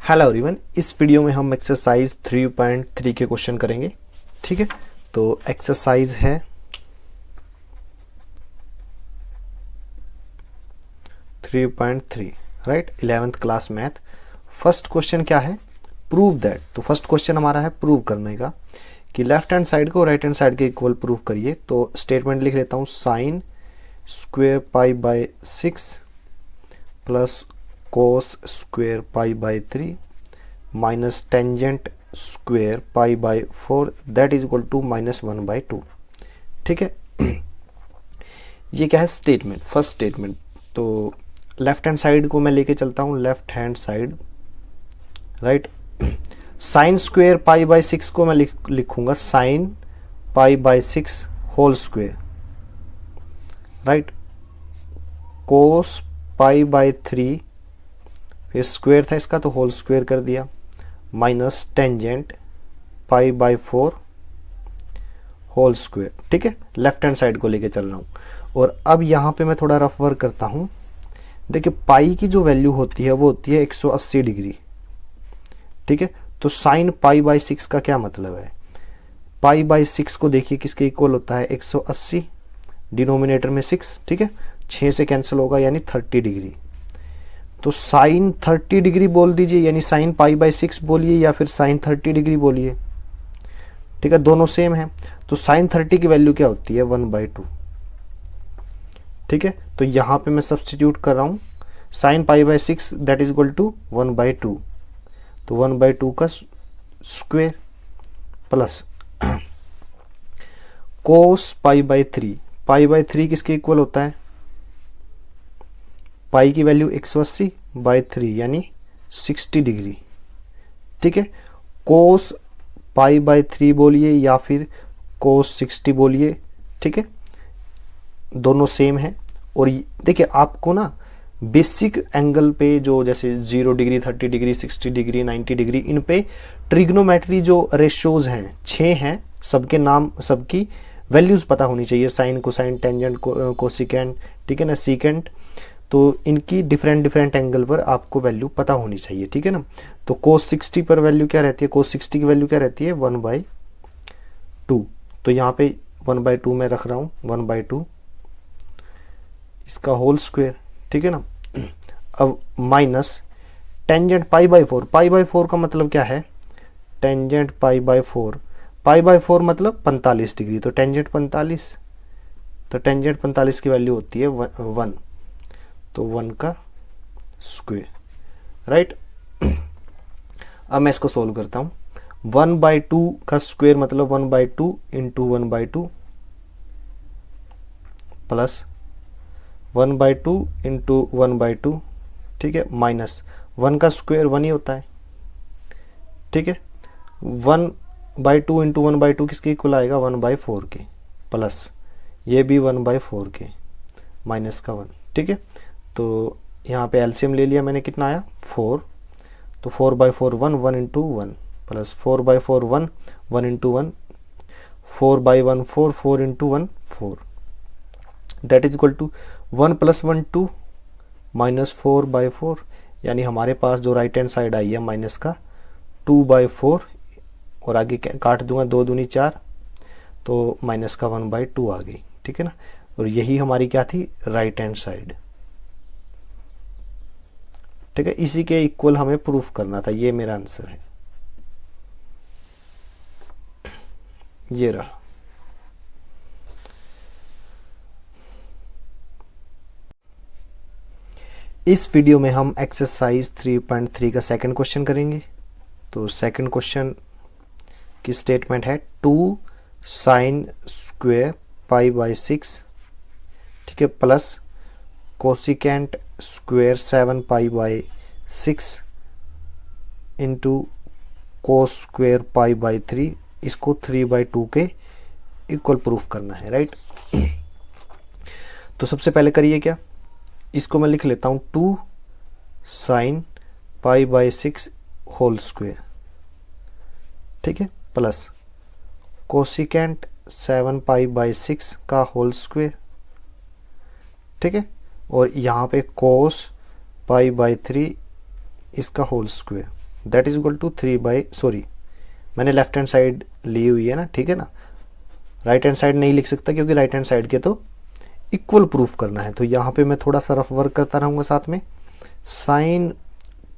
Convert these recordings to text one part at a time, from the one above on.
Hello everyone, इस video में हम एक्सरसाइज 3.3 के क्वेश्चन करेंगे। ठीक है, तो एक्सरसाइज है 3.3, right, 11th class math. First question क्या है? Prove that. तो फर्स्ट क्वेश्चन हमारा है प्रूव करने का कि लेफ्ट हैंड साइड को राइट हैंड साइड के इक्वल प्रूव करिए। तो स्टेटमेंट लिख लेता हूँ, sine square pi by 6 plus cos square pi by 3 minus tangent square pi by 4 that is equal to -1/2। ठीक है, ये क्या है? Statement, first statement. तो लेफ्ट हैंड साइड को मैं लेके चलता हूँ, left hand side, right. Sine square pi by 6 को मैं लिखूंगा sine pi by 6 whole square, right. Cos pi by 3, फिर स्क्वेयर था इसका तो होल स्क्वेयर कर दिया, minus tangent pi by 4 whole square. ठीक है, लेफ्ट हैंड साइड को लेके चल रहा हूं। और अब यहां पे मैं थोड़ा रफ वर्क करता हूं। देखिए, पाई की जो वैल्यू होती है वो होती है 180 डिग्री। ठीक है, तो साइन पाई बाय 6 का क्या मतलब है? पाई बाय 6 को देखिए किसके इक्वल होता है? 180, डिनोमिनेटर में 6। ठीक है, 6 से कैंसिल होगा यानी 30 डिग्री। तो साइन 30 डिग्री बोल दीजिए, यानी साइन पाई बाय 6 बोलिए या फिर साइन 30 डिग्री बोलिए। ठीक है, दोनों सेम है। तो साइन 30 की वैल्यू क्या होती है? 1/2। ठीक है, तो यहां पे मैं सब्सटीट्यूट कर रहा हूं, sine pi by 6 that is equal to 1/2। तो 1/2 का square plus cos pi by 3। Pi by 3 किसके इक्वल होता है? पाई की वैल्यू 180 बाय 3 यानी 60 डिग्री। ठीक है, कोस पाई बाय 3 बोलिए या फिर कोस 60 बोलिए। ठीक है, दोनों सेम है। और देखिए, आपको ना बेसिक एंगल पे जो जैसे 0 डिग्री, 30 डिग्री, 60 डिग्री, 90 डिग्री, इन पे ट्रिग्नोमेट्री जो रेशियोज हैं 6 हैं, सबके नाम, सबकी वैल्यूज पता होनी चाहिए। साइन, कोसाइन, टेंजेंट, कोसिकेंट, ठीक है ना, सीकेंट। तो इनकी डिफरेंट डिफरेंट एंगल पर आपको वैल्यू पता होनी चाहिए। ठीक है ना। तो कोस 60 पर वैल्यू क्या रहती है? कोस 60 की वैल्यू क्या रहती है? 1/2। तो यहाँ पे 1/2 में रख रहा हूँ, 1/2 इसका होल स्क्वेयर। ठीक है ना। अब minus tangent pi by 4। Pi by 4 का मतलब क्या है? Tangent pi by 4, pi by 4 मतलब 45 डिग्री। तो टेंजेंट 45, तो टेंजेंट 45 की वैल्यू होती है 1। तो 1 का स्क्वेयर, राइट। अब मैं इसको सोल्व करता हूं। 1/2 का स्क्वेयर मतलब 1/2 इंटू 1/2 प्लस 1/2 इंटू 1/2। ठीक है, माइनस 1 का स्क्वेयर 1 ही होता है। ठीक है, 1/2 इंटू 1/2 किसके इक्वल आएगा? 1/4 के, प्लस ये भी 1/4 के, माइनस का 1। ठीक है, तो यहाँ पे एलसीएम ले लिया मैंने, कितना आया? 4। तो 4/4 1, 1 into 1 plus 4/4 1, 1 into 1, 4/1 4, 4 into 1 4 that is equal to 1 + 1 2 -4/4। यानी हमारे पास जो राइट हैंड साइड आई है माइनस का 2/4, और आगे काट दूंगा, 2 दूनी 4, तो माइनस का 1/2 आ गई। ठीक है ना। और यही हमारी क्या थी? Right hand side. ठीक है, इसी के इक्वल हमें प्रूफ करना था। ये मेरा आंसर है, ये रहा। इस वीडियो में हम एक्सरसाइज 3.3 का सेकंड क्वेश्चन करेंगे। तो सेकंड क्वेश्चन की स्टेटमेंट है 2 साइन स्क्वेयर पाई बाय 6, ठीक है, plus cosecant square 7 pi by 6 into cos square pi by 3। इसको 3/2 के इक्वल प्रूफ करना है, राइट। तो सबसे पहले करिए क्या, इसको मैं लिख लेता हूं 2 sine pi by 6 whole square. ठीक है, प्लस कोसिकेंट 7 पाई बाय 6 का होल स्क्वेयर। ठीक है, और यहाँ पे कोस पाई बाय 3 इसका whole square. That is equal to 3/, मैंने लेफ्ट हैंड साइड ली हुई है ना, ठीक है ना, राइट हैंड साइड नहीं लिख सकता क्योंकि राइट हैंड साइड के तो इक्वल प्रूफ करना है। तो यहाँ पे मैं थोड़ा सा रफ वर्क करता रहूँगा साथ में। साइन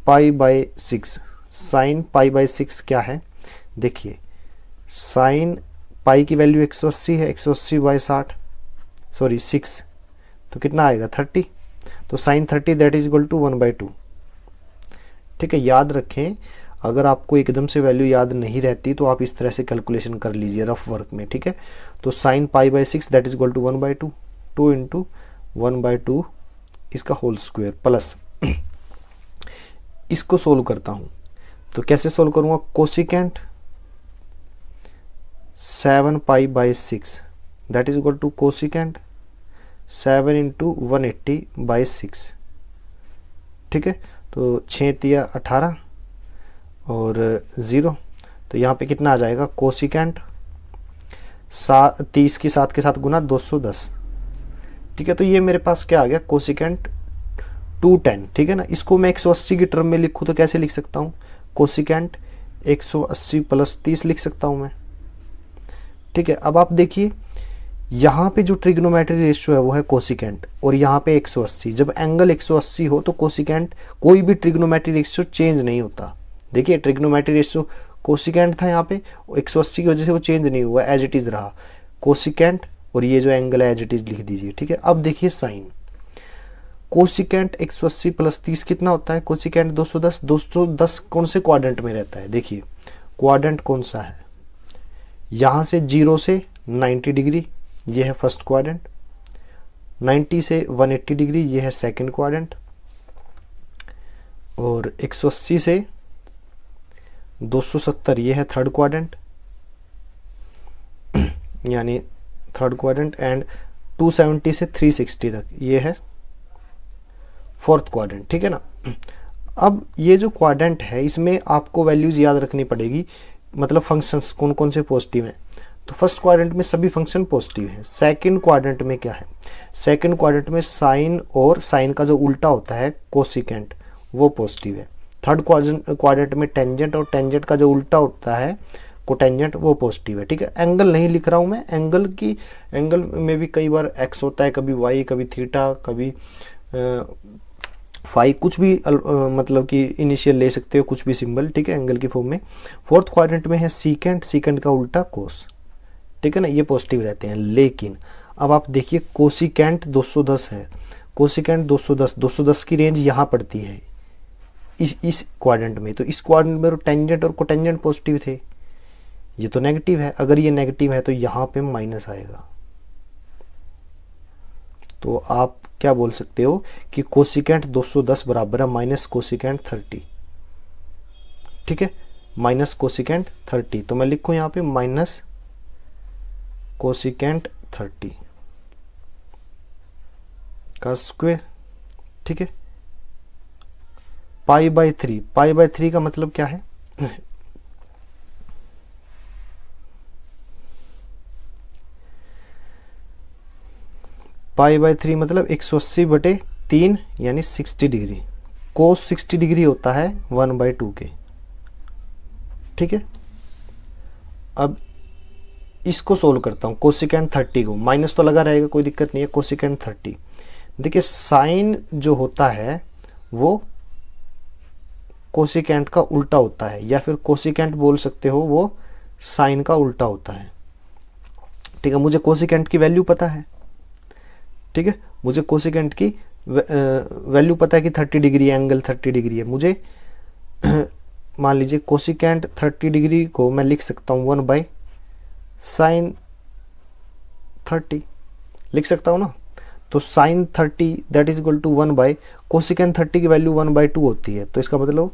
π/6, साइन π/6 क्या है, देखिए साइन पाई की वैल्यू 180 है, 180/60 सॉरी 6, तो कितना आएगा 30, तो sine 30 that is equal to 1/2। ठीक है, याद रखें अगर आपको एकदम से वैल्यू याद नहीं रहती तो आप इस तरह से कैलकुलेशन कर लीजिए रफ वर्क में। ठीक है, तो sine π/6 that is equal to 1/2, 2 into 1/2 इसका होल स्क्वायर प्लस इसको सोल्व करता हूं तो कैसे सोल्व करूंगा, cosecant 7π/6 that is equal to cosecant 7 into 180/6। ठीक है, तो 6 तिया 18 और 0, तो यहाँ पे कितना आ जाएगा, कोसिकेंट 30 की 7 के साथ गुना 210। ठीक है, तो ये मेरे पास क्या आ गया, कोसिकेंट 210। ठीक है ना, इसको मैं 180 की टर्म में लिखूँ तो कैसे लिख सकता हूँ, कोसिकेंट 180 + 30 लिख सकता हूँ मैं। ठीक है, अब आप देखिए यहाँ पे जो ट्रिग्नोमेट्री रेशियो है वो है कोसिकेंट और यहाँ पे 180। जब एंगल 180 हो तो कोसिकेंट कोई भी ट्रिग्नोमेट्री रेशियो चेंज नहीं होता। देखिए ट्रिग्नोमेट्री रेशियो कोसिकेंट था यहाँ पे, 180 की वजह से वो चेंज नहीं हुआ, एज इट इज रहा कोसिकेंट, और ये जो एंगल है एज इट इज लिख दीजिए। ठीक है, अब देखिए साइन कोसिकेंट 180 + 30 कितना होता है, कोसिकेंट 210। 210 कौन से क्वाड्रेंट में रहता है, देखिए क्वाड्रेंट कौन सा है, यहाँ से 0 से 90 डिग्री ये है फर्स्ट क्वाड्रेंट, 90 से 180 डिग्री ये है सेकंड क्वाड्रेंट, और 180 से 270 ये है थर्ड क्वाड्रेंट, यानी थर्ड क्वाड्रेंट, एंड 270 से 360 तक ये है फोर्थ क्वाड्रेंट। ठीक है ना, अब ये जो क्वाड्रेंट है इसमें आपको वैल्यूज याद रखनी पड़ेगी, मतलब फंक्शंस कौन कौन से पॉजिटिव हैं। तो फर्स्ट क्वाड्रेंट में सभी फंक्शन पॉजिटिव हैं। सेकंड क्वाड्रेंट में क्या है, सेकंड क्वाड्रेंट में साइन और साइन का जो उल्टा होता है कोसिकेंट वो पॉजिटिव है। थर्ड क्वाड्रेंट में टेंजेंट और टेंजेंट का जो उल्टा होता है कोटेंजेंट वो पॉजिटिव है। ठीक है, एंगल नहीं लिख रहा हूँ मैं, एंगल में भी कई बार एक्स होता है, कभी वाई, कभी थीटा, कभी फाई, कुछ भी मतलब कि इनिशियल ले सकते हो, कुछ भी सिंबल। ठीक है, एंगल की फॉर्म में। फोर्थ क्वाड्रेंट में है सीकेंट, सीकेंट का उल्टा कोस। ठीक है ना, ये पॉजिटिव रहते हैं। लेकिन अब आप देखिए कोसिकेंट 210 है, कोसिकेंट 210 की रेंज यहाँ पड़ती है इस क्वाड्रेंट में, तो इस क्वाड्रेंट में टेंजेंट और कोटेंजेंट पॉजिटिव थे, ये तो नेगेटिव है। अगर ये नेगेटिव है तो यहाँ पे माइनस आएगा। तो आप क्या बोल सकते हो कि कोसिकेंट 210 बराबर है माइनस कोसिकेंट 30। ठीक है, माइनस कोसिकेंट 30, तो मैं लिखूं यहाँ पे माइनस कोसिकेंट 30 का स्क्वायर। ठीक है, π/3, π/3 का मतलब क्या है, π/3 मतलब 180/3 यानी 60 डिग्री। कोस 60 डिग्री होता है 1/2 के। ठीक है, अब इसको सोल्व करता हूँ, कोसिकेंट 30 को, माइनस तो लगा रहेगा कोई दिक्कत नहीं है, कोसिकेंट 30। देखिए साइन जो होता है वो कोसिकेंट का उल्टा होता है, या फिर कोसिकेंट बोल सकते हो वो साइन का उल्टा होता है। ठीक है, मुझे कोसिकेंट की वैल्यू पता है। ठीक है, मुझे कोसिकेंट की वैल्यू पता है कि 30 डिग्री एंगल 30 डिग्री है। मुझे मान लीजिए कोसिकेंट 30 डिग्री को मैं लिख सकता हूँ 1/sin 30 लिख सकता हूँ ना। तो sin 30 that is equal to 1/ cosecant 30 की वैल्यू 1/2 होती है, तो इसका मतलब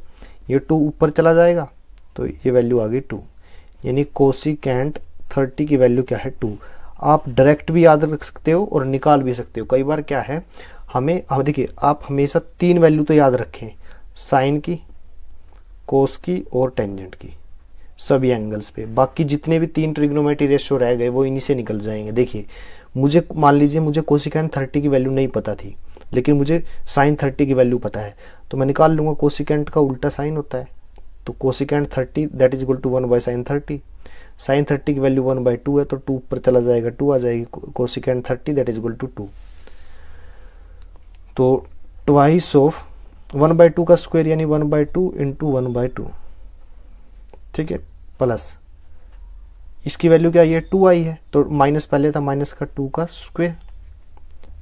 ये 2 ऊपर चला जाएगा, तो ये वैल्यू आ गई 2, यानी कोसिकेंट 30 की वैल्यू क्या है 2। आप डायरेक्ट भी याद रख सकते हो और निकाल भी सकते हो। कई बार क्या है हमें देखिए आप हमेशा 3 वैल्यू तो याद रखें, साइन की, कोस की और टेंजेंट की, सभी एंगल्स पे। बाकी जितने भी 3 ट्रिग्नोमेट्री रेशियो रह गए वो इन्हीं से निकल जाएंगे। देखिए मुझे मान लीजिए मुझे कोसिकेंट 30 की वैल्यू नहीं पता थी, लेकिन मुझे साइन 30 की वैल्यू पता है, तो मैं निकाल लूँगा कोसिकेंट का उल्टा साइन होता है। तो cosecant 30 that is equal to 1 by sine 30। Sine 30 की वैल्यू 1/2 है, तो 2 ऊपर चला जाएगा, 2 आ जाएगी। Cosecant 30 that is equal to 2। तो ट्वाइस ऑफ 1/2 का स्क्वायर यानी 1/2 इंटू 1/2, ठीक है, प्लस इसकी वैल्यू क्या आई है, 2 आई है, तो माइनस पहले था, माइनस का 2 का स्क्वायर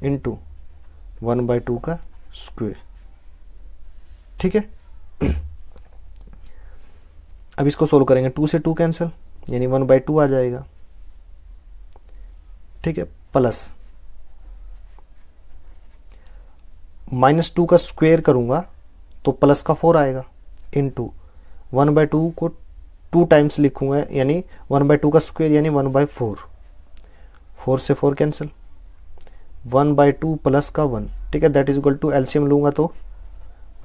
इंटू 1/2 का स्क्वायर, ठीक है। अब इसको सोल्व करेंगे, 2 से 2 कैंसिल यानी 1/2 आ जाएगा, ठीक है, प्लस -2 का स्क्वायर करूंगा तो प्लस का 4 आएगा, इंटू 1/2 को 2 टाइम्स लिखूंगा यानी 1/2 का स्क्वायर यानी 1/4, 4 से 4 कैंसिल, 1/2 प्लस का 1, ठीक है, that is equal to LCM लूंगा तो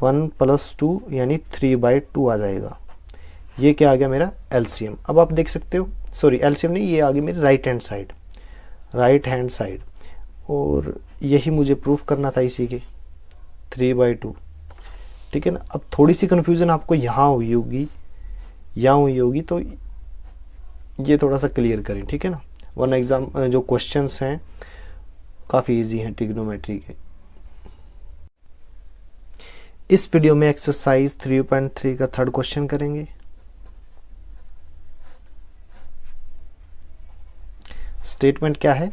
1 + 2 यानी 3/2 आ जाएगा। ये क्या आ गया मेरा एलसीएम। अब आप देख सकते हो, सॉरी एलसीएम नहीं, ये आ गई मेरी राइट हैंड साइड, और यही मुझे प्रूफ करना था इसी के 3/2, ठीक है ना। अब थोड़ी सी कन्फ्यूजन आपको यहाँ हुई होगी, तो ये थोड़ा सा क्लियर करें, ठीक है ना, वरना एग्जाम जो क्वेश्चंस हैं काफ़ी इजी हैं ट्रिग्नोमेट्री के। इस वीडियो में एक्सरसाइज 3.3 का थर्ड क्वेश्चन करेंगे। स्टेटमेंट क्या है,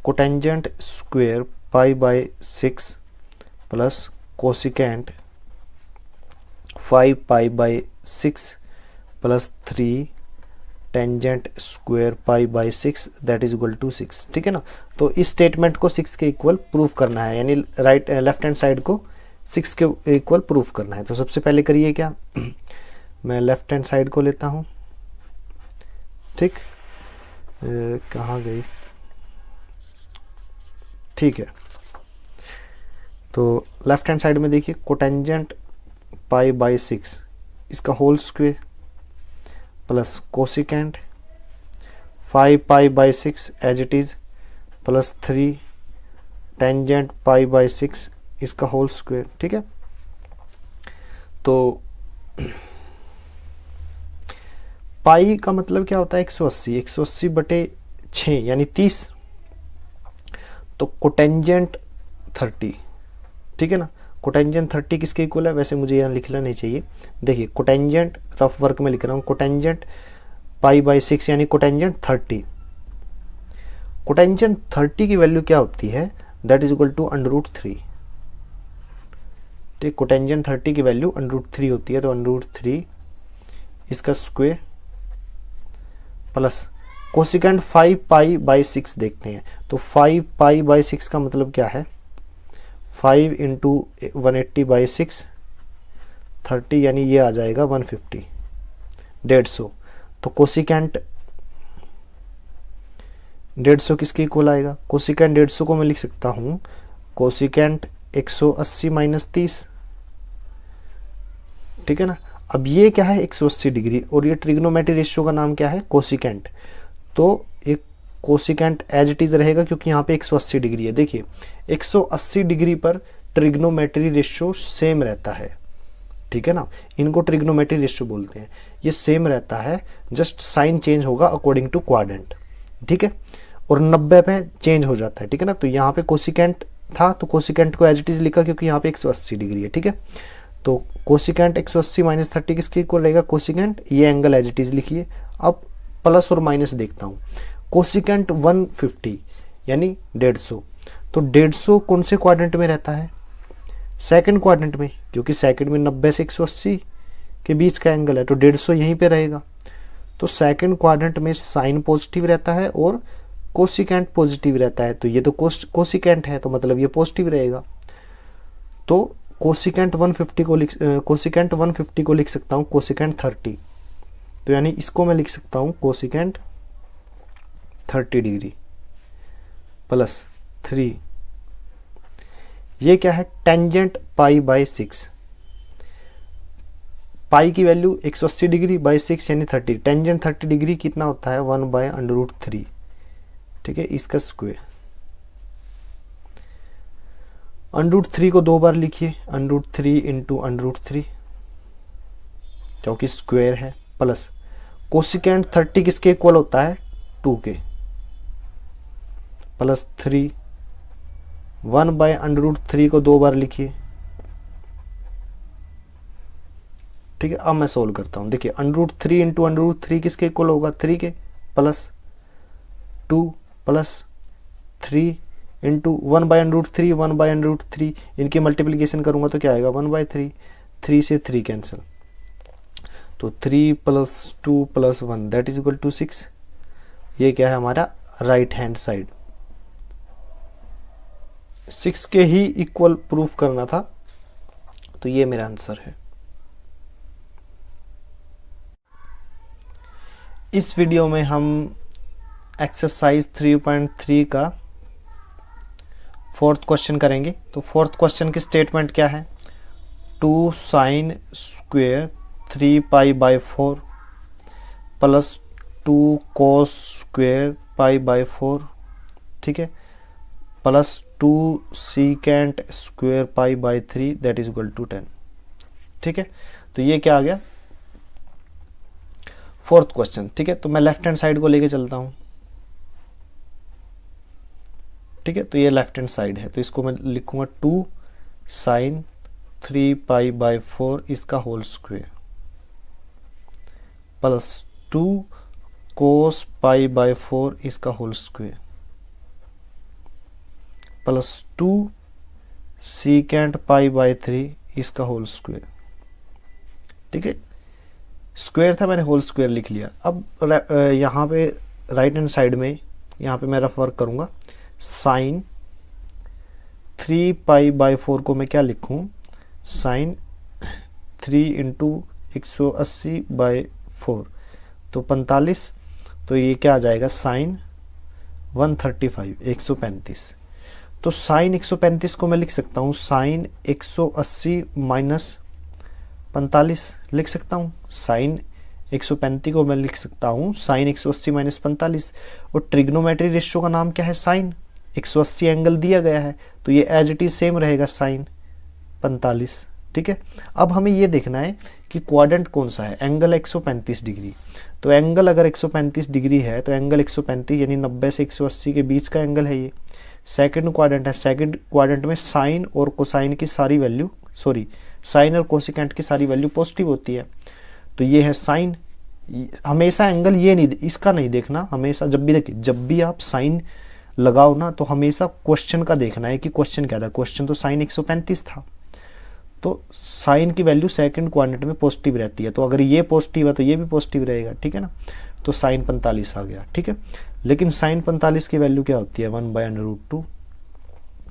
cotangent square π/6 plus cosecant 5π/6 plus 3 tangent square π/6 that is equal to 6, ठीक है ना। तो इस स्टेटमेंट को 6 के इक्वल प्रूफ करना है, यानी लेफ्ट हैंड साइड को 6 के इक्वल प्रूफ करना है। तो सबसे पहले करिए क्या, मैं लेफ्ट हैंड साइड को लेता हूँ, ठीक, कहाँ गई, ठीक है। तो लेफ्ट हैंड साइड में देखिए कोटेंजेंट π/6 इसका whole square plus cosecant 5π/6 as it is plus 3 tangent π/6 इसका होल स्क्वायर, ठीक है। तो पाई का मतलब क्या होता है, 180/6 यानी 30, तो कोटेंजेंट 30, ठीक है ना। कोटेंजेंट 30 किसके इक्वल है, वैसे मुझे यहाँ लिखना नहीं चाहिए, देखिए कोटेंजेंट रफ वर्क में लिख रहा हूँ, कोटेंजेंट π/6 यानी कोटेंजेंट 30। कोटेंजेंट 30 की वैल्यू क्या होती है, दैट इज इक्वल टू √3, ठीक, कोटेंजेंट 30 की वैल्यू √3 होती है, तो √3 इसका स्क्वायर प्लस कोसिकेंट 5π/6 देखते हैं, तो 5π/6 का मतलब क्या है, 5 इंटू 180/6 30 यानी ये आ जाएगा 150, 150। तो कोसिकेंट 150 किसके इक्वल आएगा, कोसिकेंट 150 को मैं लिख सकता हूँ कोसिकेंट 180 - 30, ठीक है ना। अब ये क्या है 180 डिग्री, और ये ट्रिग्नोमेट्री रेशियो का नाम क्या है, कोसिकेंट। तो एक कोसिकेंट एज इट इज रहेगा क्योंकि यहाँ पे 180 डिग्री है। देखिए 180 डिग्री पर ट्रिग्नोमेट्री रेशियो सेम रहता है, ठीक है ना, इनको ट्रिग्नोमेट्री रेशियो बोलते हैं। ये सेम रहता है, जस्ट साइन चेंज होगा अकॉर्डिंग टू क्वाड्रेंट, ठीक है, और 90 पे चेंज हो जाता है, ठीक है ना। तो यहाँ पे कोसिकेंट था तो कोसिकेंट को एज इट इज लिखा क्योंकि यहाँ पे 180 डिग्री है, ठीक है। तो कोसिकेंट 180 - 30 किसके इक्वल रहेगा, कोसिकेंट, ये एंगल एज इट इज लिखिए। अब प्लस और माइनस देखता हूँ, कोसिकेंट 150 यानी 150, तो 150 कौन से क्वाड्रेंट में रहता है, सेकंड क्वाड्रेंट में, क्योंकि सेकंड में 90 से 180 के बीच का एंगल है, तो 150 यहीं पे रहेगा। तो सेकंड क्वाड्रेंट में साइन पॉजिटिव रहता है और कोसिकेंट पॉजिटिव रहता है, तो ये तो कोसिकेंट है, तो मतलब ये पॉजिटिव रहेगा। तो कोसिकेंट 150 को लिख सकता हूँ कोसिकेंट 30, तो यानी इसको मैं लिख सकता हूँ कोसिकेंट 30 डिग्री प्लस 3, ये क्या है टेंजेंट π/6, पाई की वैल्यू 180 डिग्री बाई 6 यानी 30, टेंजेंट 30 डिग्री कितना होता है 1/√3, ठीक है, इसका स्क्वायर। √3 को 2 बार लिखिए, √3 इंटू √3, क्योंकि स्क्वायर है, प्लस कोसिकेंट 30 किसके इक्वल होता है 2 के, प्लस 3 1/√3 को 2 बार लिखिए। ठीक है, अब मैं सोल्व करता हूं। देखिए √3 इंटू √3 किसके इक्वल होगा 3 के, प्लस 2 प्लस 3 इंटू 1/√3 1/√3, इनकी मल्टीप्लीकेशन करूंगा तो क्या आएगा 1/3, 3 से 3 कैंसिल, तो 3 + 2 + 1 दैट इज इक्वल टू 6। ये क्या है हमारा राइट हैंड साइड, 6 के ही इक्वल प्रूफ करना था, तो ये मेरा आंसर है। इस वीडियो में हम एक्सरसाइज 3.3 का 4th क्वेश्चन करेंगे। तो 4th क्वेश्चन की स्टेटमेंट क्या है, 2 sin square 3π/4 plus 2 cos square π/4, ठीक है, plus 2 secant square π/3 that is equal to 10। ठीक है, तो ये क्या आ गया 4th क्वेश्चन। ठीक है, तो मैं लेफ्ट हैंड साइड को लेके चलता हूं। ठीक है, तो ये लेफ्ट हैंड साइड है, तो इसको मैं लिखूंगा 2 sin 3π/4 इसका होल स्क्वेयर प्लस 2 cos π/4 इसका होल स्क्वेयर प्लस 2 secant π/3 इसका होल स्क्वेयर। ठीक है, स्क्वायर था, मैंने होल स्क्वायर लिख लिया। अब यहाँ पे राइट हैंड साइड में यहाँ पे मैं रफ वर्क करूँगा, साइन 3π/4 को मैं क्या लिखूँ, साइन 3 इंटू 180/4 तो 45, तो ये क्या आ जाएगा साइन 135 135। तो साइन 135 को मैं लिख सकता हूँ साइन 180 माइनस 45 लिख सकता हूँ, साइन 135 को मैं लिख सकता हूँ साइन 180 माइनस 45। और ट्रिग्नोमेट्री रेशियो का नाम क्या है साइन, 180 एंगल दिया गया है, तो ये एज इट इज सेम रहेगा साइन 45। ठीक है, अब हमें ये देखना है कि क्वाड्रेंट कौन सा है, एंगल 135 डिग्री। तो एंगल अगर 135 डिग्री है तो एंगल 135 यानी 90 से 180 के बीच का एंगल है ये। सेकंड क्वाड्रेंट है, सेकंड क्वाड्रेंट में साइन और कोसाइन की सारी वैल्यू, सॉरी साइन और कोसिकेंट की सारी वैल्यू पॉजिटिव होती है, तो ये है साइन। हमेशा एंगल ये नहीं, इसका नहीं देखना, हमेशा जब भी देखिए जब भी आप साइन लगाओ ना तो हमेशा क्वेश्चन का देखना है कि क्वेश्चन क्या था। क्वेश्चन तो साइन 135 था, तो साइन की वैल्यू सेकंड क्वाड्रेंट में पॉजिटिव रहती है, तो अगर ये पॉजिटिव है तो ये भी पॉजिटिव रहेगा। ठीक है ना, तो साइन 45 आ गया। ठीक है, लेकिन साइन 45 की वैल्यू क्या होती है 1/√2,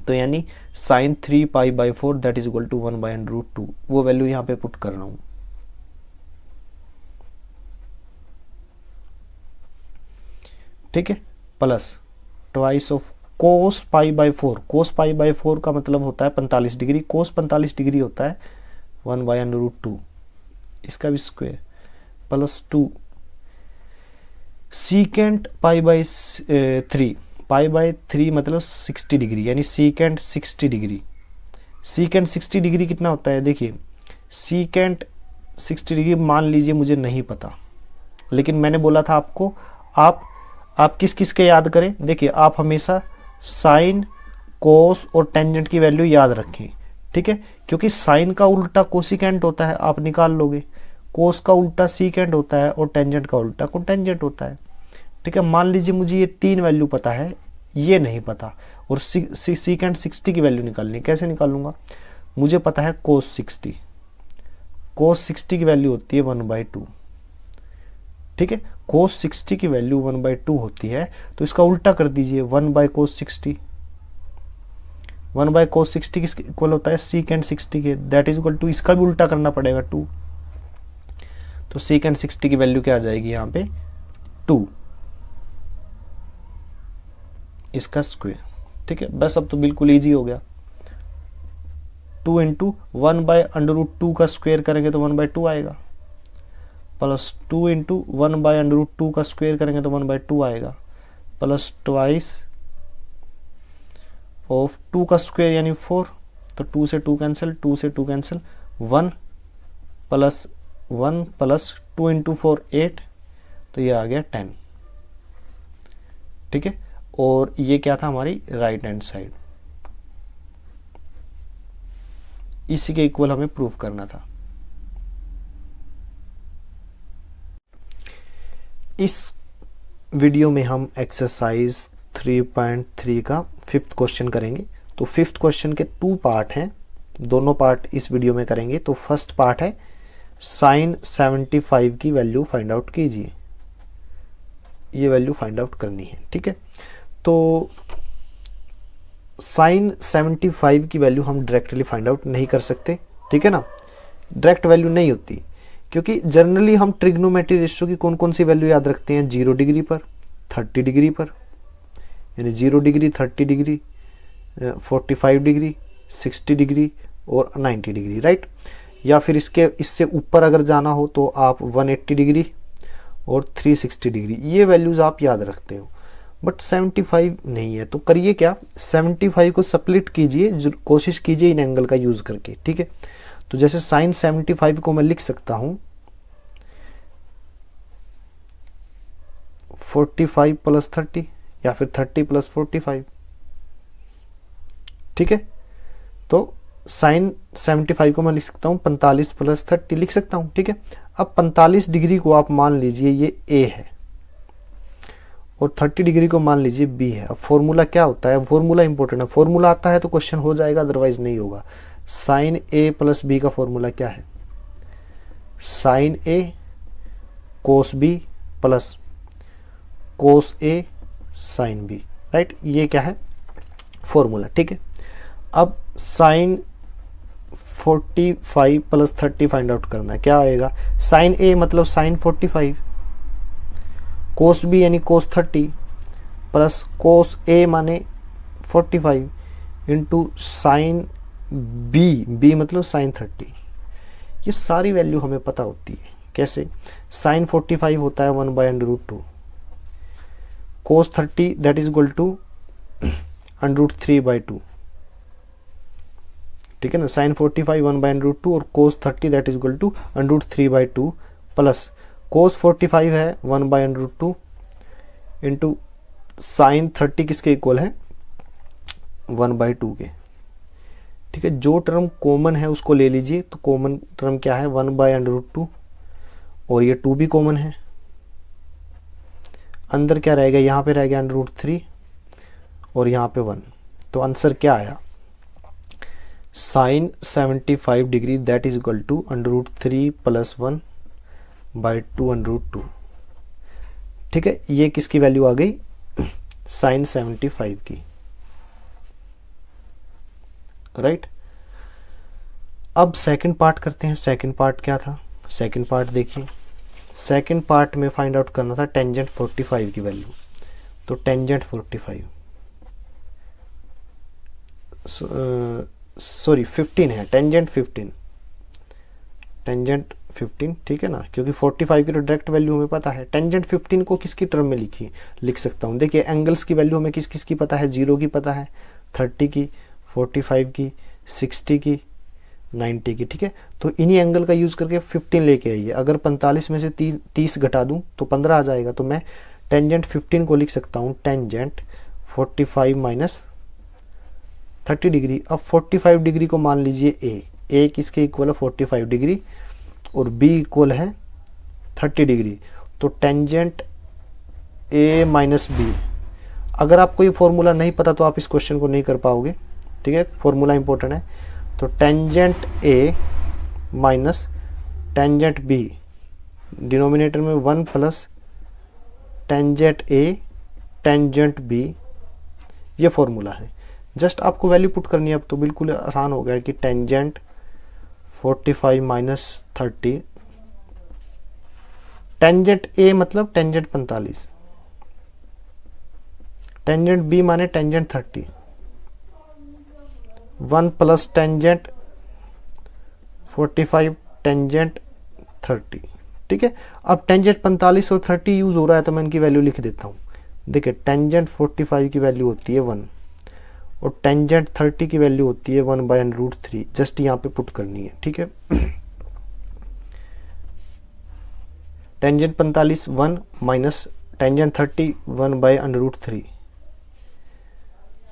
तो यानी sine 3π/4 that is equal to 1/√2, वो वैल्यू यहाँ पे पुट कर रहा हूं। ठीक है, प्लस ट्वाइस ऑफ कोस π/4, कोस π/4 का मतलब होता है 45 डिग्री, कोस 45 डिग्री होता है 1/√2 इसका भी स्क्वायर, प्लस 2 सीकेंट π/3, π/3 मतलब 60 डिग्री, यानी सीकेंट 60 डिग्री। सीकेंट 60 डिग्री कितना होता है, देखिए सीकेंट 60 डिग्री मान लीजिए मुझे नहीं पता, लेकिन मैंने बोला था आपको आप किस किस के याद करें। देखिए आप हमेशा साइन कोस और टेंजेंट की वैल्यू याद रखें। ठीक है, क्योंकि साइन का उल्टा कोसिकेंट होता है, आप निकाल लोगे, कोस का उल्टा सीकेंट होता है और टेंजेंट का उल्टा कोटेंजेंट होता है। ठीक है, मान लीजिए मुझे ये 3 वैल्यू पता है, ये नहीं पता, और सीकेंट 60 की वैल्यू निकालनी, कैसे निकालूंगा, मुझे पता है कोस 60, कोस 60 की वैल्यू होती है 1/2। ठीक है, कोस 60 की वैल्यू 1/2 होती है, तो इसका उल्टा कर दीजिए 1/cos 60, 1/cos 60 किसके इक्वल होता है सीकेंट 60 के, दैट इज इक्वल टू, इसका भी उल्टा करना पड़ेगा 2, तो सीकेंट 60 की वैल्यू क्या आ जाएगी यहाँ पे 2 इसका स्क्वायर। ठीक है, बस अब तो बिल्कुल इजी हो गया, 2 इंटू 1/√2 का स्क्वायर करेंगे तो 1/2 आएगा, प्लस 2 इंटू 1/√2 का स्क्वायर करेंगे तो 1/2 आएगा, प्लस ट्वाइस ऑफ 2 का स्क्वायर यानी 4, तो 2 से 2 कैंसिल, 2 से 2 कैंसिल, 1 प्लस 1 प्लस 2 इंटू 4 8, तो ये आ गया 10। ठीक है, और ये क्या था हमारी राइट हैंड साइड, इसी के इक्वल हमें प्रूफ करना था। इस वीडियो में हम एक्सरसाइज 3.3 का 5th क्वेश्चन करेंगे। तो 5th क्वेश्चन के 2 पार्ट हैं, दोनों पार्ट इस वीडियो में करेंगे। तो फर्स्ट पार्ट है साइन 75 की वैल्यू फाइंड आउट कीजिए, ये वैल्यू फाइंड आउट करनी है। ठीक है, तो साइन 75 की वैल्यू हम डायरेक्टली फाइंड आउट नहीं कर सकते, ठीक है ना, डायरेक्ट वैल्यू नहीं होती, क्योंकि जनरली हम ट्रिग्नोमेट्री रेशियो की कौन कौन सी वैल्यू याद रखते हैं, 0 डिग्री पर, 30 डिग्री पर, यानी 0 डिग्री, 30 डिग्री, 45 डिग्री, 60 डिग्री और 90 डिग्री, राइट। या फिर इससे ऊपर अगर जाना हो तो आप 180 डिग्री और 360 डिग्री, ये वैल्यूज आप याद रखते हो। बट 75 नहीं है, तो करिए क्या, 75 को स्प्लिट कीजिए, कोशिश कीजिए इन एंगल का यूज करके। ठीक है, तो जैसे साइन 75 को मैं लिख सकता हूं 45 प्लस 30 या फिर 30 प्लस 45। ठीक है, तो साइन 75 को मैं लिख सकता हूं 45 प्लस 30 लिख सकता हूं। ठीक है, अब 45 डिग्री को आप मान लीजिए ये ए है और 30 डिग्री को मान लीजिए बी है। अब फॉर्मूला क्या होता है, फॉर्मूला इंपॉर्टेंट है, फॉर्मूला आता है तो क्वेश्चन हो जाएगा, अदरवाइज नहीं होगा। साइन ए प्लस बी का फॉर्मूला क्या है, साइन ए कोस बी प्लस कोस ए साइन बी, राइट, ये क्या है फॉर्मूला। ठीक है, अब साइन 45 प्लस 30 फाइंड आउट करना है, क्या आएगा, साइन ए मतलब साइन 45, कोस बी यानी कोस 30 प्लस कोस ए माने 45 इंटू साइन बी मतलब साइन 30। ये सारी वैल्यू हमें पता होती है। कैसे, साइन 45 होता है 1/√2, cos 30 that is equal to √3/2। ठीक है ना, साइन 45 1/√2 और cos 30 that is equal to √3/2 plus cos 45 है 1/√2 इंटू साइन 30 किसके इक्वल है 1/2 के। ठीक है, जो टर्म कॉमन है उसको ले लीजिए, तो कॉमन टर्म क्या है 1/√2 और ये 2 भी कॉमन है, अंदर क्या रहेगा, यहाँ पे रहेगा √3 और यहाँ पे 1। तो आंसर क्या आया, sine 75 degree that is equal to √3 plus 1/2 √2। ठीक है, ये किसकी वैल्यू आ गई, साइन 75 की, राइट। अब सेकंड पार्ट करते हैं। सेकंड पार्ट क्या था, सेकंड पार्ट देखिए, सेकंड पार्ट में फाइंड आउट करना था टेंजेंट 45 की वैल्यू। तो टेंजेंट 45 सॉरी 15 है, टेंजेंट 15, टेंजेंट 15, ठीक है ना, क्योंकि 45 की तो डायरेक्ट वैल्यू हमें पता है। टेंजेंट 15 को किसकी टर्म में लिख सकता हूँ, देखिए एंगल्स की वैल्यू हमें किस किस की पता है, 0 की पता है, 30 की, 45 की, 60 की, 90 की। ठीक है, तो इन्हीं एंगल का यूज करके 15 लेके आइए। अगर 45 में से 30 घटा दूं तो 15 आ जाएगा। तो मैं टेंजेंट 15 को लिख सकता हूँ टेंजेंट 45 माइनस 30 डिग्री। अब 45 डिग्री को मान लीजिए ए किसके इक्वल है 45 डिग्री और बी इक्वल है 30 डिग्री। तो टेंजेंट ए माइनस बी, अगर आपको ये फॉर्मूला नहीं पता तो आप इस क्वेश्चन को नहीं कर पाओगे। ठीक है, फॉर्मूला इंपॉर्टेंट है। तो tangent a minus tangent b, denominator में 1 plus tangent a tangent b, ये फॉर्मूला है। जस्ट आपको वैल्यू पुट करनी है। अब तो बिल्कुल आसान हो गया कि टेंजेंट 45 माइनस 30, टेंजेंट ए मतलब टेंजेंट 45, टेंजेंट बी माने टेंजेंट 30, 1 प्लस टेंजेंट 45 टेंजेंट 30। ठीक है, अब टेंजेंट 45 और 30 यूज हो रहा है तो मैं इनकी वैल्यू लिख देता हूँ। देखिए टेंजेंट 45 की वैल्यू होती है 1 और टेंजेंट 30 की वैल्यू होती है 1/√3। जस्ट यहाँ पे पुट करनी है। ठीक है, tangent 45 1 minus tangent 30 1 by √3,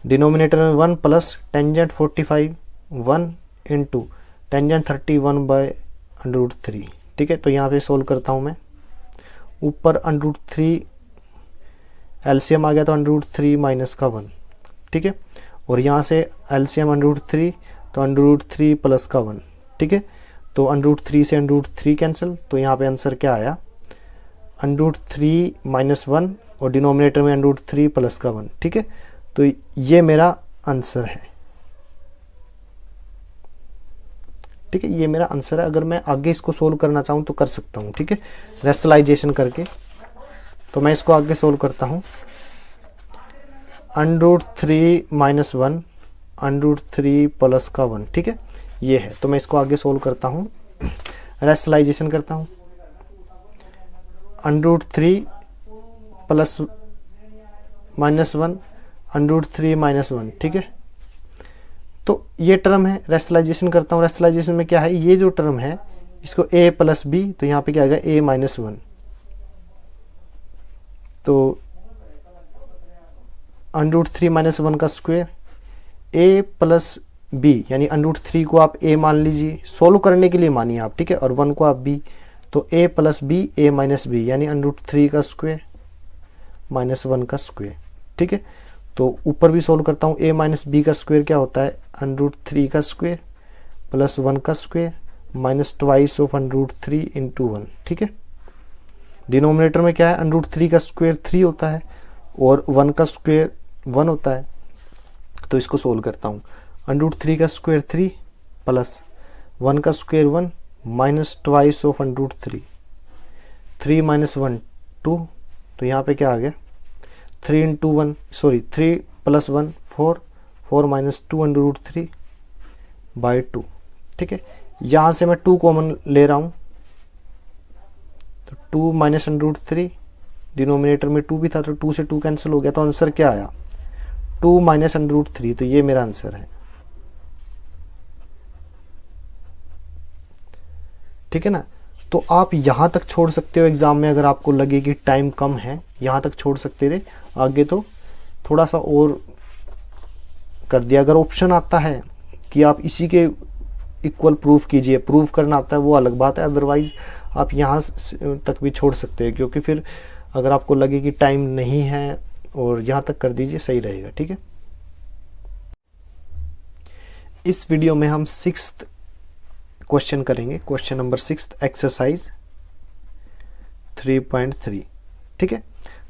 denominator में 1 plus tangent 45 1 into tangent 30 1 by √3। ठीक है, तो यहाँ पे सोल्व करता हूँ मैं। ऊपर √3 एलसीएम आ गया तो √3 माइनस का 1। ठीक है, और यहाँ से एलसीएम √3 तो √3 प्लस का 1। ठीक है, तो √3 से √3 कैंसिल, तो यहाँ पे आंसर क्या आया, √3 माइनस 1 और डिनोमिनेटर में √3 प्लस का 1। ठीक है, तो ये मेरा आंसर है। ठीक है, ये मेरा आंसर है। अगर मैं आगे इसको सोल्व करना चाहूँ तो कर सकता हूँ। ठीक है, रेशनलाइजेशन करके, तो मैं इसको आगे सोल्व करता हूँ। √3 माइनस 1 √3 प्लस का 1। ठीक है, ये है। तो मैं इसको आगे सोल्व करता हूँ, रेशनलाइजेशन करता हूँ। √3 प्लस माइनस 1 √3 माइनस 1। ठीक है, तो ये टर्म है, रेशनलाइजेशन करता हूँ। रेशनलाइजेशन में क्या है, ये जो टर्म है इसको a प्लस बी, तो यहाँ पे क्या आएगा a माइनस 1। तो √3 माइनस 1 का स्क्वायर a प्लस b, यानी √3 को आप a मान लीजिए, सोल्व करने के लिए मानिए आप। ठीक है, और 1 को आप b, तो a plus b a minus b, यानी √3 का स्क्वायर माइनस 1 का स्क्वायर। ठीक है, तो ऊपर भी सोल्व करता हूँ। a माइनस बी का स्क्वायर क्या होता है, √3 का स्क्वायर प्लस 1 का square minus twice of √3 into 1। ठीक है, डिनोमिनेटर में क्या है, √3 का स्क्वायर 3 होता है और 1 का स्क्वायर 1 होता है। तो इसको सोल्व करता हूँ। √3 का स्क्वायर 3 प्लस 1 का square 1 minus twice of √3, 3 minus 1 2, तो यहाँ पे क्या आ गया 3 into 1, sorry 3 plus 1 4, 4 minus 2 √3 by 2। ठीक है, यहाँ से मैं 2 कॉमन ले रहा हूँ, तो 2 माइनस √3, डिनोमिनेटर में 2 भी था तो 2 से 2 कैंसिल हो गया, तो आंसर क्या आया 2 माइनस √3। तो ये मेरा आंसर है। ठीक है ना, तो आप यहाँ तक छोड़ सकते हो एग्जाम में, अगर आपको लगे कि टाइम कम है यहाँ तक छोड़ सकते थे। आगे तो थोड़ा सा और कर दिया। अगर ऑप्शन आता है कि आप इसी के इक्वल प्रूफ कीजिए, प्रूफ करना आता है वो अलग बात है, अदरवाइज आप यहाँ तक भी छोड़ सकते हैं, क्योंकि फिर अगर आपको लगे कि टाइम नहीं है और यहाँ तक कर दीजिए, सही रहेगा। ठीक है, इस वीडियो में हम 6th क्वेश्चन करेंगे, क्वेश्चन नंबर 6 एक्सरसाइज 3.3। ठीक है,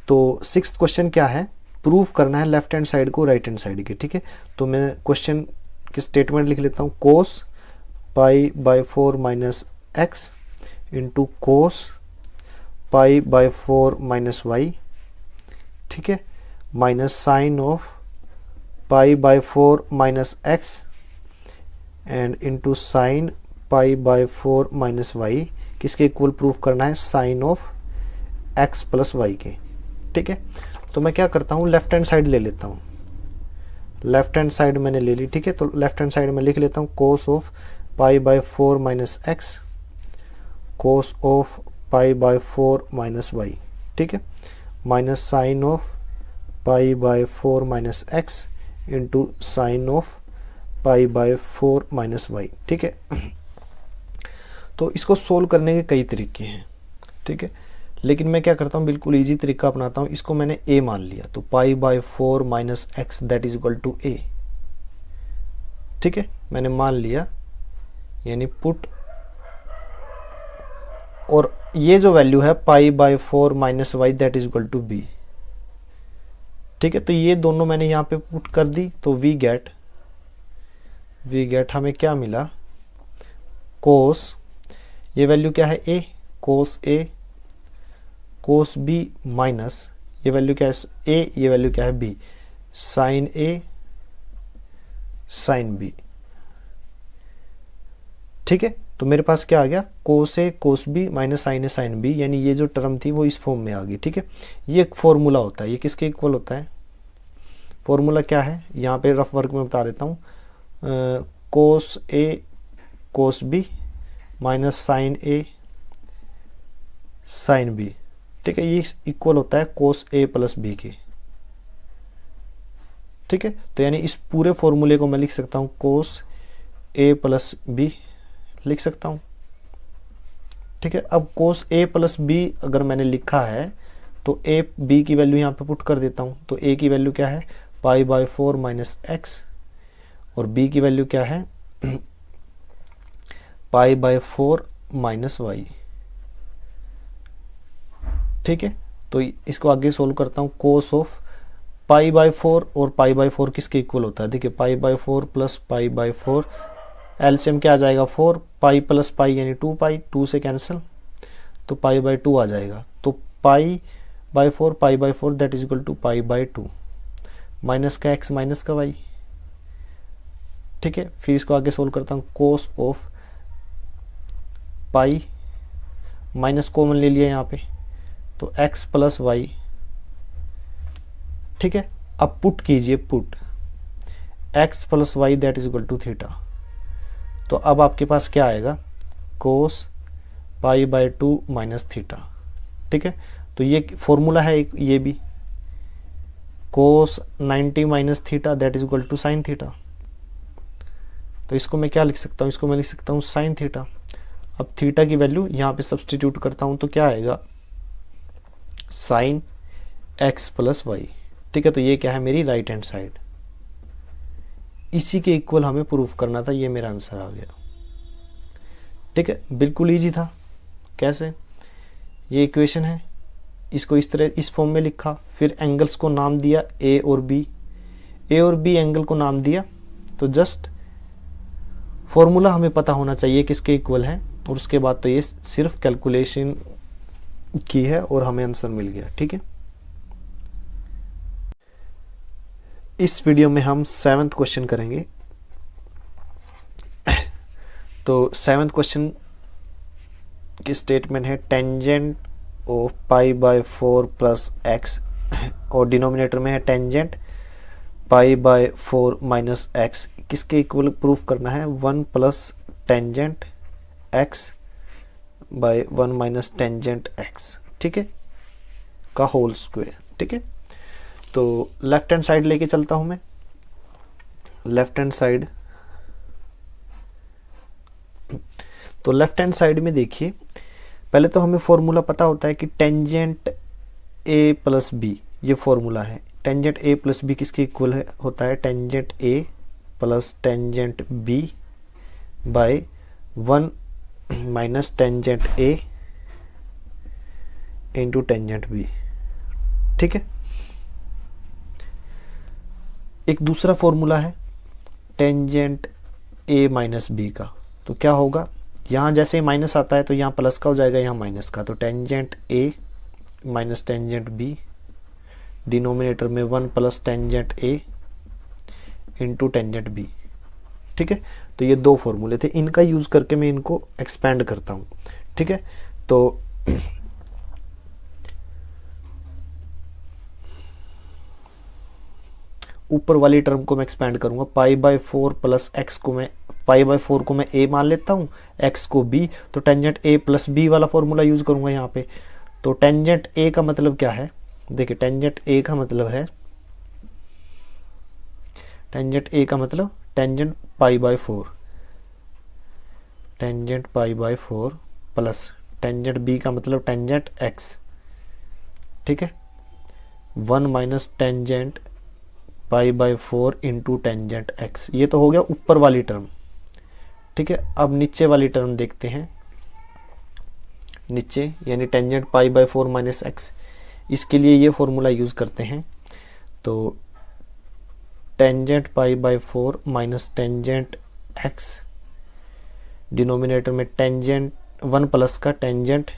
तो 6th क्वेश्चन क्या है, प्रूफ करना है लेफ्ट हैंड साइड को राइट हैंड साइड के। ठीक है, तो मैं क्वेश्चन की स्टेटमेंट लिख लेता हूँ, cos pi by 4 minus x into cos pi by 4 minus y. ठीक है, minus sine of pi by 4 minus x and into sine pi by 4 minus y, किसके इक्वल प्रूफ करना है, sine of x plus y के। ठीक है, तो मैं क्या करता हूँ, लेफ्ट हैंड साइड ले लेता हूँ। लेफ्ट हैंड साइड मैंने ले ली। ठीक है, तो लेफ्ट हैंड साइड में लिख लेता हूँ cos of pi by 4 minus x, cos of pi by 4 minus y. ठीक है, minus sine of pi by 4 minus x into sine of pi by 4 minus y. ठीक है, तो इसको सोल्व करने के कई तरीके हैं। ठीक है, लेकिन मैं क्या करता हूँ, बिल्कुल इजी तरीका अपनाता हूँ। इसको मैंने a मान लिया, तो pi by 4 minus x that is equal to a। ठीक है, मैंने मान लिया, यानी पुट, और ये जो वैल्यू है pi by 4 minus y that is equal to b। ठीक है, तो ये दोनों मैंने यहाँ पे पुट कर दी, तो वी गेट हमें क्या मिला, कोस, ये वैल्यू क्या है a, cos a cos b minus ये वैल्यू क्या है a, ये वैल्यू क्या है b, sine a sine b। ठीक है, तो मेरे पास क्या आ गया, cos a cos b minus sine a sine b, यानी ये जो टर्म थी वो इस फॉर्म में आ गई। ठीक है, ये एक फॉर्मूला होता है, ये किसके इक्वल होता है, फॉर्मूला क्या है, यहाँ पे रफ वर्क में बता देता हूँ, cos a cos b minus sine a sine b, ठीक है, ये इक्वल होता है कोस ए प्लस बी के, ठीक है। तो यानी इस पूरे फॉर्मूले को मैं लिख सकता हूँ कोस ए प्लस बी लिख सकता हूँ, ठीक है। अब कोस ए प्लस बी अगर मैंने लिखा है तो ए बी की वैल्यू यहाँ पे पुट कर देता हूँ। तो ए की वैल्यू क्या है, पाई बाय 4 माइनस एक्स, और बी की वैल्यू क्या है, पाई बाय 4 माइनस वाई, ठीक है। तो इसको आगे सोल्व करता हूँ। कोस ऑफ पाई बाय 4 और पाई बाय 4 किसके इक्वल होता है, देखिए पाई by 4 plus pi by 4, LCM क्या आ जाएगा 4, पाई प्लस पाई यानी 2 पाई, 2 से कैंसिल, तो पाई बाय 2 आ जाएगा। तो pi by 4 pi by 4 that is equal to pi by 2, minus का एक्स माइनस का वाई, ठीक है। फिर इसको आगे सोल्व करता हूँ। Cos of pi, minus common ले लिया यहाँ पे, तो एक्स प्लस वाई, ठीक है। अब पुट कीजिए, put x plus y that is equal to theta. तो अब आपके पास क्या आएगा, cos pi by 2 minus theta, ठीक है। तो ये फॉर्मूला है एक, ये भी cos 90 minus theta that is equal to sine theta. तो इसको मैं क्या लिख सकता हूँ, इसको मैं लिख सकता हूँ साइन थीटा। अब थीटा की वैल्यू यहाँ पे सब्सटीट्यूट करता हूँ तो क्या आएगा, साइन एक्स प्लस वाई, ठीक है। तो ये क्या है, मेरी राइट हैंड साइड, इसी के इक्वल हमें प्रूफ करना था, ये मेरा आंसर आ गया, ठीक है। बिल्कुल इजी था। कैसे, ये इक्वेशन है, इसको इस तरह इस फॉर्म में लिखा, फिर एंगल्स को नाम दिया ए और बी, ए और बी एंगल को नाम दिया। तो जस्ट फॉर्मूला हमें पता होना चाहिए किसके इक्वल है, और उसके बाद तो ये सिर्फ कैलकुलेशन की है और हमें आंसर मिल गया, ठीक है। इस वीडियो में हम 7th क्वेश्चन करेंगे। तो 7th क्वेश्चन की स्टेटमेंट है tangent of pi by 4 plus x, और डिनोमिनेटर में है tangent pi by 4 minus x, किसके इक्वल प्रूफ करना है, 1 plus tangent x by 1 minus tangent x, ठीक है, का होल स्क्वायर, ठीक है। तो लेफ्ट हैंड साइड लेके चलता हूं मैं, लेफ्ट हैंड साइड। तो लेफ्ट हैंड साइड में देखिए, पहले तो हमें फॉर्मूला पता होता है कि टेंजेंट ए प्लस बी, ये फॉर्मूला है। टेंजेंट ए प्लस बी किसके इक्वल है, होता है tangent A plus tangent b by 1 minus tangent A into tangent B, ठीक है। एक दूसरा फॉर्मूला है टेंजेंट ए माइनस बी का, तो क्या होगा, यहाँ जैसे माइनस आता है तो यहाँ प्लस का हो जाएगा, यहाँ माइनस का, तो tangent a minus tangent b, denominator में 1 प्लस टेंजेंट ए इंटू टेंजेंट बी, ठीक है। तो ये दो फॉर्मूले थे, इनका यूज करके मैं इनको एक्सपेंड करता हूँ, ठीक है। तो ऊपर वाली टर्म को मैं एक्सपेंड करूंगा, पाई बाय 4 प्लस एक्स को मैं, पाई बाय 4 को मैं ए मान लेता हूँ, एक्स को बी, तो टेंजेंट ए प्लस बी वाला फॉर्मूला यूज करूंगा यहाँ पे। तो टेंजेंट ए का मतलब क्या है, देखिए टेंजेंट ए का मतलब है, टेंजेंट ए का मतलब tangent pi by 4, tangent pi by 4 plus tangent b का मतलब टेंजेंट एक्स, ठीक है, 1 minus tangent pi by 4 into tangent x. ये तो हो गया ऊपर वाली टर्म, ठीक है। अब नीचे वाली टर्म देखते हैं, नीचे यानी tangent pi by 4 minus x, इसके लिए ये फॉर्मूला यूज करते हैं। तो tangent pi by 4 minus tangent x, denominator में टेंजेंट 1 प्लस का tangent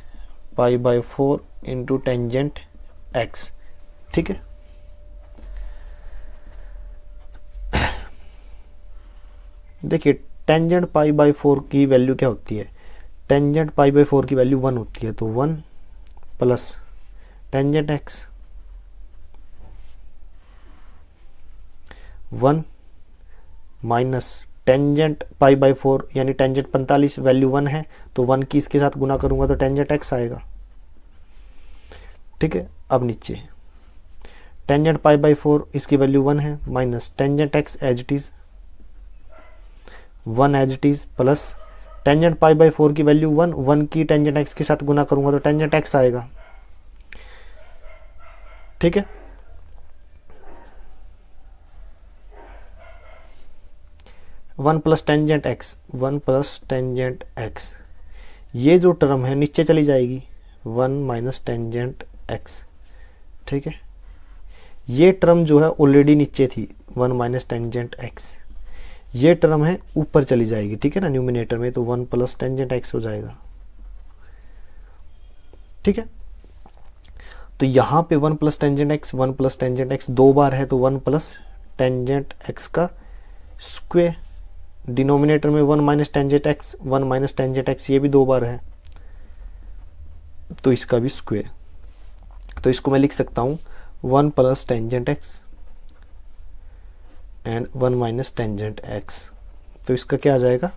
pi by 4 into tangent x, ठीक है। देखिए टेंजेंट पाई बाय 4 की वैल्यू क्या होती है, टेंजेंट पाई बाय 4 की वैल्यू 1 होती है, तो 1 plus tangent x, 1 minus tangent pi by 4 यानी टेंजेंट 45 वैल्यू 1 है, तो 1 की इसके साथ गुना करूंगा तो टेंजेंट एक्स आएगा, ठीक है। अब नीचे टेंजेंट पाई बाई 4 इसकी वैल्यू 1 है, minus tangent x as it is 1 as it is, plus tangent pi by 4 की वैल्यू 1 की टेंजेंट एक्स के साथ गुना करूंगा तो टेंजेंट एक्स आएगा। ठीक है। वन प्लस टेंजेंट एक्स, ये जो टर्म है नीचे चली जाएगी, 1 माइनस टेंजेंट एक्स। ठीक है। ये टर्म जो है ऑलरेडी नीचे थी 1 माइनस टेंजेंट एक्स, ये टर्म है ऊपर चली जाएगी। ठीक है ना, न्यूमिनेटर में तो 1 प्लस टेंजेंट एक्स हो जाएगा। ठीक है। तो यहाँ पे 1 प्लस टेंजेंट एक्स 2 बार है तो 1 प्लस टेंजेंट एक्स का स्क्वायर, डिनोमिनेटर में 1 माइनस टेंजेंट एक्स ये भी 2 बार है तो इसका भी स्क्वायर। तो इसको मैं लिख सकता हूँ 1 plus tangent x and 1 minus tangent x, तो इसका क्या आ जाएगा,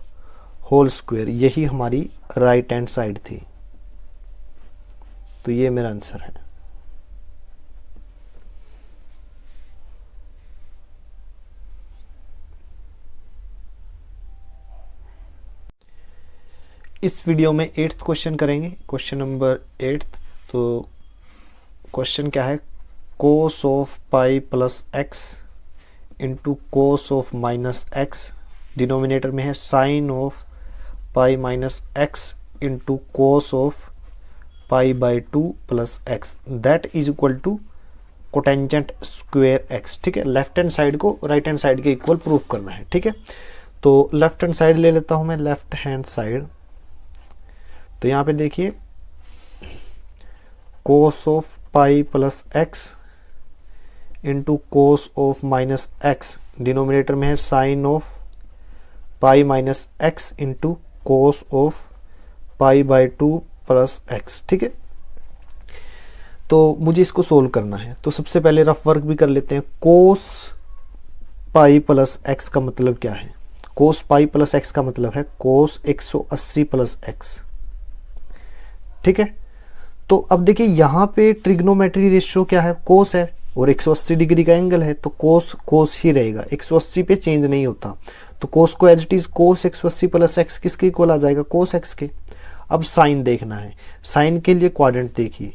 होल स्क्वायर। यही हमारी राइट हैंड साइड थी, तो ये मेरा आंसर है। इस वीडियो में 8th क्वेश्चन करेंगे, क्वेश्चन नंबर 8। तो क्वेश्चन क्या है, cos of pi plus x into cos of minus x, denominator में है sine of pi minus x into cos of pi by 2 plus x, that is equal to cotangent square x. ठीक है। Left hand side को right hand side के equal proof करना है। ठीक है। तो लेफ्ट हैंड साइड ले लेता हूं मैं, लेफ्ट हैंड साइड। तो यहाँ पे देखिए cos of pi plus x into cos of minus x, denominator में है sine of pi minus x into cos of pi by 2 plus x. ठीक है। तो मुझे इसको सोल्व करना है, तो सबसे पहले रफ वर्क भी कर लेते हैं। कोस पाई प्लस एक्स का मतलब क्या है, कोस पाई प्लस एक्स का मतलब है कोस 180 प्लस एक्स। ठीक है। तो अब देखिए यहाँ पे ट्रिग्नोमेट्री रेशियो क्या है, कोस है और 180 डिग्री का एंगल है, तो कोस ही रहेगा, 180 पे चेंज नहीं होता। तो कोस को as it is cos 180 plus x किसके इक्वल आ जाएगा, कोस एक्स के। अब साइन देखना है, साइन के लिए क्वाड्रेंट देखिए,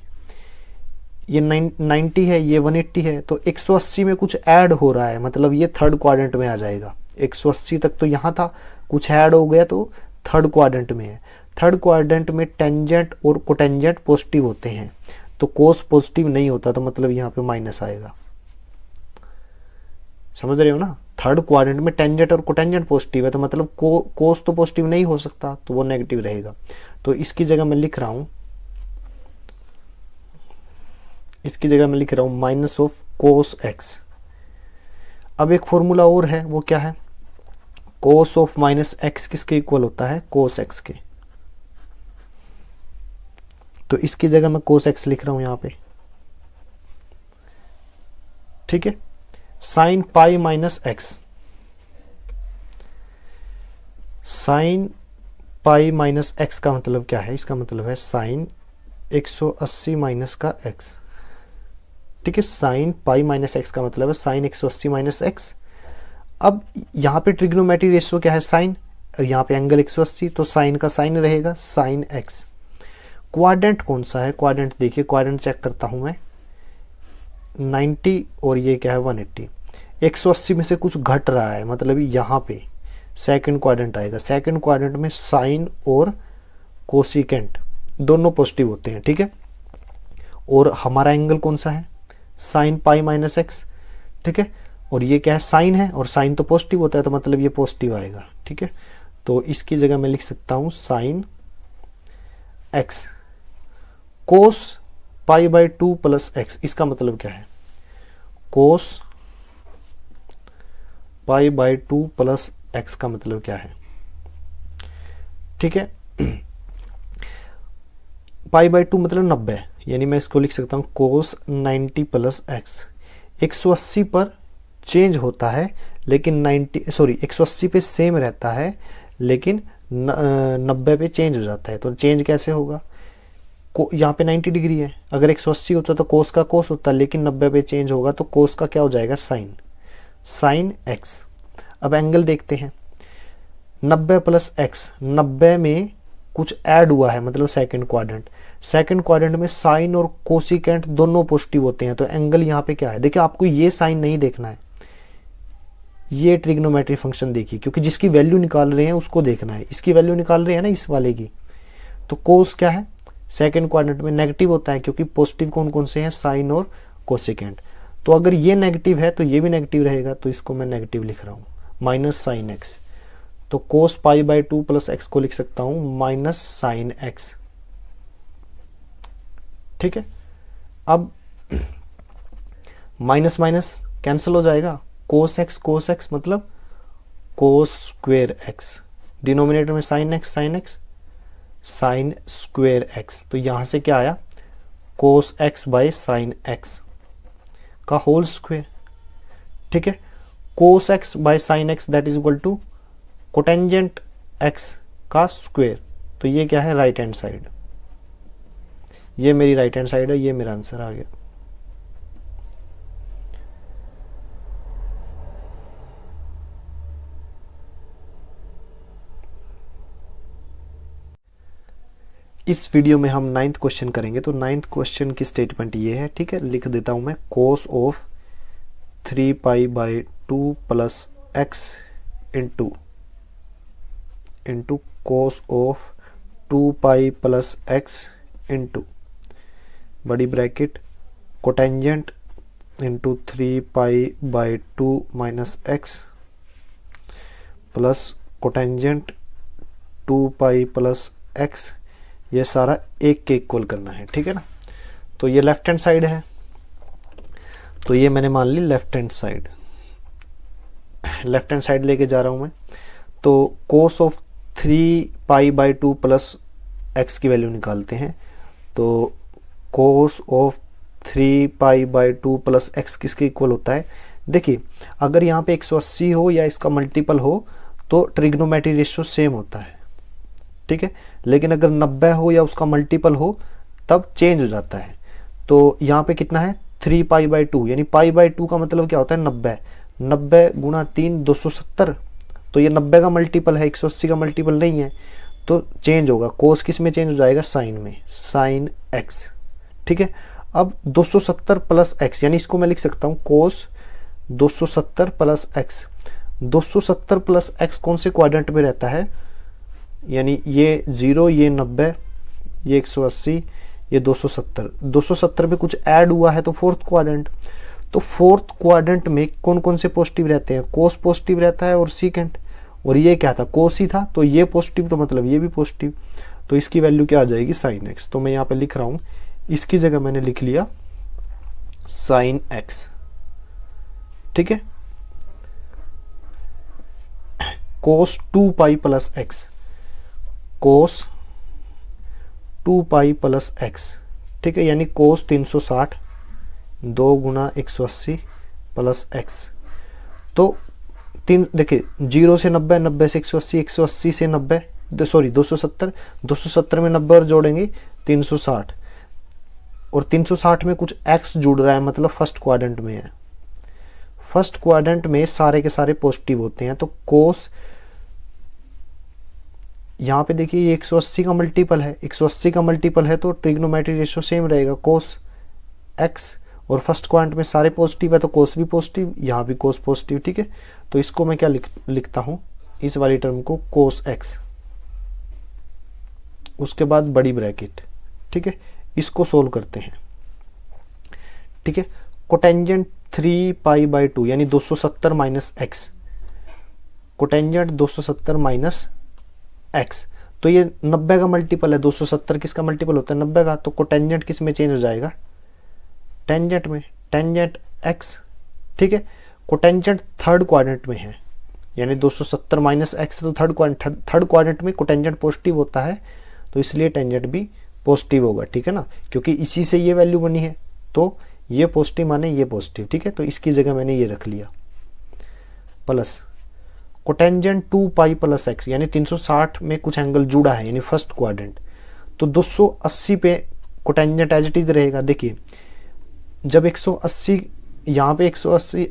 ये 90 है, ये 180 है, तो 180 में कुछ ऐड हो रहा है, मतलब ये थर्ड क्वाड्रेंट में आ जाएगा। 180 तक तो यहाँ था, कुछ ऐड हो गया तो थर्ड क्वाड्रेंट में है। थर्ड क्वाड्रेंट में टेंजेंट और कोटेंजेंट पॉजिटिव होते हैं, तो कोस पॉजिटिव नहीं होता, तो मतलब यहाँ पे माइनस आएगा। समझ रहे हो ना, थर्ड क्वाड्रेंट में टेंजेंट और कोटेंजेंट पॉजिटिव है, तो मतलब कोस तो पॉजिटिव नहीं हो सकता, तो वो नेगेटिव रहेगा। तो इसकी जगह मैं लिख रहा हूं, माइनस ऑफ कोस एक्स। अब एक फॉर्मूला और है, वो क्या है, कोस ऑफ माइनस एक्स किसके इक्वल होता है, कोस एक्स के। तो इसकी जगह मैं कोस एक्स लिख रहा हूं यहां पे। ठीक है। Sine pi minus x, sine pi minus x का मतलब क्या है, इसका मतलब है साइन 180 माइनस का एक्स। ठीक है। साइन पाई माइनस एक्स का मतलब है साइन 180 माइनस एक्स। अब यहाँ पे ट्रिग्नोमेट्री रेशियो क्या है, साइन, और यहाँ पे एंगल 180, तो साइन का साइन रहेगा साइन एक्स। क्वाड्रेंट कौन सा है, क्वाड्रेंट देखिए, क्वाड्रेंट चेक करता हूं मैं, 90 और ये क्या है 180। 180 में से कुछ घट रहा है, मतलब यहाँ पे सेकंड क्वाड्रेंट आएगा। सेकंड क्वाड्रेंट में साइन और कोसिकेंट दोनों पॉजिटिव होते हैं। ठीक है। और हमारा एंगल कौन सा है, साइन पाई माइनस एक्स। ठीक है। और ये क्या है, साइन है, और साइन तो पॉजिटिव होता है, तो मतलब ये पॉजिटिव आएगा। ठीक है। तो इसकी जगह मैं लिख सकता हूं sine x cos pi by 2 plus x. इसका मतलब क्या है, कोस पाई बाई 2 प्लस एक्स का मतलब क्या है। ठीक है। पाई बाई 2 मतलब 90, यानी मैं इसको लिख सकता हूं कोस 90 प्लस एक्स। 180 पर चेंज होता है, लेकिन 180 पे सेम रहता है, लेकिन 90 पे चेंज हो जाता है। तो चेंज कैसे होगा, यहाँ पे 90 डिग्री है, अगर 180 होता तो कोस का कोस होता, लेकिन 90 पे चेंज होगा तो कोस का क्या हो जाएगा, साइन, साइन एक्स। अब एंगल देखते हैं, 90 प्लस एक्स, 90 में कुछ ऐड हुआ है मतलब सेकंड क्वाड्रेंट, सेकंड क्वाड्रेंट में साइन और कोसिकेंट दोनों पॉजिटिव होते हैं, तो एंगल यहाँ पे क्या है, देखिए आपको ये साइन नहीं देखना है, ये ट्रिग्नोमेट्री फंक्शन देखिए, क्योंकि जिसकी वैल्यू निकाल रहे हैं उसको देखना है, इसकी वैल्यू निकाल रहे हैं ना इस वाले की, तो कोस क्या है, सेकंड क्वाड्रेंट में नेगेटिव होता है, क्योंकि पॉजिटिव कौन कौन से हैं, साइन और कोसिकेंट। तो अगर ये नेगेटिव है तो ये भी नेगेटिव रहेगा, तो इसको मैं नेगेटिव लिख रहा हूँ, माइनस साइन एक्स। तो कोस पाई बाई 2 प्लस एक्स को लिख सकता हूँ माइनस साइन एक्स, ठीक है। अब माइनस माइनस कैंसिल हो जाएगा, कोस एक्स मतलब कोस स्क्वेयर एक्स, डिनोमिनेटर में sine x, sine square x, तो यहां से क्या आया, cos x by sine x का होल स्क्वेयर, ठीक है। Cos x by sine x that is equal to cotangent x का स्क्वेयर, तो ये क्या है, राइट हैंड साइड, ये मेरी राइट हैंड साइड है, ये मेरा आंसर आ गया। इस वीडियो में हम 9th क्वेश्चन करेंगे, तो 9th क्वेश्चन की स्टेटमेंट ये है, ठीक है, लिख देता हूं मैं, cos of 3 pi by 2 plus x into cos of 2 pi plus x into बड़ी bracket cotangent into 3 pi by 2 minus x plus cotangent 2 pi plus x, ये सारा एक के इक्वल करना है, ठीक है ना। तो ये लेफ्ट हैंड साइड है, तो ये मैंने मान ली left hand side, left hand side लेके जा रहा हूं मैं। तो cos of 3 pi by 2 plus x की वैल्यू निकालते हैं, तो cos of 3 pi by 2 plus x किसके इक्वल होता है, देखिए अगर यहाँ पे 180 हो या इसका मल्टीपल हो तो ट्रिग्नोमेट्री रेशियो सेम होता है, ठीक है, लेकिन अगर 90 हो या उसका मल्टीपल हो तब चेंज हो जाता है। तो यहाँ पे कितना है, 3 पाई बाई 2, यानी पाई बाई 2 का मतलब क्या होता है, 90, 90 गुणा 3 270, तो ये 90 का मल्टीपल है, 180 का मल्टीपल नहीं है, तो चेंज होगा, कोस किस में चेंज हो जाएगा, साइन में, साइन एक्स, ठीक है। अब 270 प्लस एक्स, यानी इसको मैं लिख सकता हूँ कोस 270 प्लस एक्स, 270 प्लस एक्स कौन से क्वाड्रेंट में रहता है, यानी ये 0, ये 90, ये 180, ये 270, 270 में कुछ ऐड हुआ है तो फोर्थ क्वाड्रेंट, तो फोर्थ क्वाड्रेंट में कौन कौन से पॉजिटिव रहते हैं, कोस पॉजिटिव रहता है और सीकेंट, और ये क्या था, कोस ही था, तो ये पॉजिटिव, तो मतलब ये भी पॉजिटिव, तो इसकी वैल्यू क्या आ जाएगी, साइन एक्स। तो मैं यहाँ पे लिख रहा हूँ, इसकी जगह मैंने लिख लिया साइन एक्स, ठीक है। कोस 2 पाई प्लस एक्स, कोस 2 पाई प्लस एक्स, ठीक है, यानी कोस 360 2 गुना 180 प्लस एक्स, तो तीन देखिए 0 से 90, 90 से 180, 180 से 90, सॉरी 270, 270 में 90 और जोड़ेंगे 360, और 360 में कुछ x जुड़ रहा है, मतलब फर्स्ट क्वाड्रेंट में है, फर्स्ट क्वाड्रेंट में सारे के सारे पॉजिटिव होते हैं, तो कोस यहाँ पे देखिए ये 180 का मल्टीपल है, 180 का मल्टीपल है तो ट्रिग्नोमेट्री रेशियो सेम रहेगा, कोस x, और फर्स्ट क्वाड्रेंट में सारे पॉजिटिव है तो कोस भी पॉजिटिव, यहाँ भी कोस पॉजिटिव, ठीक है। तो इसको मैं क्या लिखता हूँ, इस वाली टर्म को कोस x, उसके बाद बड़ी ब्रैकेट, ठीक है, इसको सोल्व करते हैं, ठीक है। कोटेंजेंट 3 पाई बाई 2 यानी 270 minus x, cotangent 270 minus x, तो ये 90 का मल्टीपल है, 270 किसका मल्टीपल होता है, 90 का, तो कोटेंजेंट किस में चेंज हो जाएगा, टेंजेंट में, टेंजेंट एक्स, ठीक है। कोटेंजेंट थर्ड क्वाड्रेंट में है, यानी 270 माइनस एक्स, तो थर्ड क्वाड्रेंट में कोटेंजेंट पॉजिटिव होता है, तो इसलिए टेंजेंट भी पॉजिटिव होगा, ठीक है ना, क्योंकि इसी से ये वैल्यू बनी है, तो ये पॉजिटिव माने ये पॉजिटिव, ठीक है। तो इसकी जगह मैंने ये रख लिया, plus cotangent 2 pi plus x, यानी 360 में कुछ एंगल जुड़ा है, यानी फर्स्ट क्वाड्रेंट, तो 280 पे कोटेंजेंट एज इट इज रहेगा। देखिए जब 180 यहाँ पे 180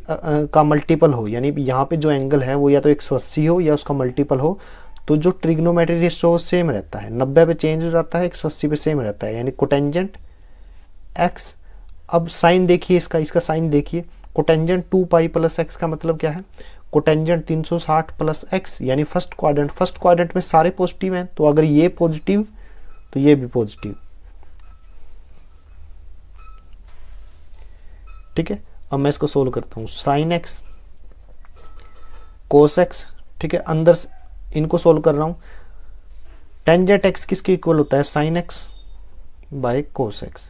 का मल्टीपल हो, यानी यहाँ पे जो एंगल है वो या तो 180 हो या उसका मल्टीपल हो, तो जो ट्रिग्नोमेट्री रेशियो सेम रहता है, 90 पे चेंज हो जाता है, 180 पे सेम रहता है, यानी कोटेंजेंट एक्स। अब साइन देखिए इसका साइन देखिए, कोटेंजेंट 2 पाई प्लस एक्स का मतलब क्या है, कोटेंजेंट 360 प्लस एक्स, यानी फर्स्ट क्वाड्रेंट में सारे पॉजिटिव हैं, तो अगर ये पॉजिटिव तो ये भी पॉजिटिव। ठीक है, अब मैं इसको सोल्व करता हूँ। साइन एक्स कोस एक्स, ठीक है, अंदर इनको सोल्व कर रहा हूँ। टेंजेंट एक्स किसके इक्वल होता है, sine x by cos x,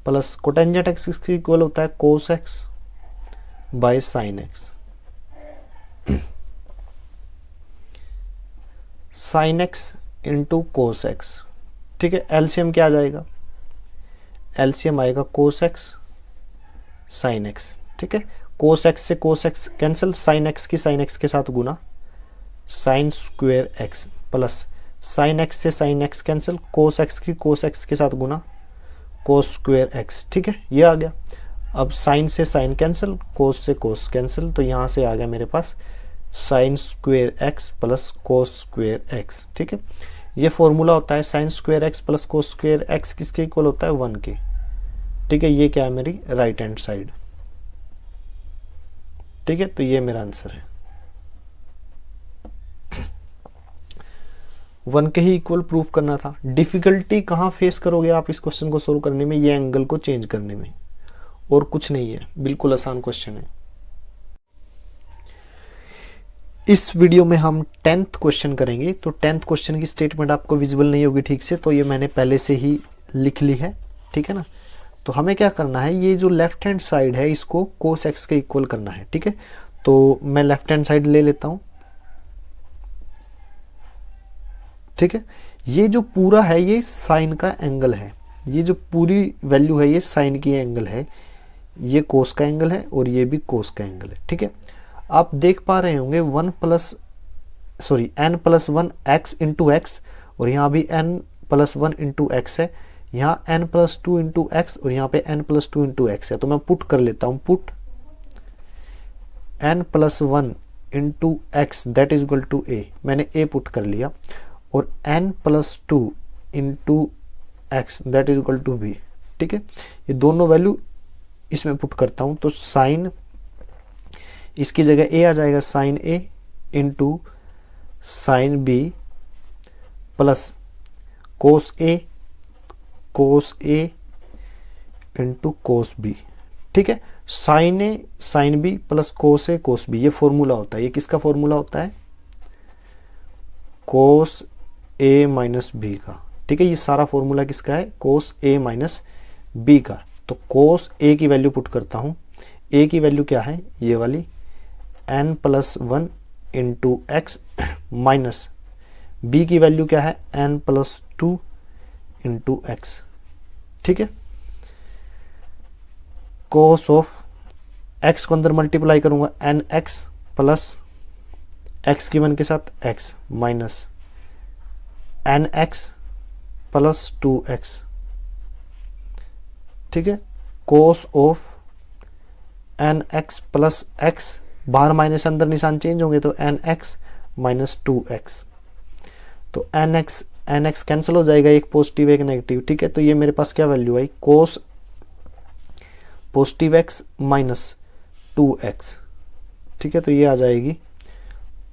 plus cotangent x किसके इक्वल होता है, cos x by sine x. Sine x into cos x, ठीक है, एलसीएम क्या आ जाएगा, एलसीएम आएगा कोस एक्स साइन एक्स। ठीक है, कोस एक्स से cos x cancel, sine x की साइन एक्स के साथ गुना, sine square x, plus sine x से sine x cancel, cos x की कोस एक्स के साथ गुना, कोस स्क्वेयर एक्स। ठीक है, ये आ गया। अब साइन से साइन कैंसिल, कोस से कोस कैंसिल, तो यहाँ से आ गया मेरे पास sine square x plus cos square x. ठीक है, ये फॉर्मूला होता है sine square x plus cos square x किसके इक्वल होता है, 1 के। ठीक है, ये क्या है मेरी राइट हैंड साइड। ठीक है, तो ये मेरा आंसर है, 1 के ही इक्वल प्रूफ करना था। डिफिकल्टी कहाँ फेस करोगे आप इस क्वेश्चन को सोल्व करने में, ये एंगल को चेंज करने में, और कुछ नहीं है, बिल्कुल आसान क्वेश्चन है। इस वीडियो में हम 10th क्वेश्चन करेंगे, तो 10th क्वेश्चन की स्टेटमेंट आपको विजिबल नहीं होगी ठीक से, तो ये मैंने पहले से ही लिख ली है। ठीक है ना, तो हमें क्या करना है, ये जो लेफ्ट हैंड साइड है इसको कोस एक्स के इक्वल करना है। ठीक है, तो मैं लेफ्ट हैंड साइड ले लेता हूं। ठीक है, ये जो पूरा है ये साइन का एंगल है, ये जो पूरी वैल्यू है ये साइन की एंगल है, ये कोस का एंगल है और ये भी कोस का एंगल है। ठीक है, आप देख पा रहे होंगे n+1 x इंटू एक्स, और यहाँ भी n+1 इंटू एक्स है, यहाँ n+2 इंटू एक्स, और यहाँ पे n+2 इंटू एक्स है। तो मैं पुट कर लेता हूँ, put n+1 into x that is equal to a, मैंने a पुट कर लिया, और n+2 into x that is equal to b। ठीक है, ये दोनों वैल्यू इसमें पुट करता हूँ, तो साइन, इसकी जगह a आ जाएगा sine a into sine b plus cos a into cos b। ठीक है, sine a sine b plus cos a cos b, ये फॉर्मूला होता है। ये किसका फॉर्मूला होता है, कोस a माइनस b का। ठीक है, ये सारा फॉर्मूला किसका है, कोस a माइनस b का। तो कोस a की वैल्यू पुट करता हूं, a की वैल्यू क्या है, ये वाली n+1 into x, minus b की वैल्यू क्या है, n+2 इंटू एक्स। ठीक है, कोस ऑफ x को अंदर मल्टीप्लाई करूंगा, nx प्लस x की 1 के साथ x minus nx plus 2x। ठीक है, cos of nx plus x, बाहर माइनस अंदर निशान चेंज होंगे, तो nx माइनस 2x, तो nx कैंसिल हो जाएगा, एक पॉजिटिव एक नेगेटिव। ठीक है, तो ये मेरे पास क्या वैल्यू आई, कोस पॉजिटिव x माइनस 2x। ठीक है, तो ये आ जाएगी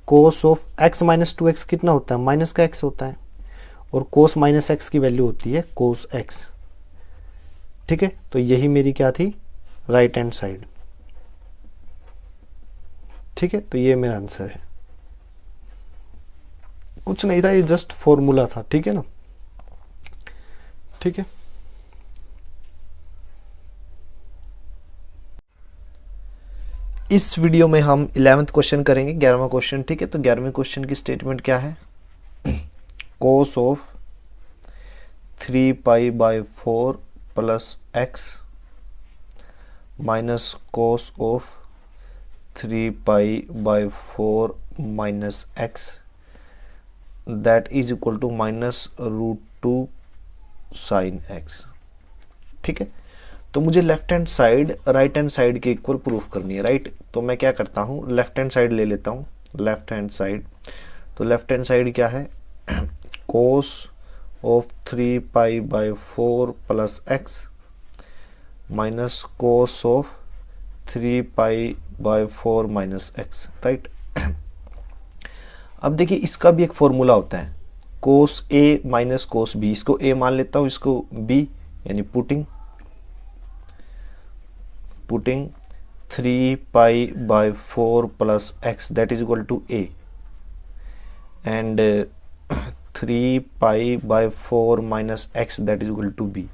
cos of x minus 2x कितना होता है, माइनस का x होता है, और कोस माइनस x की वैल्यू होती है कोस x। ठीक है, तो यही मेरी क्या थी, राइट हैंड साइड। ठीक है, तो ये मेरा आंसर है, कुछ नहीं था, ये जस्ट फॉर्मूला था। ठीक है ना, ठीक है। इस वीडियो में हम 11th क्वेश्चन करेंगे, 11वां क्वेश्चन। ठीक है, तो 11वें क्वेश्चन की स्टेटमेंट क्या है, cos of 3π/4 plus x minus cos of 3π/4 minus x that is equal to -√2 sine x. ठीक है, तो मुझे left hand side right hand side के इक्वल प्रूफ करनी है, राइट। तो मैं क्या करता हूँ, लेफ्ट हैंड साइड ले लेता हूँ, लेफ्ट हैंड साइड। तो लेफ्ट हैंड साइड क्या है, cos of 3π/4 plus x minus cos of 3π/4 minus x, right. अब देखिए इसका भी एक फॉर्मूला होता है, कोस ए माइनस कोस बी। इसको ए मान लेता हूँ, इसको बी, यानी putting 3π/4 plus x that is equal to A, and 3π/4 minus x that is equal to B.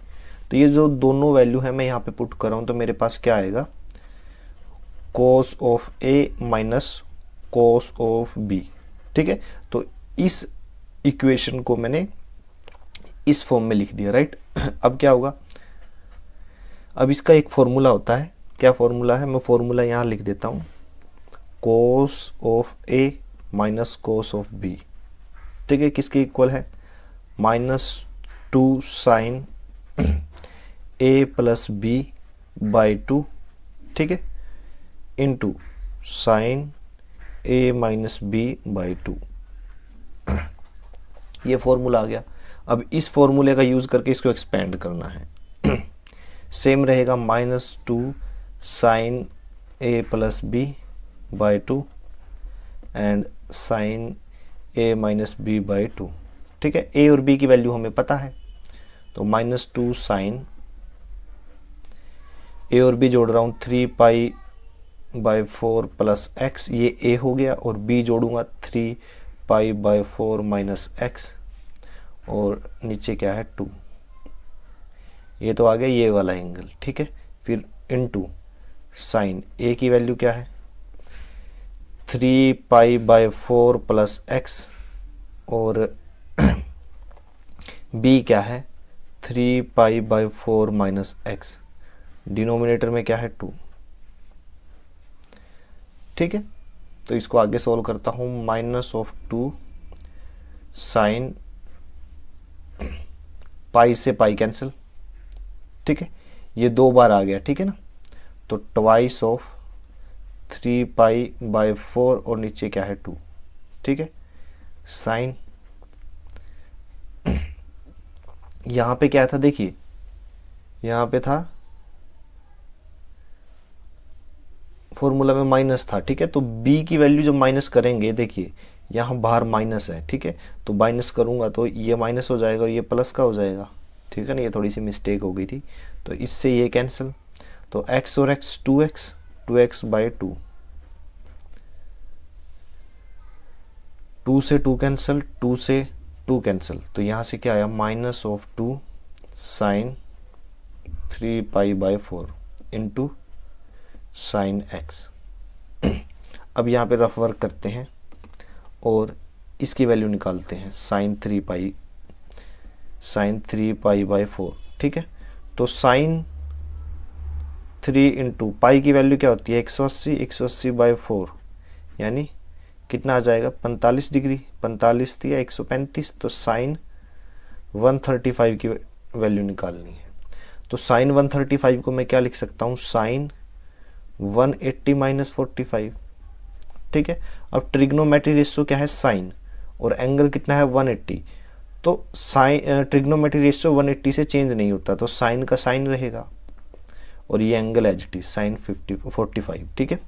तो ये जो दोनों वैल्यू है मैं यहाँ पे पुट कर रहा हूँ, तो मेरे पास क्या आएगा, cos of a minus cos of b. ठीक है, तो इस इक्वेशन को मैंने इस फॉर्म में लिख दिया, राइट। अब क्या होगा, अब इसका एक फॉर्मूला होता है, क्या फॉर्मूला है, मैं फॉर्मूला यहाँ लिख देता हूँ, cos of a minus cos of b. ठीक है, किसके इक्वल है, -2 sine a plus B by 2, ठीक है, into sine a minus B by 2। ये फॉर्मूला आ गया। अब इस फॉर्मूले का यूज करके इसको एक्सपेंड करना है। सेम रहेगा, -2 sine a plus B by 2 and sine a minus B by 2। ठीक है, ए और बी की वैल्यू हमें पता है, तो -2 साइन ए और बी जोड़ रहा हूँ 3π/4 प्लस एक्स, ये ए हो गया, और बी जोड़ूंगा 3π/4 माइनस एक्स, और नीचे क्या है 2, ये तो आ गया ये वाला एंगल। ठीक है, फिर इनटू साइन ए की वैल्यू क्या है 3π/4 प्लस एक्स, और बी क्या है 3π/4 माइनस एक्स, डिनोमिनेटर में क्या है 2। ठीक है, तो इसको आगे सॉल्व करता हूँ, -2 साइन, पाई से पाई कैंसिल, ठीक है, ये 2 बार आ गया, ठीक है ना, तो ट्वाइस ऑफ 3π/4 और नीचे क्या है 2। ठीक है, साइन, यहां पे क्या था, देखिए यहां पे था फॉर्मूला में माइनस था। ठीक है, तो b की वैल्यू जब माइनस करेंगे, देखिए यहाँ बाहर माइनस है, ठीक है, तो माइनस करूंगा तो ये माइनस हो जाएगा और ये प्लस का हो जाएगा। ठीक है ना, ये थोड़ी सी मिस्टेक हो गई थी, तो इससे ये कैंसिल, तो x और x 2x/2, 2 से 2 कैंसिल, 2 से 2 कैंसिल, तो यहाँ से क्या आया -2 साइन 3π/4 इंटू साइन एक्स। अब यहाँ पे रफ वर्क करते हैं और इसकी वैल्यू निकालते हैं, साइन 3π/4। ठीक है, तो साइन 3 इंटू पाई की वैल्यू क्या होती है 180, 180/4 यानी कितना आ जाएगा 45 डिग्री, 45 थी या 135, तो साइन 135 की वैल्यू निकालनी है। तो साइन 135 को मैं क्या लिख सकता हूँ, साइन 180 माइनस 45। ठीक है, अब ट्रिग्नोमेट्री रेशियो क्या है साइन, और एंगल कितना है 180, तो साइन ट्रिग्नोमेट्री रेशियो 180 से चेंज नहीं होता, तो साइन का साइन रहेगा और ये angle as it is sine 45। ठीक है,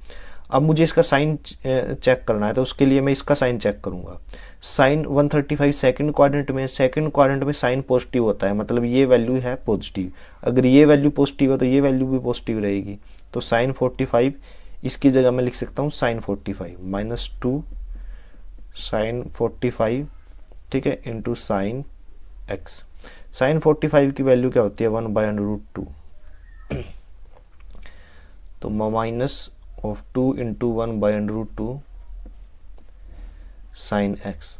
अब मुझे इसका साइन चेक करना है, तो उसके लिए मैं इसका साइन चेक करूंगा। साइन 135 सेकंड क्वाड्रेंट में, सेकंड क्वाड्रेंट में साइन पॉजिटिव होता है, मतलब ये वैल्यू है पॉजिटिव, अगर ये वैल्यू पॉजिटिव है तो ये वैल्यू भी पॉजिटिव रहेगी, तो साइन 45 इसकी जगह मैं लिख सकता हूँ साइन 45 -2 साइन 45, ठीक है, इंटू साइन एक्स। साइन 45 की वैल्यू क्या होती है 1/√2, तो minus of 2 into 1/√2 sign x.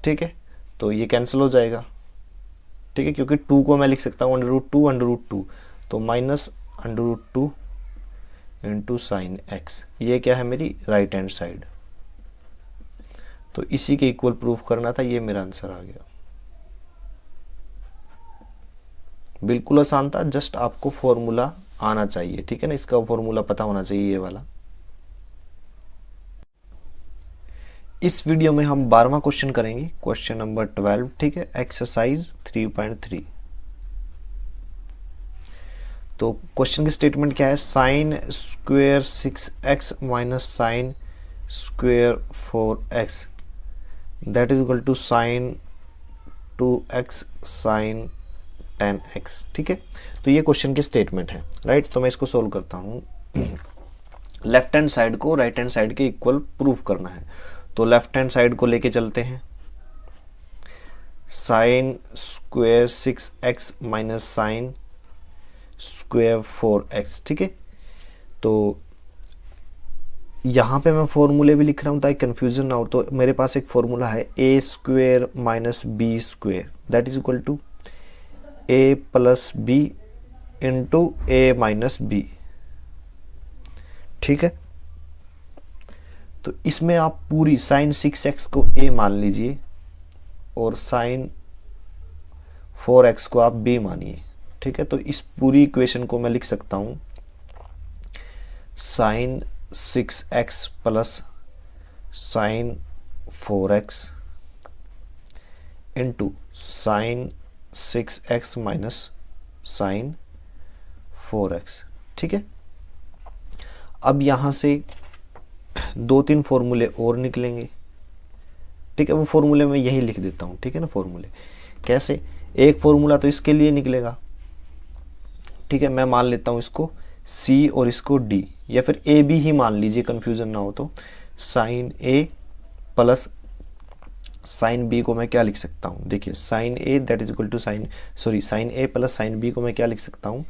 ठीक है, तो ये कैंसिल हो जाएगा। ठीक है, क्योंकि 2 को मैं लिख सकता हूँ √2, तो -√2 इंटू साइन एक्स, ये क्या है मेरी राइट हैंड साइड। तो इसी के इक्वल प्रूफ करना था, ये मेरा आंसर आ गया। बिल्कुल आसान था, जस्ट आपको फॉर्मूला आना चाहिए, ठीक है ना, इसका फॉर्मूला पता होना चाहिए ये वाला। इस वीडियो में हम 12वां क्वेश्चन करेंगे, क्वेश्चन नंबर 12, ठीक है, एक्सरसाइज 3.3। तो क्वेश्चन की स्टेटमेंट क्या है, sine square 6x minus sine square 4x that is equal to sine 2x sine 10x, ठीक है। तो ये क्वेश्चन की स्टेटमेंट है, राइट। तो मैं इसको सोल्व करता हूँ। लेफ्ट हैंड साइड को राइट हैंड साइड के इक्वल प्रूफ करना है, तो लेफ्ट हैंड साइड को लेके चलते हैं। Sign square 6x minus sine square 4x, ठीक है। तो यहाँ पे मैं फॉर्मूले भी लिख रहा हूँ ताकि कंफ्यूजन ना हो। तो मेरे पास एक फॉर्मूला है a square minus b square that is equal to a plus b into a minus B, ठीक है। तो इसमें आप पूरी साइन 6x को a मान लीजिए और साइन 4x को आप b मानिए, ठीक है। तो इस पूरी इक्वेशन को मैं लिख सकता हूं sine 6x plus sine 4x into sine 6x minus sine 4x, ठीक है। अब यहां से 2-3 फॉर्मूले और निकलेंगे, ठीक है। वो फॉर्मूले में यही लिख देता हूं, ठीक है ना। फॉर्मूले कैसे, एक फॉर्मूला तो इसके लिए निकलेगा, ठीक है। मैं मान लेता हूं इसको C और इसको D, या फिर ए बी ही मान लीजिए, कंफ्यूजन ना हो तो। Sine A plus sine B को मैं क्या लिख सकता हूं, देखिए sine A that is equal to sine A plus sine B को मैं क्या लिख सकता हूं,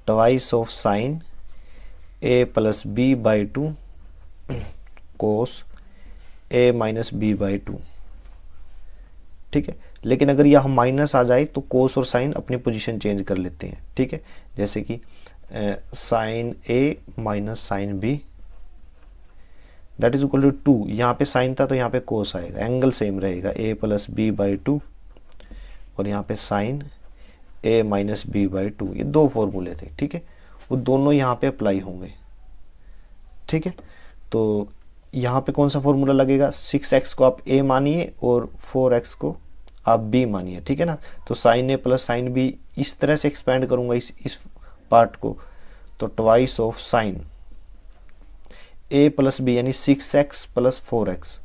twice of sine A plus B by 2 cos A minus B by 2, ठीक है। लेकिन अगर यह माइनस आ जाए तो कोस और साइन अपनी पोजीशन चेंज कर लेते हैं, ठीक है। जैसे कि sine A minus sine B that is equal to 2, यहाँ पे साइन था तो यहाँ पे कोस आएगा, एंगल सेम रहेगा, A प्लस B बाई 2 और यहाँ पे sine A minus B by 2। ये दो फॉर्मूले थे, ठीक है, वो दोनों यहाँ पे अप्लाई होंगे, ठीक है। तो यहाँ पे कौन सा फॉर्मूला लगेगा, 6x को आप A मानिए और 4x को आप B मानिए, ठीक है ना। तो sine A plus sine B इस तरह से एक्सपेंड करूंगा इस पार्ट को, तो twice of sine A plus B यानी 6x plus 4x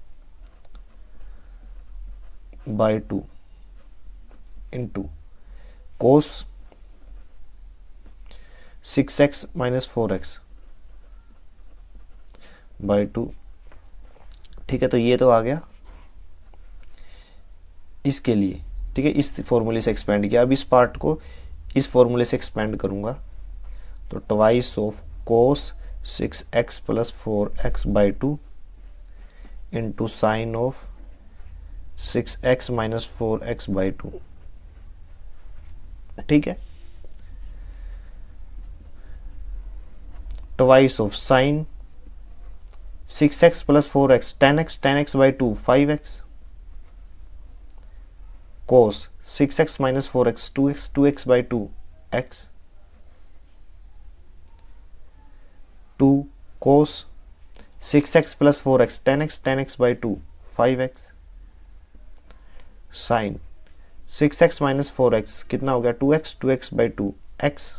by 2 into cos 6x minus 4x by 2, ठीक है। तो ये तो आ गया इसके लिए, ठीक है, इस फॉर्मूले से एक्सपेंड किया। अब इस पार्ट को इस फॉर्मूले से एक्सपेंड करूंगा, तो twice of cos 6x plus 4x by 2 into sine of 6x minus 4x by 2, ठीक है। Twice of sine 6x plus 4x 10x by 2 5x cos 6x minus 4x 2x by 2 x 2 cos 6x plus 4x 10x by 2 5x sine 6x minus 4x कितना हो गया 2x by 2 x,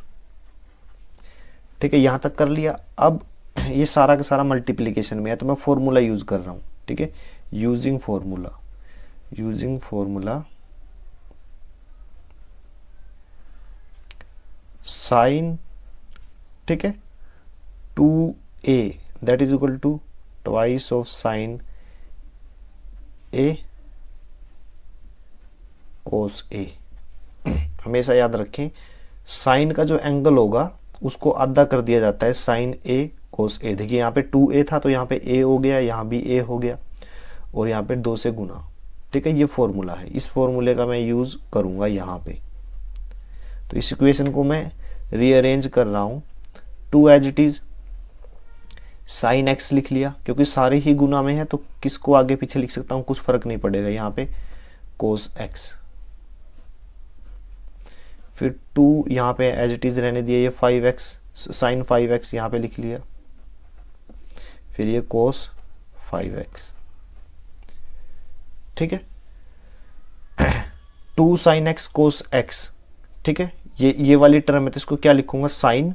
ठीक है। यहां तक कर लिया। अब ये सारा का सारा मल्टीप्लीकेशन में है, तो मैं फॉर्मूला यूज कर रहा हूं, ठीक है। यूजिंग फॉर्मूला साइन, ठीक है, 2a that is equal to twice of sine A cos A। हमेशा याद रखें साइन का जो एंगल होगा उसको आधा कर दिया जाता है साइन A कोस A। देखिए यहाँ पे 2a था तो यहाँ पे a हो गया, यहाँ भी a हो गया और यहाँ पे 2 से गुना, ठीक है। ये फॉर्मूला है, इस फॉर्मूले का मैं यूज करूंगा यहाँ पे। तो इस इक्वेशन को मैं रीअरेंज कर रहा हूं, 2 as it is sine x लिख लिया, क्योंकि सारे ही गुना में है तो किसको आगे पीछे लिख सकता हूं, कुछ फर्क नहीं पड़ेगा। यहाँ पे कोस x, फिर 2 यहाँ पे एज इट इज़ रहने दिया, ये 5x साइन 5x यहाँ पे लिख लिया, फिर ये कोस 5x, ठीक है। 2 साइन x कोस x, ठीक है। ये वाली टर्म है तो इसको क्या लिखूंगा, साइन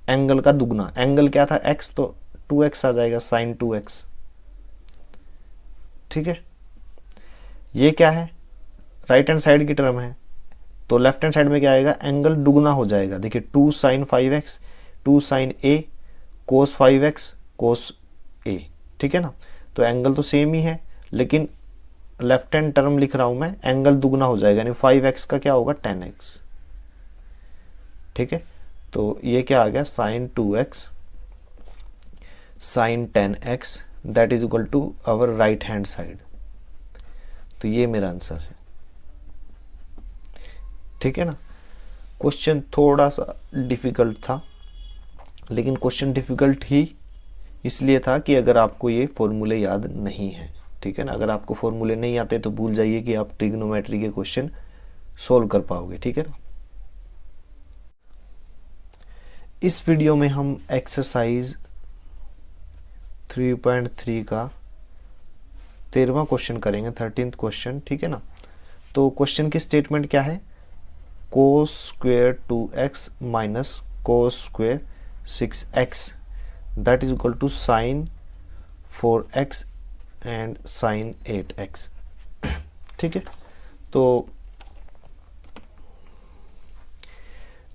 एंगल का दुगना, एंगल क्या था x, तो 2x आ जाएगा, साइन 2x, ठीक है। ये क्या है, राइट हैंड साइड की टर्म है, तो लेफ्ट हैंड साइड में क्या आएगा, एंगल दुगना हो जाएगा। देखिए 2 sine 5x 2 sine a cos 5x cos a, ठीक है ना। तो एंगल तो सेम ही है, लेकिन लेफ्ट हैंड टर्म लिख रहा हूं मैं, एंगल दुगना हो जाएगा, यानी 5x का क्या होगा 10x, ठीक है। तो ये क्या आ गया, sine 2x sine 10x that is equal to our right hand side. तो ये मेरा आंसर है, ठीक है ना। क्वेश्चन थोड़ा सा डिफिकल्ट था, लेकिन क्वेश्चन डिफिकल्ट ही इसलिए था कि अगर आपको ये फॉर्मूले याद नहीं है, ठीक है ना। अगर आपको फॉर्मूले नहीं आते तो भूल जाइए कि आप ट्रिग्नोमेट्री के क्वेश्चन सोल्व कर पाओगे, ठीक है ना। इस वीडियो में हम एक्सरसाइज 3.3 का 13वां क्वेश्चन करेंगे, 13th क्वेश्चन, ठीक है ना। तो क्वेश्चन की स्टेटमेंट क्या है, cos square 2x minus cos square 6x that is equal to sine 4x and sine 8x, ठीक है। तो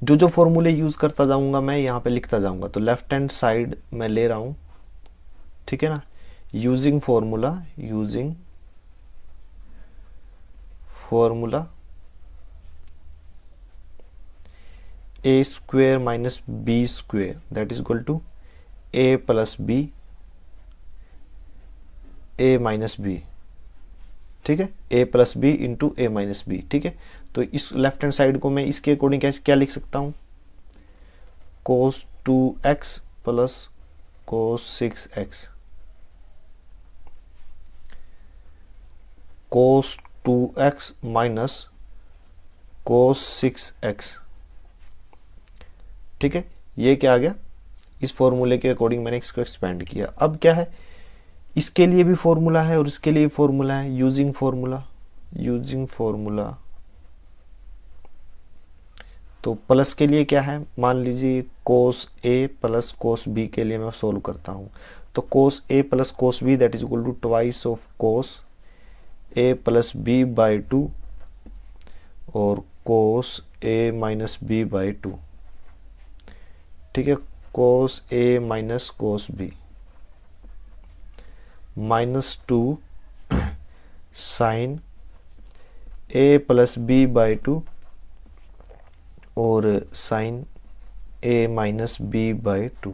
जो फॉर्मूले यूज करता जाऊंगा मैं यहाँ पे लिखता जाऊंगा। तो लेफ्ट हैंड साइड मैं ले रहा हूं, ठीक है ना, using formula a square minus b square that is equal to a plus b a minus b, ठीक है, a plus b into a minus b, ठीक है। तो इस लेफ्ट हैंड साइड को मैं इसके अकॉर्डिंग क्या लिख सकता हूं, cos 2x plus cos 6x, cos 2x minus cos 6x, ठीक है। ये क्या आ गया, इस फॉर्मूले के अकॉर्डिंग मैंने इसको एक्सपेंड किया। अब क्या है, इसके लिए भी फॉर्मूला है और इसके लिए फॉर्मूला है, यूजिंग फॉर्मूला। तो प्लस के लिए क्या है, मान लीजिए cos a plus cos b के लिए मैं सोल्व करता हूं। तो cos a plus cos b that is equal to twice of cos a plus b by 2 और cos a minus b by 2, ठीक है। cos a minus cos b minus 2 sine a plus b by 2 और sine a minus b by 2,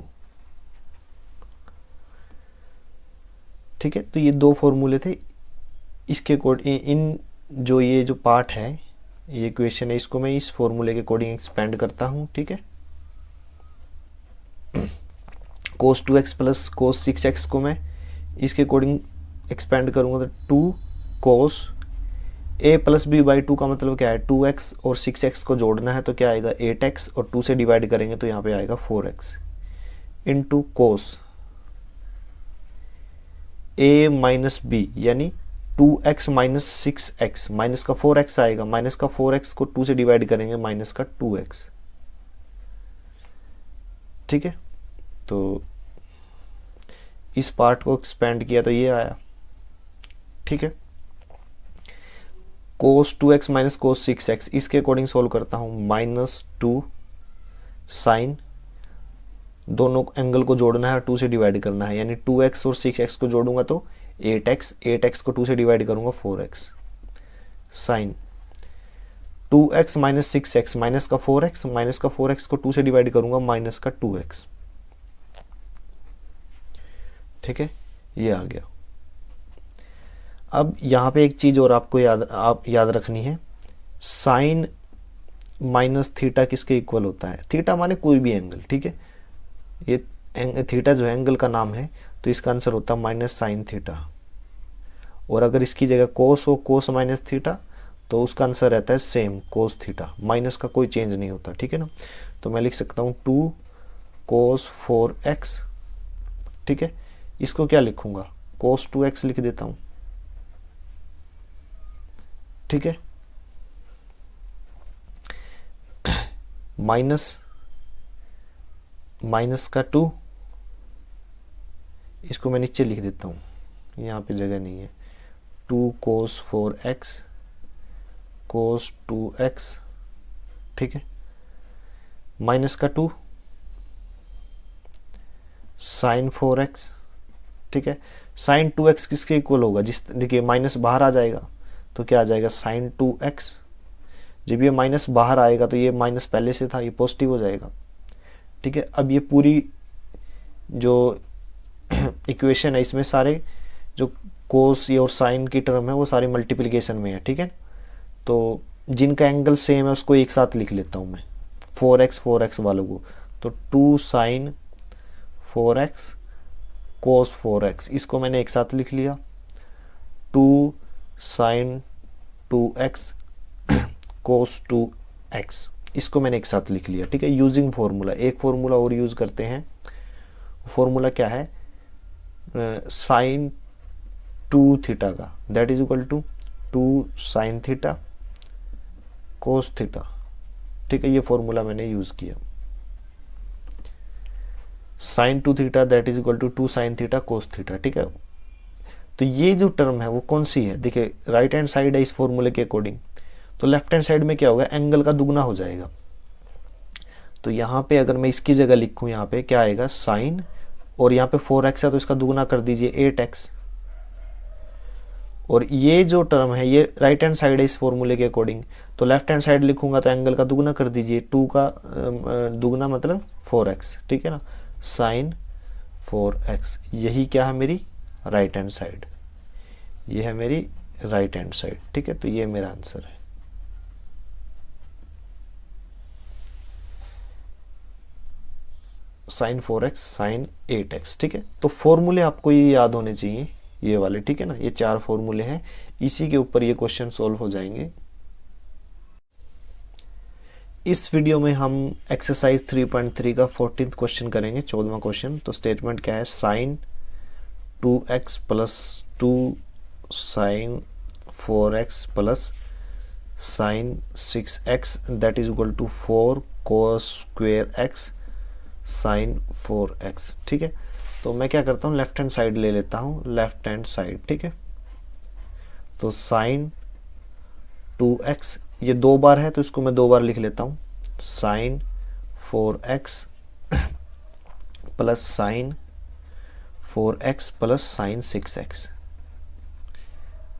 ठीक है। तो ये दो फॉर्मूले थे। इसके इन जो ये जो पार्ट है, ये इक्वेशन है, इसको मैं इस फॉर्मूले के अकॉर्डिंग एक्सपेंड करता हूं, ठीक है। cos 2x plus cos 6x को मैं इसके अकॉर्डिंग एक्सपेंड करूंगा, तो 2 cos a plus b by 2 का मतलब क्या है, 2x और 6x को जोड़ना है तो क्या आएगा 8x, और 2 से डिवाइड करेंगे तो यहाँ पे आएगा 4x into cos a minus b यानी 2x माइनस 6x, माइनस का 4x आएगा, माइनस का 4x को 2 से डिवाइड करेंगे माइनस का 2x, ठीक है। तो इस पार्ट को एक्सपेंड किया तो ये आया, ठीक है। cos 2x minus cos 6x इसके अकॉर्डिंग सोल्व करता हूं, माइनस 2 साइन, दोनों एंगल को जोड़ना है और 2 से डिवाइड करना है, यानी 2x और 6x को जोड़ूंगा तो 8x को 2 से डिवाइड करूंगा 4x, sign 2x minus 6x minus का 4x, माइनस का 4x को 2 से डिवाइड करूंगा माइनस का 2x, ठीक है। ये आ गया। अब यहाँ पे एक चीज और आपको याद रखनी है, साइन माइनस थीटा किसके इक्वल होता है, थीटा माने कोई भी एंगल, ठीक है। ये थीटा जो एंगल का नाम है, तो इसका आंसर होता है माइनस साइन थीटा। और अगर इसकी जगह कोस हो, कोस माइनस थीटा, तो उसका आंसर रहता है सेम कोस थीटा, माइनस का कोई चेंज नहीं होता, ठीक है ना। तो मैं लिख सकता हूँ 2 कोस 4x, ठीक है। इसको क्या लिखूंगा, कोस 2x लिख देता हूँ, ठीक है। माइनस का 2, इसको मैं नीचे लिख देता हूँ, यहाँ पे जगह नहीं है। 2 कोस 4x कोस 2x, ठीक है। माइनस का 2 साइन 4x, ठीक है। साइन 2x किसके इक्वल होगा, जिस देखिए माइनस बाहर आ जाएगा तो क्या आ जाएगा साइन 2x। जब ये माइनस बाहर आएगा तो ये माइनस पहले से था, ये पॉजिटिव हो जाएगा, ठीक है। अब ये पूरी जो इक्वेशन है इसमें सारे जो कोस और साइन की टर्म है वो सारी मल्टीप्लिकेशन में है, ठीक है। तो जिनका एंगल सेम है उसको एक साथ लिख लेता हूँ मैं, 4x वालों को। तो 2 साइन 4x कोस 4x, इसको मैंने एक साथ लिख लिया। 2 साइन 2x कोस 2x, इसको मैंने एक साथ लिख लिया, ठीक है। यूजिंग फॉर्मूला, एक फॉर्मूला और यूज करते हैं। फॉर्मूला क्या है, साइन 2 थीटा का, that is equal to 2 sine theta cos theta, ठीक है। ये फॉर्मूला मैंने यूज किया, sine 2 theta that is equal to 2 sine theta cos theta, ठीक है। तो ये जो टर्म है वो कौन सी है, देखिए राइट हैंड साइड है इस फॉर्मूले के अकॉर्डिंग, तो लेफ्ट हैंड साइड में क्या होगा, एंगल का दुगना हो जाएगा। तो यहाँ पे अगर मैं इसकी जगह लिखूं, यहाँ पे क्या आएगा साइन, और यहाँ पे 4x है तो इसका दुगना कर दीजिए 8x। और ये जो टर्म है ये राइट हैंड साइड है इस फॉर्मूले के अकॉर्डिंग, तो लेफ्ट हैंड साइड लिखूंगा तो एंगल का दुगना कर दीजिए, 2 का दुगना मतलब 4x, ठीक है ना, साइन 4x। यही क्या है मेरी राइट हैंड साइड, ये है मेरी राइट हैंड साइड, ठीक है। तो ये मेरा आंसर है। साइन 4x साइन 8x, ठीक है। तो फॉर्मूले आपको ये याद होने चाहिए, ये वाले, ठीक है ना। ये 4 फॉर्मूले हैं, इसी के ऊपर ये क्वेश्चन सॉल्व हो जाएंगे। इस वीडियो में हम एक्सरसाइज 3.3 का 14th क्वेश्चन करेंगे, 14वां क्वेश्चन। तो स्टेटमेंट क्या है, sine 2x plus 2 sine 4x plus sine 6x that is equal to 4 cos square x sine 4x, ठीक है। तो मैं क्या करता हूँ, लेफ्ट हैंड साइड ले लेता हूँ, लेफ्ट हैंड साइड, ठीक है। तो साइन 2x, ये 2 बार है तो इसको मैं 2 बार लिख लेता हूँ, sine 4x plus sine 4x plus sine 6x,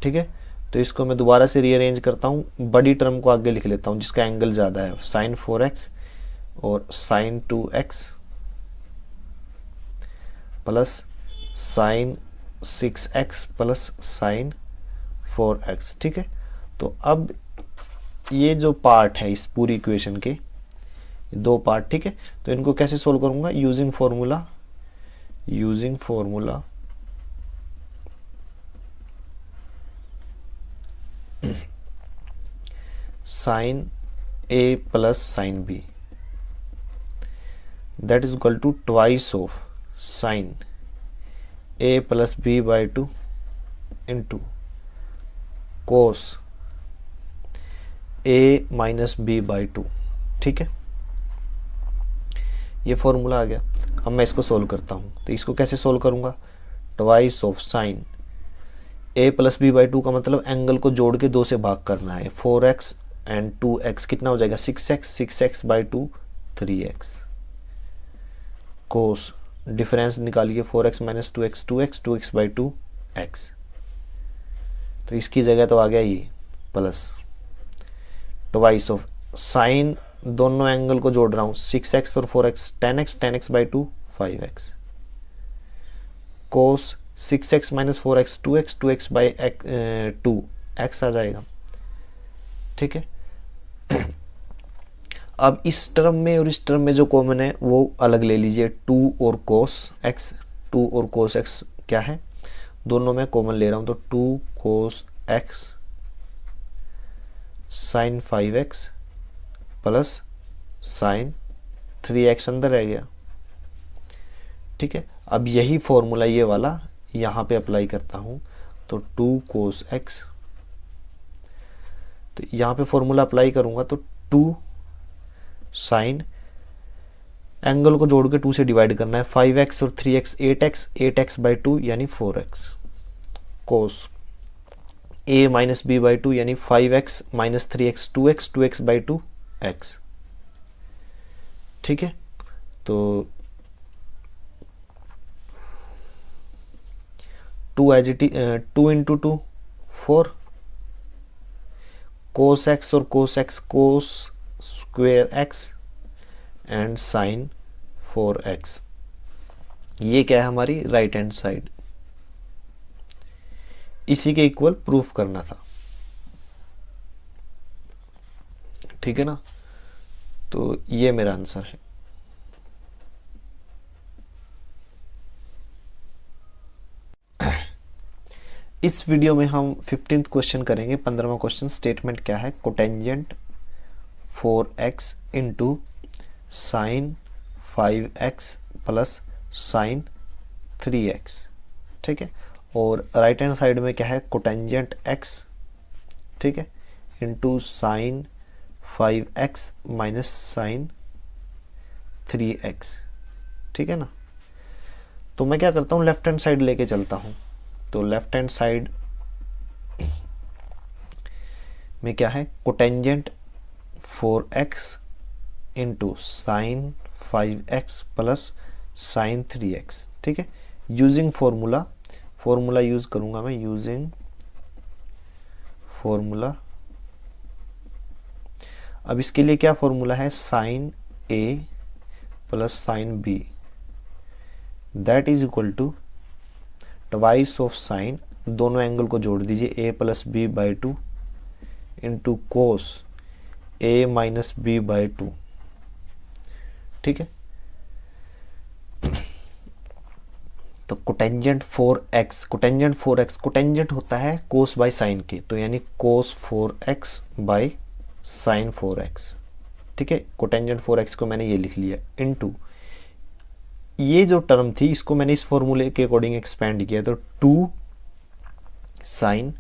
ठीक है। तो इसको मैं दोबारा से रीअरेंज करता हूँ, बड़ी टर्म को आगे लिख लेता हूँ जिसका एंगल ज़्यादा है, साइन 4x और sine 2x plus sine 6x plus sine 4x, ठीक है। तो अब ये जो पार्ट है इस पूरी इक्वेशन के 2 पार्ट, ठीक है। तो इनको कैसे सोल्व करूंगा, using formula sine a plus sine b that is equal to twice of sine a plus b by 2 into cos a minus b by 2, ठीक है। ये फॉर्मूला आ गया। अब मैं इसको सोल्व करता हूँ, तो इसको कैसे सोल्व करूँगा, twice of sine a plus b by 2 का मतलब एंगल को जोड़ के 2 से भाग करना है, 4x एंड 2x कितना हो जाएगा 6x by 2 3x, cos difference निकालिए 4x minus 2x by 2x, तो इसकी जगह तो आ गया ये प्लस ट्वाइस ऑफ साइन, दोनों एंगल को जोड़ रहा हूँ 6x और 4x 10x by 2 5x, cos 6x minus 4x 2x by 2x आ जाएगा, ठीक है। अब इस टर्म में और इस टर्म में जो कॉमन है वो अलग ले लीजिए, 2 और कोस x, 2 और कोस x क्या है, दोनों में कॉमन ले रहा हूं, तो 2 cos x sine 5x plus sine 3x अंदर रह गया। ठीक है, अब यही फॉर्मूला ये वाला यहाँ पे अप्लाई करता हूँ, तो 2 cos x, तो यहाँ पे फॉर्मूला अप्लाई करूँगा तो 2 साइन, एंगल को जोड़ के 2 से डिवाइड करना है, 5x और 3x 8x, 8x बाई 2 यानी 4x, cos a minus B by 2 यानी 5x minus 3x 2x, 2x by 2 x। ठीक है, तो 2 as it 2 into 2 4, cos x और cos x cos square x and sine 4x। ये क्या है हमारी राइट हैंड साइड, इसी के इक्वल प्रूफ करना था। ठीक है ना, तो ये मेरा आंसर है। इस वीडियो में हम 15th क्वेश्चन करेंगे। 15वां क्वेश्चन स्टेटमेंट क्या है, cotangent 4x into sign 5x plus sine 3x। ठीक है, और राइट हैंड साइड में क्या है, कोटेंजेंट x, ठीक है, into sign 5x minus sine 3x। ठीक है ना, तो मैं क्या करता हूँ, लेफ्ट हैंड साइड लेके चलता हूँ। तो लेफ्ट हैंड साइड में क्या है, cotangent 4x into sign 5x plus sine 3x। ठीक है, यूजिंग फॉर्मूला यूज करूंगा मैं, यूजिंग फॉर्मूला। अब इसके लिए क्या फॉर्मूला है, sine a plus sine b that is equal to twice of sine, दोनों एंगल को जोड़ दीजिए, a plus B by 2 into cos a minus B by 2। ठीक है, तो कोटेंजेंट 4x, कोटेंजेंट होता है कोस बाई साइन के, तो यानी कोस 4x बाई साइन 4x। ठीक है, कोटेंजेंट 4x को मैंने ये लिख लिया, इनटू ये जो टर्म थी इसको मैंने इस फॉर्मूले के अकॉर्डिंग एक्सपेंड किया, तो 2 साइन,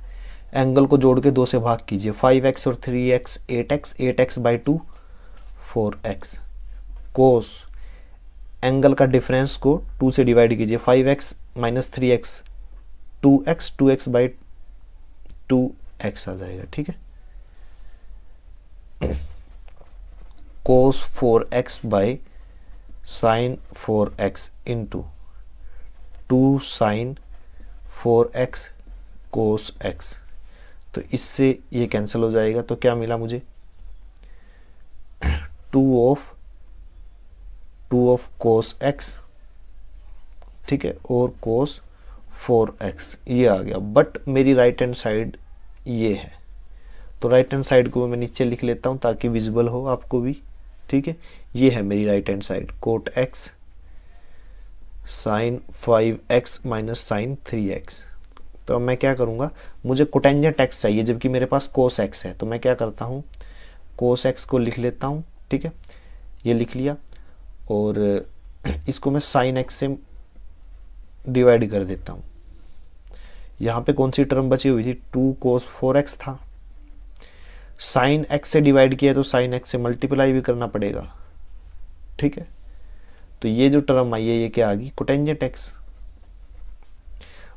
एंगल को जोड़ के 2 से भाग कीजिए, 5x और 3x 8x, 8x by 2 4x, cos angle का डिफरेंस को 2 से डिवाइड कीजिए, 5x minus 3x 2x, 2x by 2x आ जाएगा। ठीक है, cos 4x by sine 4x into 2 sine 4x cos x। तो इससे ये कैंसिल हो जाएगा, तो क्या मिला मुझे, 2 ऑफ कोस x। ठीक है, और कोस 4x ये आ गया, बट मेरी राइट हैंड साइड ये है, तो राइट हैंड साइड को मैं नीचे लिख लेता हूँ ताकि विजिबल हो आपको भी। ठीक है, ये है मेरी right hand side, cot x sine 5x minus sine 3x। तो अब मैं क्या करूँगा, मुझे कोटेंजेंट x चाहिए जबकि मेरे पास कोस x है, तो मैं क्या करता हूँ, कोस x को लिख लेता हूँ। ठीक है, ये लिख लिया, और इसको मैं साइन x से डिवाइड कर देता हूँ। यहाँ पे कौन सी टर्म बची हुई थी, 2 cos 4x था, साइन x से डिवाइड किया तो साइन x से मल्टीप्लाई भी करना पड़ेगा। ठीक है, तो ये जो टर्म आई है ये क्या आ गई, कोटेंजेंट x,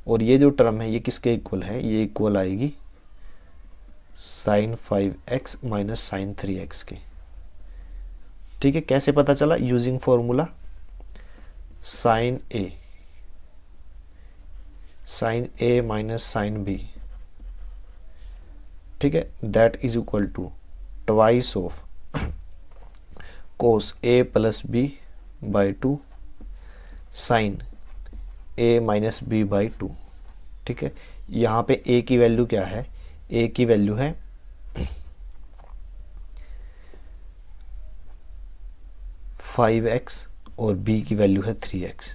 और ये जो टर्म है ये किसके इक्वल है, ये इक्वल आएगी sign 5x minus sine 3x के। ठीक है, कैसे पता चला, using formula sine a minus sine b। ठीक है, that is equal to twice of cos a plus B by 2 sine a minus B by 2। ठीक है, यहाँ पे a की वैल्यू क्या है, a की वैल्यू है 5x और b की वैल्यू है 3x।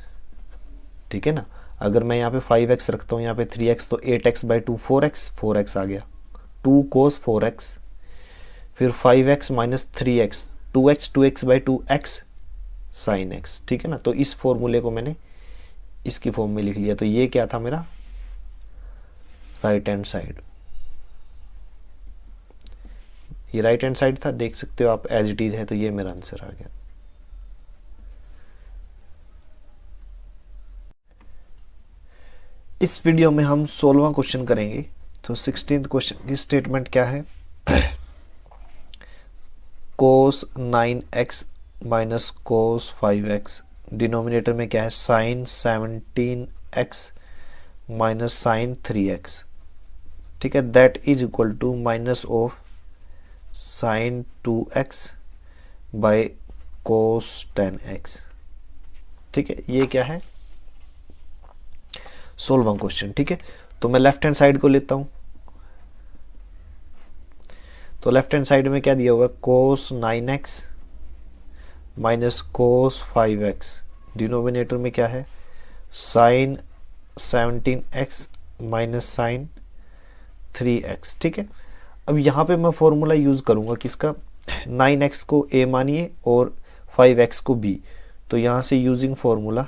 ठीक है ना, अगर मैं यहाँ पे 5x रखता हूँ, यहाँ पे 3x, तो 8x बाई 2 4x आ गया, 2 cos 4x फिर 5x minus 3x, 2x 2x by 2x sign x, ठीक है ना। तो इस फॉर्मूले को मैंने इसकी फॉर्म में लिख लिया। तो ये क्या था मेरा राइट हैंड साइड, ये राइट हैंड साइड था, देख सकते हो आप एज इट इज है। तो ये मेरा आंसर आ गया। इस वीडियो में हम 16वां क्वेश्चन करेंगे। तो 16th क्वेश्चन की स्टेटमेंट क्या है, cos 9x minus cos 5x, denominator में क्या है sign 17x minus sine 3x, ठीक है, that is equal to minus of sine 2x by cos 10x, ठीक है। ये क्या है 16वां क्वेश्चन, ठीक है। तो मैं लेफ्ट हैंड साइड को लेता हूं। तो लेफ्ट हैंड साइड में क्या दिया हुआ है cos 9x minus cos 5x, denominator में क्या है sign 17x minus sine 3x, ठीक है। अब यहाँ पे मैं फॉर्मूला यूज करूंगा किसका, 9x को a मानिए और 5x को b। तो यहाँ से using formulas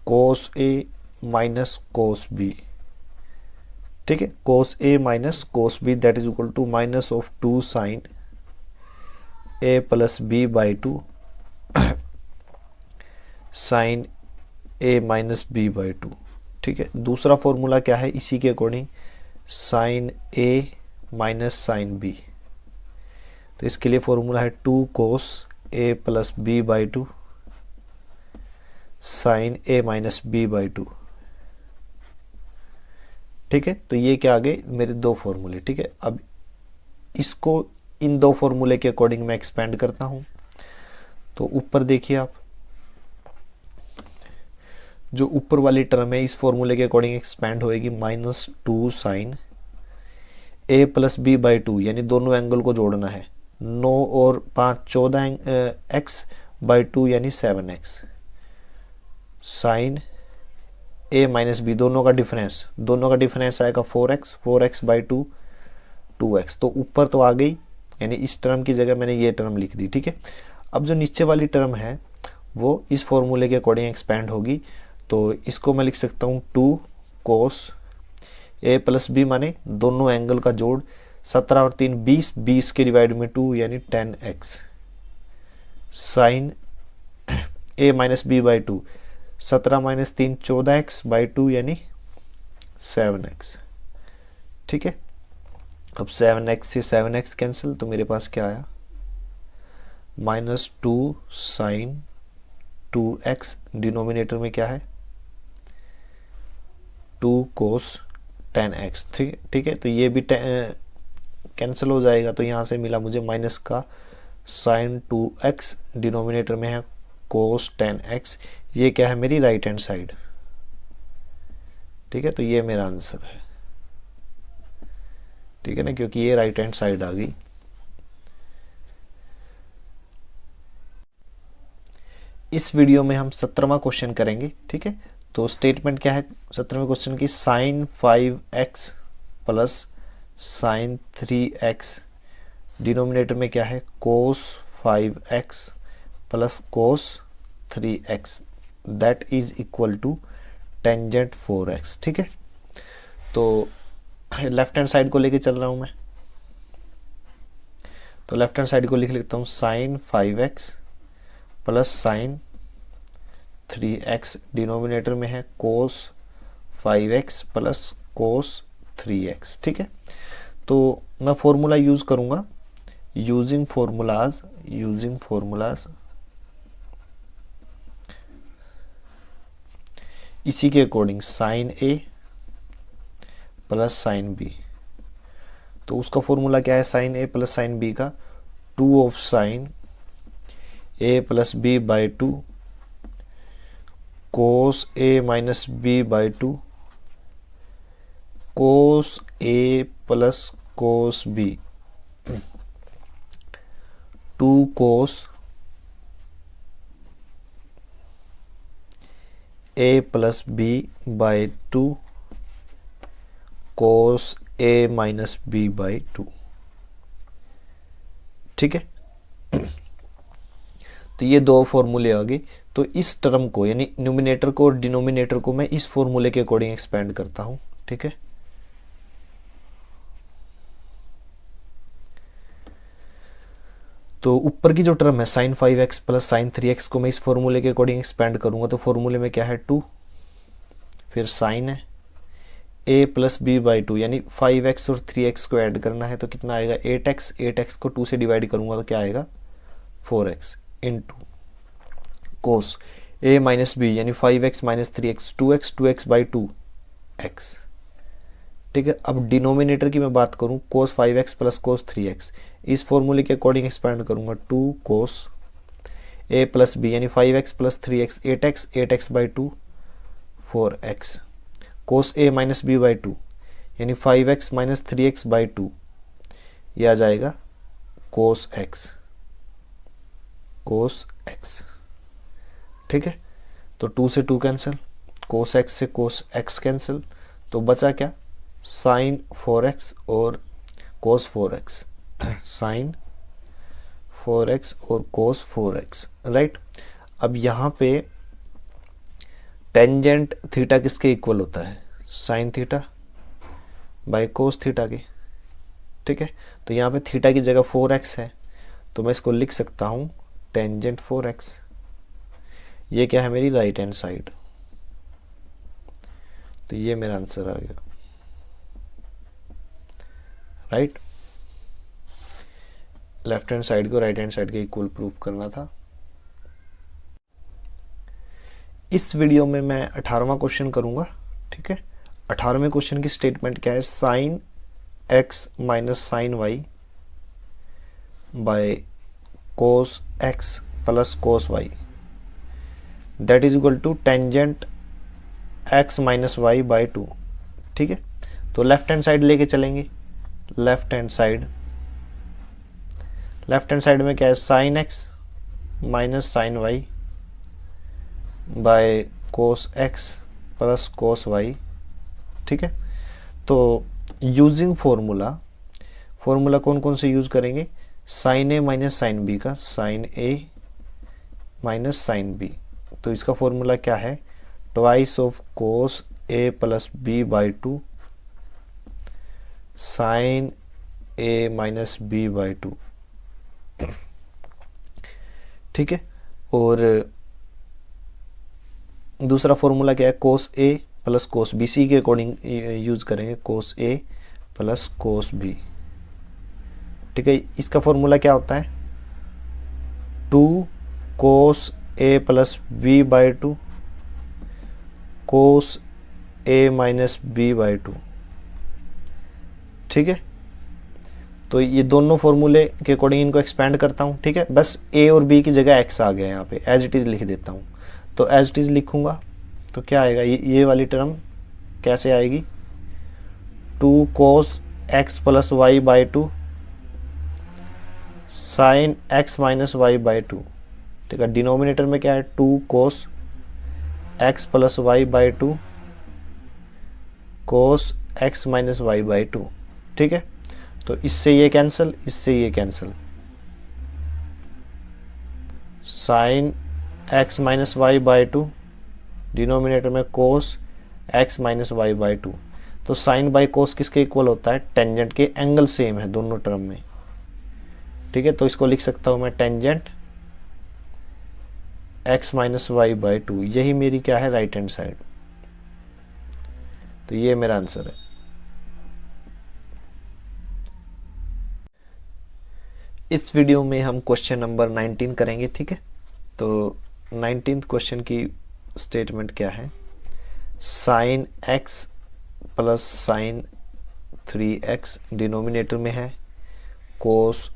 cos a minus cos b, ठीक है, cos a minus cos b that is equal to minus of 2 sine a plus b by 2 sine a minus b by 2, ठीक है। दूसरा फॉर्मूला क्या है इसी के according sine a minus sine b। तो इसके लिए फॉर्मूला है 2 cos a plus b by 2 sine a minus b by 2, ठीक है। तो ये क्या आ गए मेरे दो फॉर्मूले, ठीक है। अब इसको इन दो फॉर्मूले के अकॉर्डिंग मैं एक्सपेंड करता हूं। तो ऊपर देखिए आप, जो ऊपर वाली टर्म है इस फॉर्मूले के अकॉर्डिंग एक्सपेंड होएगी minus 2 sine a plus b by 2, यानी दोनों एंगल को जोड़ना है। 9 और 5 14 x बाई 2 यानी 7x sign a minus B, दोनों का डिफरेंस आएगा 4x बाई 2 2x। तो ऊपर तो आ गई, यानी इस टर्म की जगह मैंने ये टर्म लिख दी, ठीक है। अब जो नीचे वाली टर्म है वो इस फॉर्मूले के अकॉर्डिंग एक्सपेंड होगी। तो इसको मैं लिख सकता हूँ 2 cos a प्लस बी, माने दोनों एंगल का जोड़, 17 और 3 20, 20 के डिवाइड में 2 यानी 10x sine a minus B by 2, 17 minus 3 14x by 2 यानी 7x, ठीक है। अब 7x से 7x कैंसिल, तो मेरे पास क्या आया माइनस 2 साइन 2x, डिनोमिनेटर में क्या है 2 cos 10x, ठीक है। तो ये भी कैंसिल हो जाएगा। तो यहाँ से मिला मुझे माइनस का साइन 2x, डिनोमिनेटर में है cos 10x। ये क्या है मेरी राइट हैंड साइड, ठीक है। तो ये मेरा आंसर है, ठीक है ना, क्योंकि ये राइट हैंड साइड आ गई। इस वीडियो में हम 17वां क्वेश्चन करेंगे, ठीक है। तो स्टेटमेंट क्या है 17वें क्वेश्चन की, sine 5x plus sine 3x, denominator में क्या है cos 5x plus cos 3x that is equal to tangent 4x, ठीक है। तो लेफ्ट हैंड साइड को लेके चल रहा हूं मैं। तो लेफ्ट हैंड साइड को लिख लेता हूं sign 5x plus sine 3x, denominator में है cos 5x plus cos 3x, ठीक है। तो मैं फॉर्मूला यूज करूंगा, यूजिंग फॉर्मूलाज इसी के according sine a plus sine b। तो उसका फॉर्मूला क्या है sine a plus sine b का, 2 of sine a plus b by 2 cos a minus b by 2 cos a plus cos b, 2 cos a plus B by 2 cos A minus B by 2। ठीक है, तो ये दो फॉर्मूले आ गए। तो इस टर्म को यानी न्यूमिनेटर को और डिनोमिनेटर को मैं इस फॉर्मूले के अकॉर्डिंग एक्सपेंड करता हूं। ठीक है, तो ऊपर की जो टर्म है sign 5x plus sine 3x को मैं इस फॉर्मूले के अकॉर्डिंग एक्सपेंड करूंगा। तो फॉर्मूले में क्या है 2, फिर साइन है a प्लस बी बाई 2 यानी 5x और 3x को ऐड करना है तो कितना आएगा 8x। 8x को 2 से डिवाइड करूंगा तो क्या आएगा 4x into cos a minus b यानी 5x minus 3x 2x by 2x। ठीक है, अब डिनोमिनेटर की मैं बात करूं कोस 5x प्लस कोस 3x, इस फॉर्मूले के अकॉर्डिंग एक्सपेंड करूंगा 2 कोस a प्लस बी यानी 5x plus 3x 8x by 2 4x cos a minus B by 2 यानी 5x माइनस 3x बाई 2, यह आ जाएगा कोस x। ठीक है, तो 2 से 2 कैंसिल, कोस x से कोस x कैंसिल, तो बचा क्या साइन 4x और कोस 4x साइन 4x और कोस 4x। राइट, अब यहाँ पे टेंजेंट थीटा किसके इक्वल होता है sine theta by cos theta के। ठीक है, तो यहाँ पे थीटा की जगह 4x है तो मैं इसको लिख सकता हूँ टेंजेंट 4x। ये क्या है मेरी राइट हैंड साइड, तो ये मेरा आंसर आ गया। राइट, लेफ्ट हैंड साइड को राइट हैंड साइड के इक्वल प्रूफ करना था। इस वीडियो में मैं 18वां क्वेश्चन करूंगा। ठीक है, 18वें क्वेश्चन की स्टेटमेंट क्या है sine x minus sine y by cos x plus cos y that is equal to tangent x minus y by 2। ठीक है, तो लेफ्ट हैंड साइड लेके चलेंगे। लेफ्ट हैंड साइड में क्या है sine x minus sine y by cos x plus cos y. ठीक है, तो यूजिंग फॉर्मूला कौन कौन से यूज करेंगे sine a minus sine b का, sine a minus sine b, तो इसका फॉर्मूला क्या है twice of cos A plus B by 2 sine a minus B by 2। ठीक है, और दूसरा फॉर्मूला क्या है कोस ए प्लस कोस बी, सी के अकॉर्डिंग यूज करेंगे कोस ए प्लस कोस बी। ठीक है, इसका फॉर्मूला क्या होता है 2 cos A plus B by 2 cos A minus B by 2। ठीक है, तो ये दोनों फॉर्मूले के अकॉर्डिंग इनको एक्सपेंड करता हूँ। ठीक है, बस ए और बी की जगह एक्स आ गया यहाँ पे, एज इट इज लिख देता हूँ। तो एज इट इज लिखूंगा तो क्या आएगा ये वाली टर्म कैसे आएगी 2 cos x plus y by 2 sine x minus y by 2। ठीक है, डिनोमिनेटर में क्या है 2 cos x plus y by 2 cos x minus y by 2। ठीक है, तो इससे ये कैंसिल, इससे ये cancel, sine x minus y by 2 denominator में cos x minus y by 2। तो साइन बाई कोस किसके इक्वल होता है टेंजेंट के, एंगल सेम है दोनों टर्म में। ठीक है, तो इसको लिख सकता हूं मैं tangent x minus y by 2, यही मेरी क्या है राइट हैंड साइड। तो ये मेरा आंसर है। इस वीडियो में हम क्वेश्चन नंबर 19 करेंगे। ठीक है, तो 19th क्वेश्चन की स्टेटमेंट क्या है sine x plus sine 3x denominator में है cos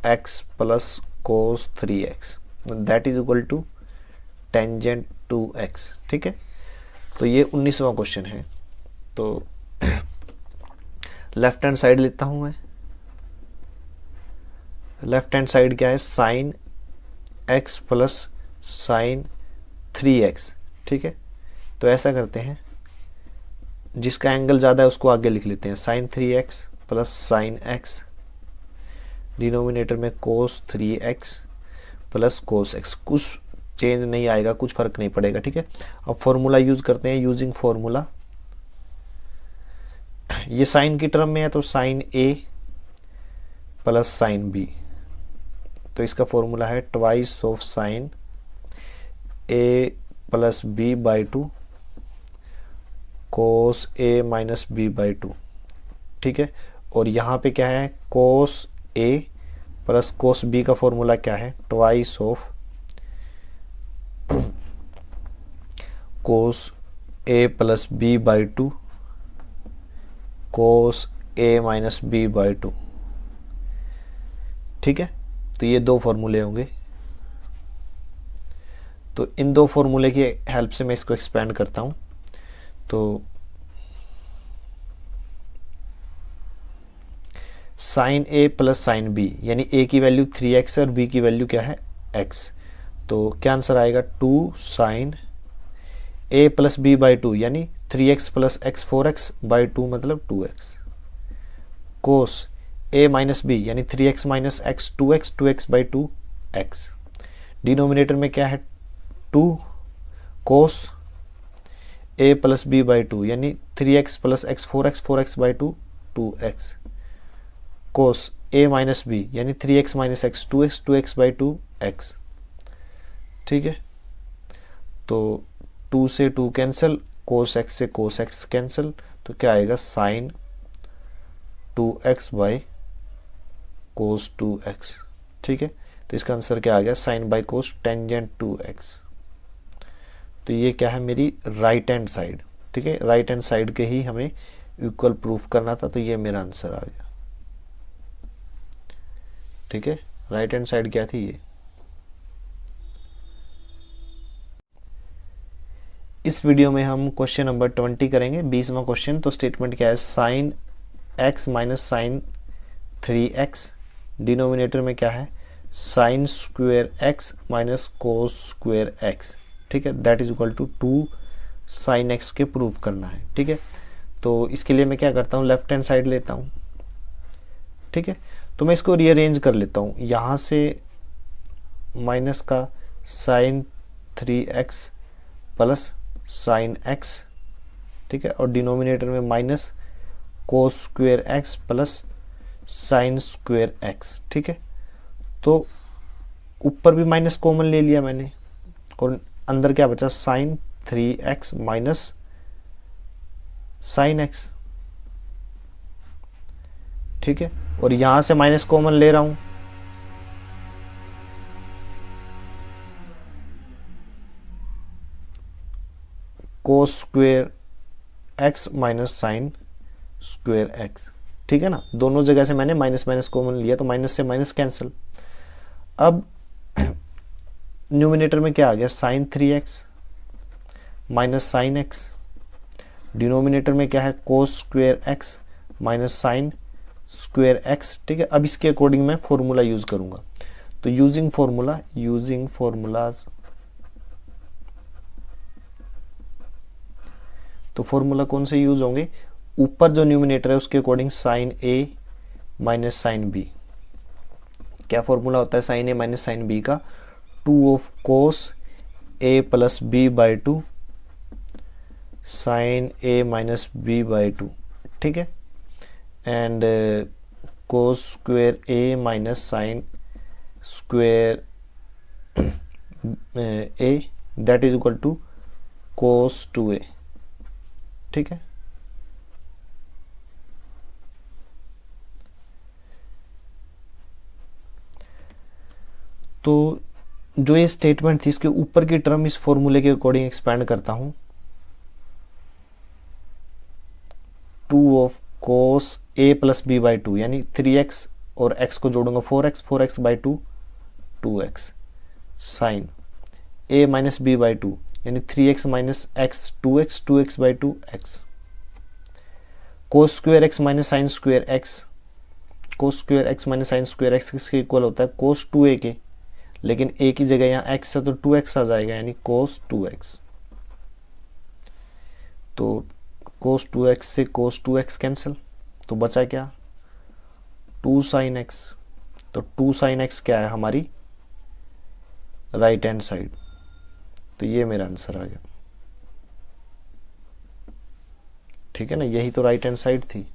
x plus cos 3x that is equal to tangent 2x। ठीक है, तो ये 19वां क्वेश्चन है। तो लेफ्ट हैंड साइड लेता हूं मैं। लेफ्ट हैंड साइड क्या है sine x plus sine 3x। ठीक है, तो ऐसा करते हैं, जिसका एंगल ज़्यादा है उसको आगे लिख लेते हैं, sine 3x plus sine x, denominator में cos 3x plus cos x, कुछ चेंज नहीं आएगा, कुछ फर्क नहीं पड़ेगा, ठीक है। अब फॉर्मूला यूज करते हैं, यूजिंग फॉर्मूला, ये साइन की टर्म में है तो sine a plus sine b, तो इसका फॉर्मूला है twice of sine a plus b by 2 cos a minus b by 2, ठीक है। और यहाँ पे क्या है, cos a plus cos b का फॉर्मूला क्या है, twice of cos a plus b by 2 cos a minus b by 2, ठीक है। तो ये दो फॉर्मूले होंगे, तो इन दो फॉर्मूले की हेल्प से मैं इसको एक्सपेंड करता हूं। तो sine a plus sine b, यानी a की वैल्यू 3x है और b की वैल्यू क्या है, x, तो क्या आंसर आएगा, 2 sine a plus b by 2, यानी 3x plus x 4x by 2 मतलब 2x, cos a minus b, यानी 3x minus x 2x, 2x by 2x, denominator में क्या है 2 cos a plus b by 2, यानी 3x plus x 4x, 4x by 2 2x, cos a minus b, यानी 3x minus x 2x, 2x by 2x, ठीक है। तो 2 से 2 cancel, कोस x से कोस x कैंसिल, तो क्या आएगा, sign 2x by cos 2x, ठीक है। तो इसका आंसर क्या आ गया, sign by cos tangent 2x। तो ये क्या है, मेरी राइट हैंड साइड, ठीक है, राइट हैंड साइड के ही हमें इक्वल प्रूफ करना था, तो ये मेरा आंसर आ गया, ठीक है। राइट हैंड साइड क्या थी, ये। इस वीडियो में हम क्वेश्चन नंबर 20 करेंगे, 20वां क्वेश्चन। तो स्टेटमेंट क्या है, sine x minus sine 3x, denominator में क्या है, sine square x minus cos square x, ठीक है, that is equal to 2 sine x के प्रूफ करना है, ठीक है। तो इसके लिए मैं क्या करता हूँ, लेफ्ट हैंड साइड लेता हूँ, ठीक है। तो मैं इसको रीअरेंज कर लेता हूँ, यहाँ से माइनस का sign 3x plus sine x, ठीक है, और डिनोमिनेटर में minus cos square x plus sign square x, ठीक है। तो ऊपर भी माइनस कॉमन ले लिया मैंने, और अंदर क्या बचा, sign 3x minus sine x, ठीक है। और यहां से माइनस कॉमन ले रहा हूं, कोस square x minus sine square x, ठीक है ना। दोनों जगह से मैंने माइनस माइनस कॉमन लिया, तो माइनस से माइनस कैंसिल। अब न्यूमिनेटर में क्या आ गया, sine 3x minus sine x, denominator में क्या है, cos square x minus sine square x, ठीक है। अब इसके अकॉर्डिंग मैं फॉर्मूला यूज करूंगा, तो यूजिंग फॉर्मूला, यूजिंग फॉर्मूलाज, तो फॉर्मूला कौन से यूज होंगे, ऊपर जो न्यूमिनेटर है उसके according sine a minus sine b, क्या फॉर्मूला होता है sine a minus sine b का, 2 of cos a plus b by 2 sine a minus b by 2, ठीक है, and cos square a minus sine square a, that is equal to cos 2a, ठीक है। तो जो ये स्टेटमेंट थी, इसके ऊपर की टर्म इस फॉर्मूले के अकॉर्डिंग एक्सपैंड करता हूं, 2 of cos a plus b by 2, यानी 3x और x को जोड़ूंगा 4x, 4x by 2 2x, sine a minus b by 2, यानी 3x minus x 2x, 2x by 2x, cos square x minus sine square x, cos square x minus sine square x किसके equal होता है, कोस 2a के, लेकिन a की जगह यहाँ x है तो 2x आ जाएगा, यानी कोस 2x, तो cos 2x से cos 2x कैंसिल, तो बचा क्या 2 sin x। तो 2 sin x क्या है हमारी राइट हैंड साइड, तो ये मेरा आंसर आ गया। ठीक है ना, यही तो राइट हैंड साइड थी।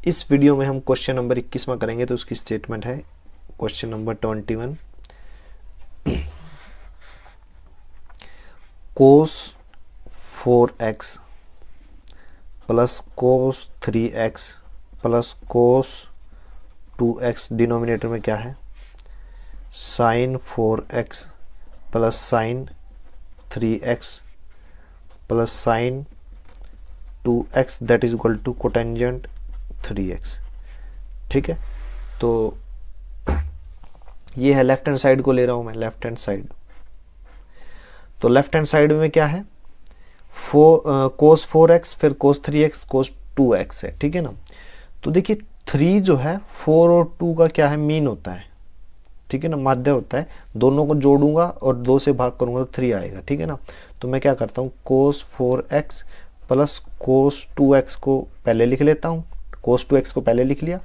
इस वीडियो में हम क्वेश्चन नंबर 21 में करेंगे, तो उसकी स्टेटमेंट है question number 21, cos 4x plus cos 3x plus cos 2x, denominator में क्या है sin 4x plus sin 3x plus sin 2x that is equal to cotangent 3x। ठीक है, तो ये है लेफ्ट हैंड साइड को ले रहा हूं मैं, लेफ्ट हैंड साइड। तो लेफ्ट हैंड साइड में क्या है cos 4x फिर cos 3x cos 2x है। ठीक है ना, तो देखिए 3 जो है 4 और 2 का क्या है मीन होता है। ठीक है ना, माध्य होता है, दोनों को जोड़ूंगा और 2 से भाग करूंगा तो 3 आएगा। ठीक है ना, तो मैं क्या करता हूँ cos 4x plus cos 2x को पहले लिख लेता हूँ, cos 2x को पहले लिख लिया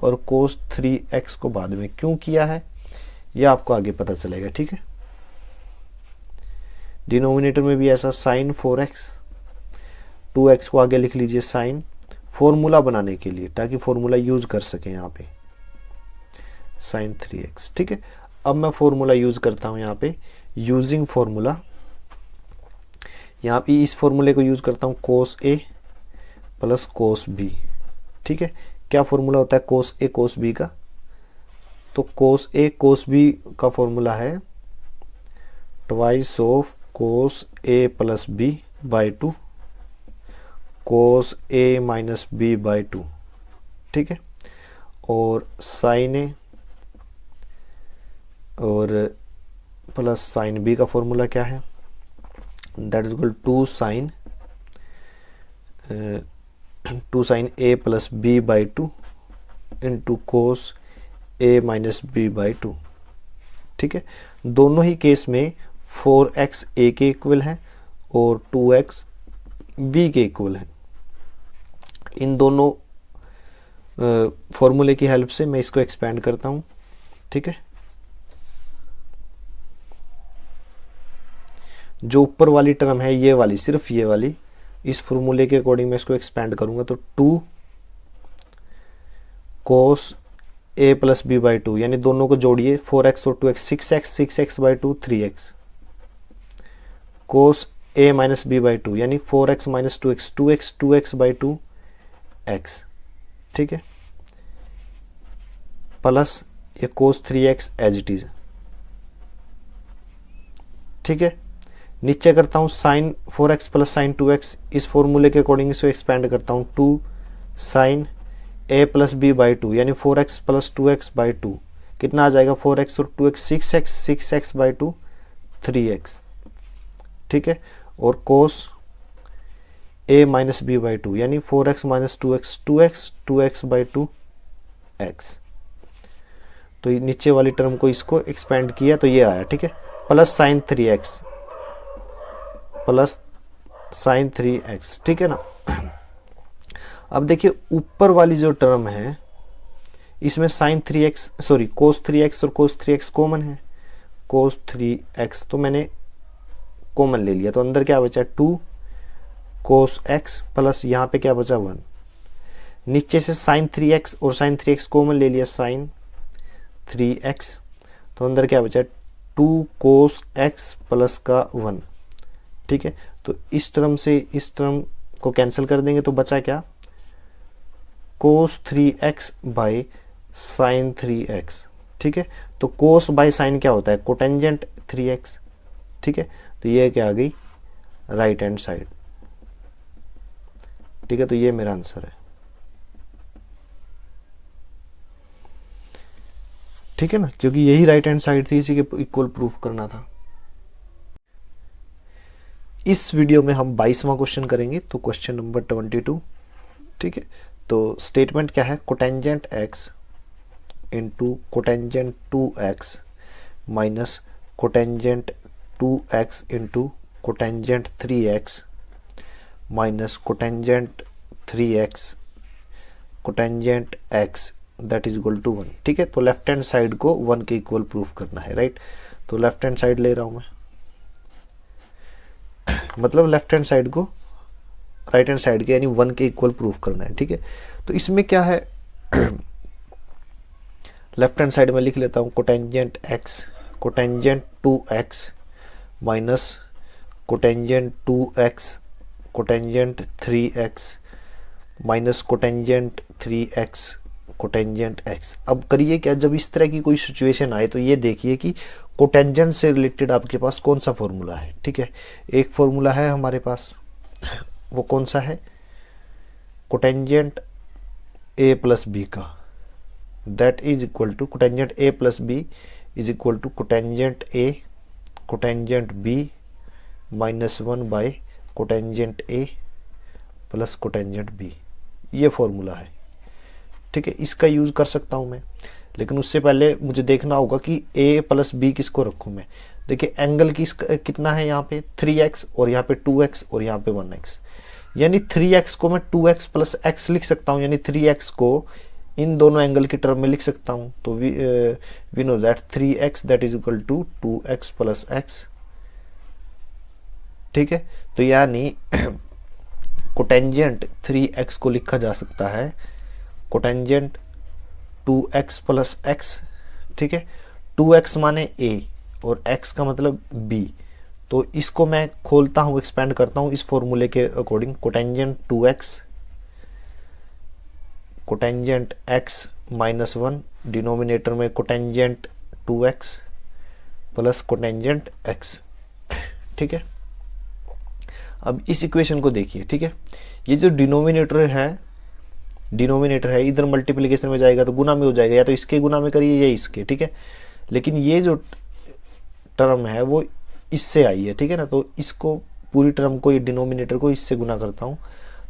और cos 3x को बाद में। क्यों किया है यह आपको आगे पता चलेगा। ठीक है, डिनोमिनेटर में भी ऐसा sin 4x, 2x को आगे लिख लीजिए sin, फॉर्मूला बनाने के लिए ताकि फॉर्मूला यूज कर सके यहाँ पे sin 3x। ठीक है, अब मैं फॉर्मूला यूज करता हूँ यहाँ पे, यूजिंग फॉर्मूला, यहाँ पे इस फॉर्मूले को यूज करता हूँ cos a plus cos b। ठीक है, क्या फॉर्मूला होता है cos a cos b का, तो cos a cos b का फॉर्मूला है twice of cos a plus b by 2 cos a minus b by 2। ठीक है, और sin a और प्लस sin b का फॉर्मूला क्या है that is equal to sine a plus b by 2 into cos a minus b by 2। ठीक है, दोनों ही केस में 4x a के इक्वल है और 2x b के इक्वल है। इन दोनों फॉर्मूले की हेल्प से मैं इसको एक्सपेंड करता हूं। ठीक है, जो ऊपर वाली टर्म है ये वाली, सिर्फ ये वाली, इस फॉर्मूले के अकॉर्डिंग मैं इसको एक्सपेंड करूंगा तो 2 cos a plus b by 2, यानी दोनों को जोड़िए 4x और 2x, 6x by 2 3x, cos a minus b by 2 यानी 4x minus 2x by 2 x। ठीक है, प्लस ये cos 3x as it is. ठीक है, नीचे करता हूं sin 4x plus sin 2x, इस फॉर्मूले के अकॉर्डिंग इसको एक्सपेंड करता हूं 2 sin a plus b by 2 यानी 4x प्लस 2x बाई 2, कितना आ जाएगा 4x और 2x 6x बाई 2 3x। ठीक है, और cos a minus b by 2 यानी 4x minus 2x by 2 x। तो नीचे वाली टर्म को इसको एक्सपेंड किया तो ये आया। ठीक है, plus sin 3x plus sin 3x। ठीक है ना, अब देखिए ऊपर वाली जो टर्म है इसमें sin 3x sorry cos 3x और cos 3x कॉमन है, cos 3x तो मैंने कॉमन ले लिया, तो अंदर क्या बचा 2 cos x प्लस यहाँ पे क्या बचा 1, नीचे से sin 3x और sin 3x कॉमन ले लिया sin 3x, तो अंदर क्या बचा 2 cos x प्लस का 1। ठीक है, तो इस टर्म से इस टर्म को कैंसिल कर देंगे तो बचा क्या cos 3x by sin 3x। ठीक है, तो cos बाई sin क्या होता है कोटेंजेंट 3x। ठीक है, तो ये क्या आ गई राइट हैंड साइड। ठीक है, तो ये मेरा आंसर है। ठीक है ना, क्योंकि यही राइट हैंड साइड थी, इसी के इक्वल प्रूफ करना था। इस वीडियो में हम 22वां क्वेश्चन करेंगे, तो क्वेश्चन नंबर 22। ठीक है, तो स्टेटमेंट क्या है cotangent x into cotangent 2x minus cotangent 2x into cotangent 3x minus cotangent 3x cotangent x that is equal to 1। ठीक है, तो लेफ्ट हैंड साइड को 1 के इक्वल प्रूफ करना है, राइट। तो लेफ्ट हैंड साइड ले रहा हूं मैं, मतलब लेफ्ट हैंड साइड को राइट हैंड साइड के यानी 1 के इक्वल प्रूफ करना है। ठीक है, तो इसमें क्या है, लेफ्ट हैंड साइड में लिख लेता हूँ cotangent x cotangent 2x minus cotangent 2x cotangent 3x minus cotangent 3x cotangent x। अब करिए क्या, जब इस तरह की कोई सिचुएशन आए तो ये देखिए कि कोटेंजेंट से रिलेटेड आपके पास कौन सा फॉर्मूला है। ठीक है, एक फॉर्मूला है हमारे पास, वो कौन सा है, कोटेंजेंट a प्लस बी का, that is equal to cotangent a plus B is equal to cotangent a cotangent b minus 1 by cotangent a plus cotangent b। ये फॉर्मूला है। ठीक है, इसका यूज कर सकता हूं मैं, लेकिन उससे पहले मुझे देखना होगा कि a प्लस बी किसको रखूं मैं। देखिए एंगल कितना है यहाँ पे 3x और यहाँ पे 2x और यहाँ पे 1x, यानी 3x को मैं 2x प्लस x लिख सकता हूँ, यानी 3x को इन दोनों एंगल की टर्म में लिख सकता हूँ। तो we know that 3x that is equal to 2x plus x। ठीक है, तो यानी कोटेंजेंट 3x को लिखा जा सकता है कोटेंजेंट 2x प्लस x। ठीक है, 2x माने a और x का मतलब b, तो इसको मैं खोलता हूं, एक्सपेंड करता हूं इस फॉर्मूले के according, cotangent 2x cotangent x minus 1 डिनोमिनेटर में cotangent 2x plus cotangent x। ठीक है, अब इस इक्वेशन को देखिए। ठीक है, ये जो डिनोमिनेटर है इधर मल्टीप्लिकेशन में जाएगा तो गुना में हो जाएगा, या तो इसके गुना में करिए या इसके। ठीक है, लेकिन ये जो टर्म है वो इससे आई है। ठीक है ना, तो इसको पूरी टर्म को, ये डिनोमिनेटर को इससे गुना करता हूं,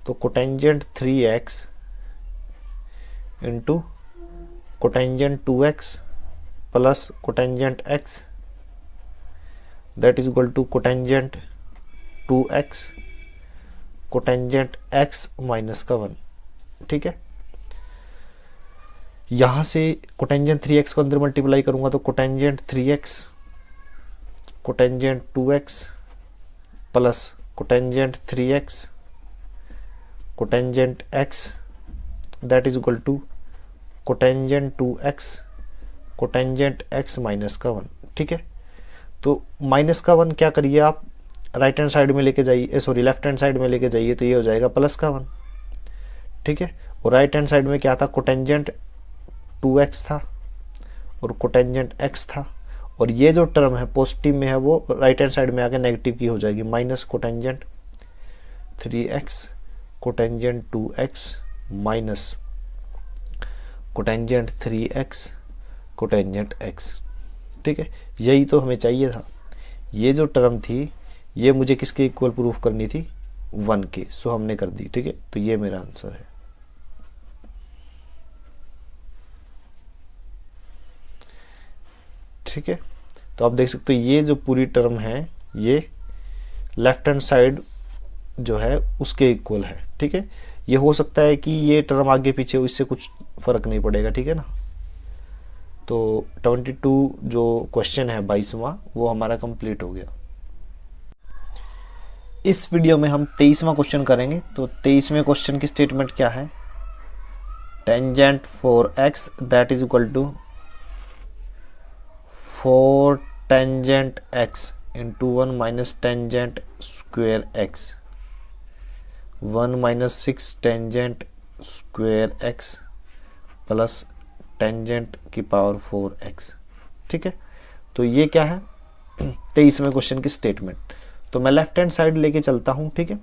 तो cotangent 3x into cotangent 2x plus cotangent x that is equal to cotangent 2x cotangent x minus का 1। ठीक है, यहां से कोटेंजेंट 3x को अंदर मल्टीप्लाई करूंगा तो cotangent 3x cotangent 2x plus cotangent 3x cotangent x that is equal to cotangent 2x cotangent x minus का 1। ठीक है, तो माइनस का 1 क्या करिए आप राइट हैंड साइड में लेके जाइए, सॉरी लेफ्ट हैंड साइड में लेके जाइए, तो ये हो जाएगा प्लस का 1। ठीक है, और राइट हैंड साइड में क्या था, कोटेंजेंट 2x था और कोटेंजेंट x था, और ये जो टर्म है पॉजिटिव में है वो राइट हैंड साइड में आके नेगेटिव की हो जाएगी, minus cotangent 3x cotangent 2x minus cotangent 3x cotangent x। ठीक है, यही तो हमें चाहिए था। ये जो टर्म थी ये मुझे किसके इक्वल प्रूफ करनी थी, 1 के, सो हमने कर दी। ठीक है, तो ये मेरा आंसर है। ठीक है, तो आप देख सकते हो ये जो पूरी टर्म है ये लेफ्ट हैंड साइड जो है उसके इक्वल है। ठीक है, ये हो सकता है कि ये टर्म आगे पीछे हो, इससे कुछ फर्क नहीं पड़ेगा। ठीक है ना, तो 22 जो क्वेश्चन है 22वां वो हमारा कंप्लीट हो गया। इस वीडियो में हम 23वां क्वेश्चन करेंगे। तो 23वें क्वेश्चन की स्टेटमेंट क्या है, tangent 4x that is equal to 4 tangent x into 1 minus tangent square x 1 minus 6 tangent square x plus tangent की पावर 4x। ठीक है, तो ये क्या है 23वें क्वेश्चन की स्टेटमेंट। तो मैं लेफ्ट हैंड साइड लेके चलता हूं। ठीक है,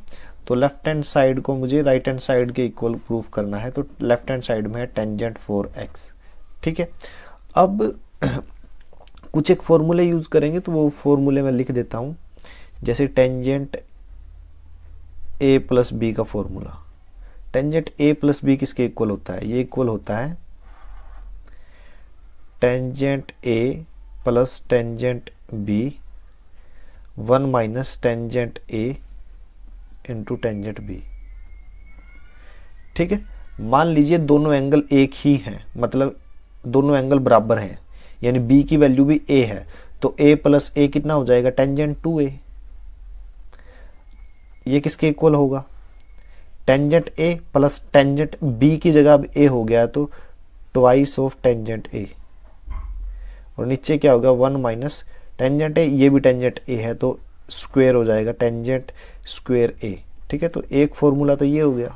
तो लेफ्ट हैंड साइड को मुझे राइट हैंड साइड के इक्वल प्रूफ करना है, तो लेफ्ट हैंड साइड में है टेंजेंट 4x। ठीक है, अब कुछ एक फॉर्मूले यूज करेंगे, तो वो फॉर्मूले में लिख देता हूं, जैसे टेंजेंट a प्लस बी का formula. Tangent a plus B किसके इक्वल होता है, ये इक्वल होता है tangent a plus tangent B 1 minus tangent A into tangent B. ठीक है, मान लीजिए दोनों एंगल एक ही हैं, मतलब दोनों एंगल बराबर हैं, यानी बी की वैल्यू भी ए है, तो ए प्लस ए कितना हो जाएगा, टेंजेंट टू ए। ये किसके इक्वल होगा, टेंजेंट ए प्लस टेंजेंट बी की जगह अब ए हो गया तो ट्वाइस ऑफ टेंजेंट ए, और नीचे क्या होगा 1 माइनस टेंजेंट ए, ये भी टेंजेंट ए है तो स्क्वायर हो जाएगा टेंजेंट स्क्वायर ए। ठीक है, तो एक फॉर्मूला तो ये हो गया।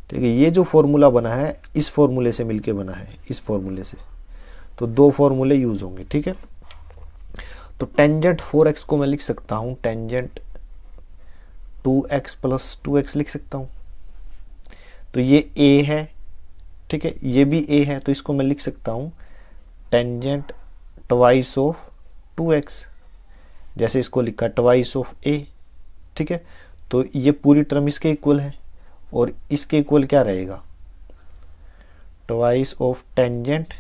ठीक है, ये जो फॉर्मूला बना है इस फॉर्मूले से मिलके बना है, इस फॉर्मूले से, तो दो फॉर्मूले यूज होंगे। ठीक है, तो टेंजेंट 4x को मैं लिख सकता हूं टेंजेंट 2x प्लस 2x लिख सकता हूं, तो ये a है। ठीक है, ये भी a है, तो इसको मैं लिख सकता हूं टेंजेंट ट्वाइस ऑफ 2x, जैसे इसको लिखा ट्वाइस ऑफ a। ठीक है, तो ये पूरी टर्म इसके इक्वल है, और इसके इक्वल क्या रहेगा, ट्वाइस ऑफ टेंजेंट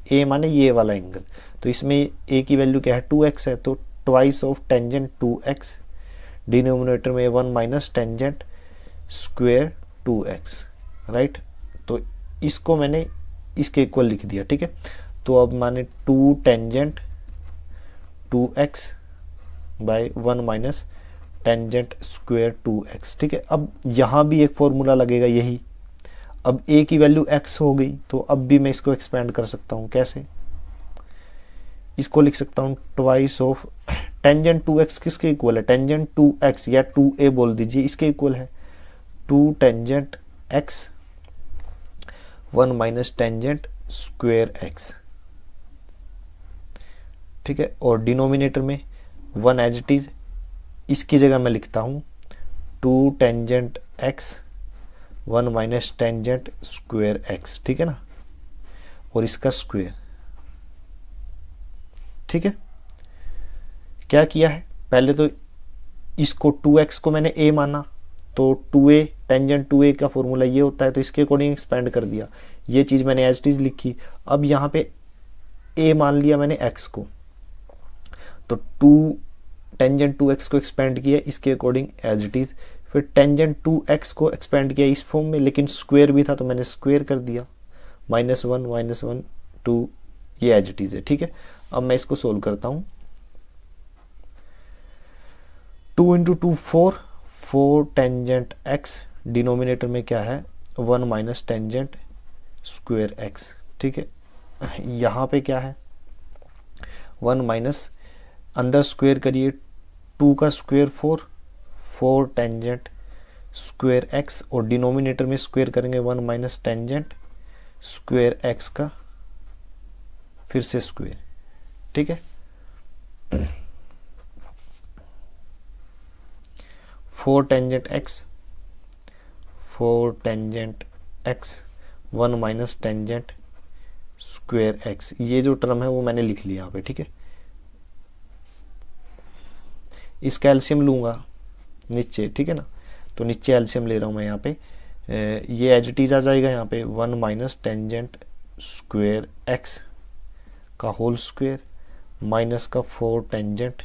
ए माने ये वाला एंगल, तो इसमें a की वैल्यू क्या है 2x है, तो twice of tangent 2x, denominator में 1 minus tangent square 2x। Right, तो इसको मैंने इसके इक्वल लिख दिया। ठीक है, तो अब माने 2 tangent 2x by 1 minus tangent square 2x। ठीक है, अब यहाँ भी एक फॉर्मूला लगेगा यही, अब a की वैल्यू x हो गई, तो अब भी मैं इसको एक्सपेंड कर सकता हूँ। कैसे, इसको लिख सकता हूँ ट्वाइस ऑफ टेंजेंट 2x किसके इक्वल है, टेंजेंट 2x या 2a बोल दीजिए, इसके इक्वल है 2 tangent x 1 minus tangent square x। ठीक है, और डिनोमिनेटर में 1 एज इट इज, इसकी जगह मैं लिखता हूँ 2 tangent x 1 minus tangent square x। ठीक है ना, और इसका स्क्वायर। ठीक है, क्या किया है, पहले तो इसको 2x को मैंने a माना, तो 2a टेंजेंट 2a का फॉर्मूला ये होता है, तो इसके अकॉर्डिंग एक्सपेंड कर दिया, ये चीज़ मैंने एज इट इज लिखी। अब यहाँ पे a मान लिया मैंने x को, तो 2 टेंजेंट 2x को एक्सपेंड किया इसके अकॉर्डिंग एज इट इज, फिर टेंजेंट 2x को एक्सपेंड किया इस फॉर्म में, लेकिन स्क्वायर भी था तो मैंने स्क्वायर कर दिया, -1 2, ये एज इट इज है। ठीक है, अब मैं इसको सोल्व करता हूँ, 2 इंटू 2 4 टेंजेंट x, डिनोमिनेटर में क्या है 1 माइनस टेंजेंट स्क्वायर x। ठीक है, यहाँ पे क्या है 1 माइनस, अंदर स्क्वायर करिए, 2 का स्क्वायर 4 टेंजेंट स्क्वायर x, और डिनोमिनेटर में स्क्वायर करेंगे 1 माइनस टेंजेंट स्क्वायर x का फिर से स्क्वायर। ठीक है, 4 tangent x 1 minus tangent square x, ये जो टर्म है वो मैंने लिख लिया यहाँ पे। ठीक है, इसका एलसीएम लूंगा नीचे। ठीक है ना, तो नीचे एलसीएम ले रहा हूँ मैं यहाँ पे, ये एज इट इज आ जाएगा यहाँ पे 1 माइनस टेंजेंट स्क्वायर x का होल स्क्वायर माइनस का 4 टेंजेंट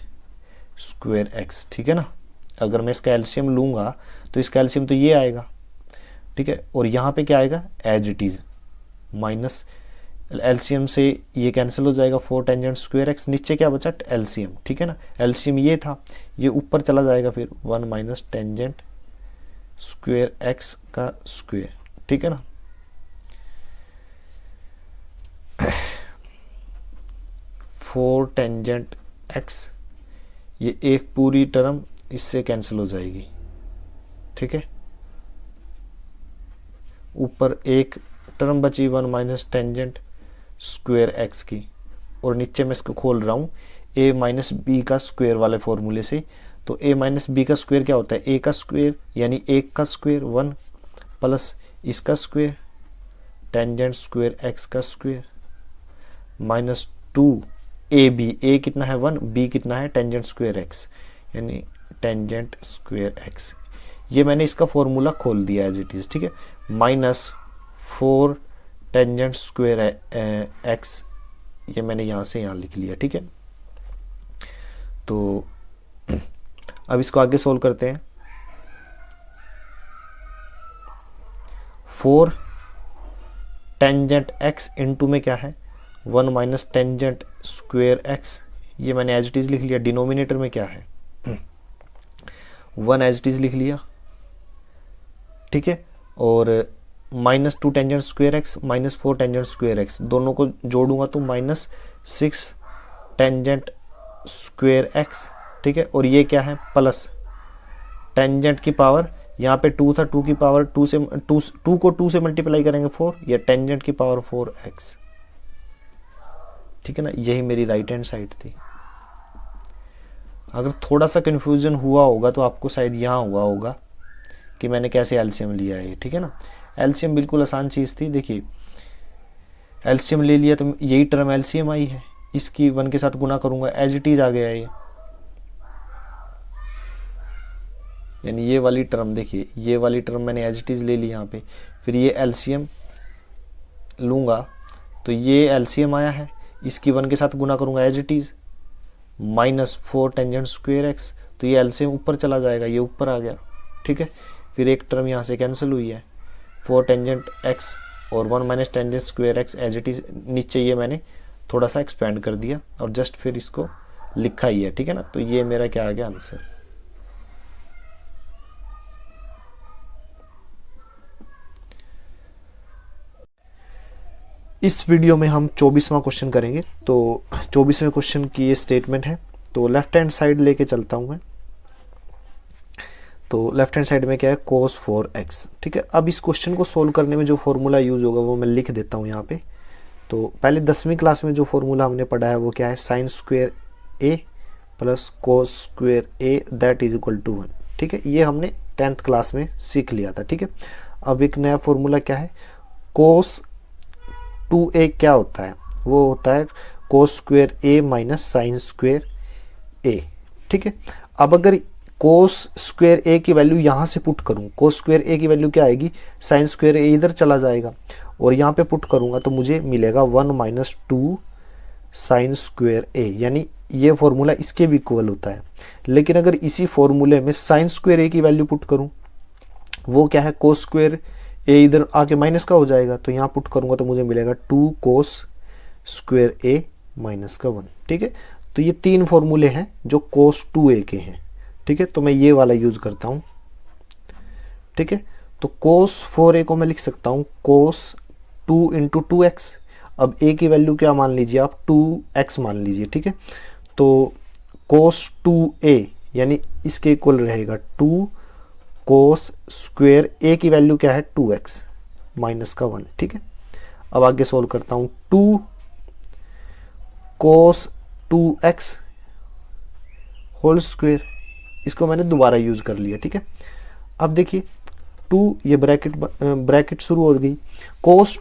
स्क्वायर x। ठीक है ना, अगर मैं इसका एलसीएम लूंगा तो इसका एलसीएम तो ये आएगा। ठीक है, और यहाँ पे क्या आएगा as it is, minus LCM से ये कैंसिल हो जाएगा 4 टेंजेंट स्क्वायर x, नीचे क्या बचा एलसीएम। ठीक है ना, एलसीएम ये था, ये ऊपर चला जाएगा फिर 1 माइनस टेंजेंट स्क्वायर x का स्क्वायर। ठीक है ना, फोर टेंजेंट x, ये एक पूरी टर्म इससे कैंसिल हो जाएगी। ठीक है, ऊपर एक टर्म बची 1 माइनस टेंजेंट स्क्वायर x की, और नीचे मैं इसको खोल रहा हूँ a माइनस बी का स्क्वायर वाले फॉर्मूले से। तो a माइनस बी का स्क्वायर क्या होता है, a का स्क्वायर यानी 1 का स्क्वायर 1 प्लस इसका स्क्वायर टेंजेंट स्क्वायर x का स्क्वायर माइनस 2 a कितना है 1, b कितना है टेंजेंट स्क्वायर x, यानी टेंजेंट स्क्वायर x। ये मैंने इसका फॉर्मूला खोल दिया एज इट इज। ठीक है, -4 टेंजेंट स्क्वायर x ये मैंने यहाँ से यहाँ लिख लिया, ठीक है। तो अब इसको आगे सोल्व करते हैं। 4 टेंजेंट x इंटू में क्या है 1 माइनस टेंजेंट स्क्वेयर x, ये मैंने एज इट इज लिख लिया। डिनोमिनेटर में क्या है 1 एज इट इज लिख लिया, ठीक है। और -2 tangent square x minus 4 tangent square x, दोनों को जोड़ूंगा तो -6 टेंजेंट स्क्वेयर x, ठीक है। और ये क्या है प्लस टेंजेंट की पावर, यहाँ पे 2 था, 2 की पावर 2 से 2 को 2 से मल्टीप्लाई करेंगे 4, ये टेंजेंट की पावर 4x, ठीक है ना। यही मेरी राइट हैंड साइड थी। अगर थोड़ा सा कंफ्यूजन हुआ होगा तो आपको शायद यहाँ हुआ होगा कि मैंने कैसे एलसीएम लिया है, ठीक है ना। एलसीएम बिल्कुल आसान चीज़ थी। देखिए एलसीएम ले लिया तो यही टर्म एलसीएम आई है, इसकी 1 के साथ गुना करूंगा, एज इट इज आ गया ये। यानी ये वाली टर्म, देखिए ये वाली टर्म मैंने एज इट इज ले ली यहाँ पे, फिर ये एलसीएम लूंगा तो ये एलसीएम आया है, इसकी 1 के साथ गुना करूंगा as it is, -4 tangent square x, तो ये एलसीएम ऊपर चला जाएगा, ये ऊपर आ गया, ठीक है। फिर एक टर्म यहाँ से कैंसिल हुई है, 4 टेंजेंट x और 1 minus tangent square x as it is, नीचे ये मैंने थोड़ा सा एक्सपेंड कर दिया और जस्ट फिर इसको लिखा ही है, ठीक है ना। तो ये मेरा क्या आ गया आंसर। इस वीडियो में हम 24वां क्वेश्चन करेंगे। तो 24वें क्वेश्चन की ये स्टेटमेंट है। तो लेफ्ट हैंड साइड लेके चलता हूं मैं। तो लेफ्ट हैंड साइड में क्या है cos 4x, ठीक है। अब इस क्वेश्चन को सोल्व करने में जो फॉर्मूला यूज होगा वो मैं लिख देता हूं यहाँ पे। तो पहले 10वीं क्लास में जो फॉर्मूला हमने पढ़ा है वो क्या है sine square a plus cos square a that is equal to 1, ठीक है। ये हमने 10th क्लास में सीख लिया था, ठीक है। अब एक नया फॉर्मूला क्या है कोस 2a, क्या होता है वो होता है cos square a minus sine square a, ठीक है। अब अगर कोस स्क्वेयर a की वैल्यू यहाँ से पुट करूँ, कोस स्क्वेयर a की वैल्यू क्या आएगी साइन स्क्वेयर a इधर चला जाएगा और यहाँ पे पुट करूँगा तो मुझे मिलेगा 1 माइनस 2 साइन स्क्वेयर a, यानी ये फॉर्मूला इसके भी इक्वल होता है। लेकिन अगर इसी फॉर्मूले में साइन स्क्वेयर a की वैल्यू पुट करूँ, वो क्या है कोस स्क्वेयर a इधर आके माइनस का हो जाएगा, तो यहाँ पुट करूँगा तो मुझे मिलेगा 2 कोस स्क्वेयर a माइनस का 1, ठीक है। तो ये 3 फॉर्मूले हैं जो कोस 2a के हैं, ठीक है। तो मैं ये वाला यूज करता हूँ, ठीक है। तो कोस 4a को मैं लिख सकता हूँ कोस 2 इंटू 2x। अब a की वैल्यू क्या मान लीजिए आप 2x मान लीजिए, ठीक है। तो कोस 2a यानी इसके इक्वल रहेगा 2 कोस स्क्वेयर a की वैल्यू क्या है 2x माइनस का 1, ठीक है। अब आगे सोल्व करता हूँ 2 कोस 2x होल स्क्वेयर, इसको मैंने दोबारा यूज कर लिया, ठीक है। अब देखिए 2 ये ब्रैकेट शुरू हो गई, कोस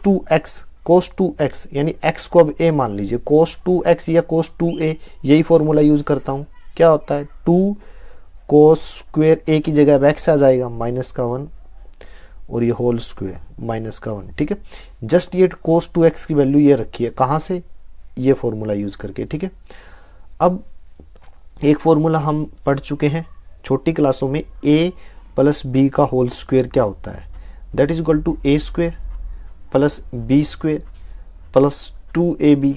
2x यानी x को अब a मान लीजिए, कोस 2x या कोस 2a यही फॉर्मूला यूज करता हूँ। क्या होता है 2 कोस स्क्वेयर a की जगह अब x आ जाएगा माइनस का 1 और ये होल स्क्वेयर माइनस का 1, ठीक है। जस्ट ये कोस 2x की वैल्यू ये रखी है, कहाँ से ये फॉर्मूला यूज करके, ठीक है। अब एक फॉर्मूला हम पढ़ चुके हैं छोटी क्लासों में, a प्लस b का होल स्क्वेयर क्या होता है that is equal to a square plus b square plus 2ab,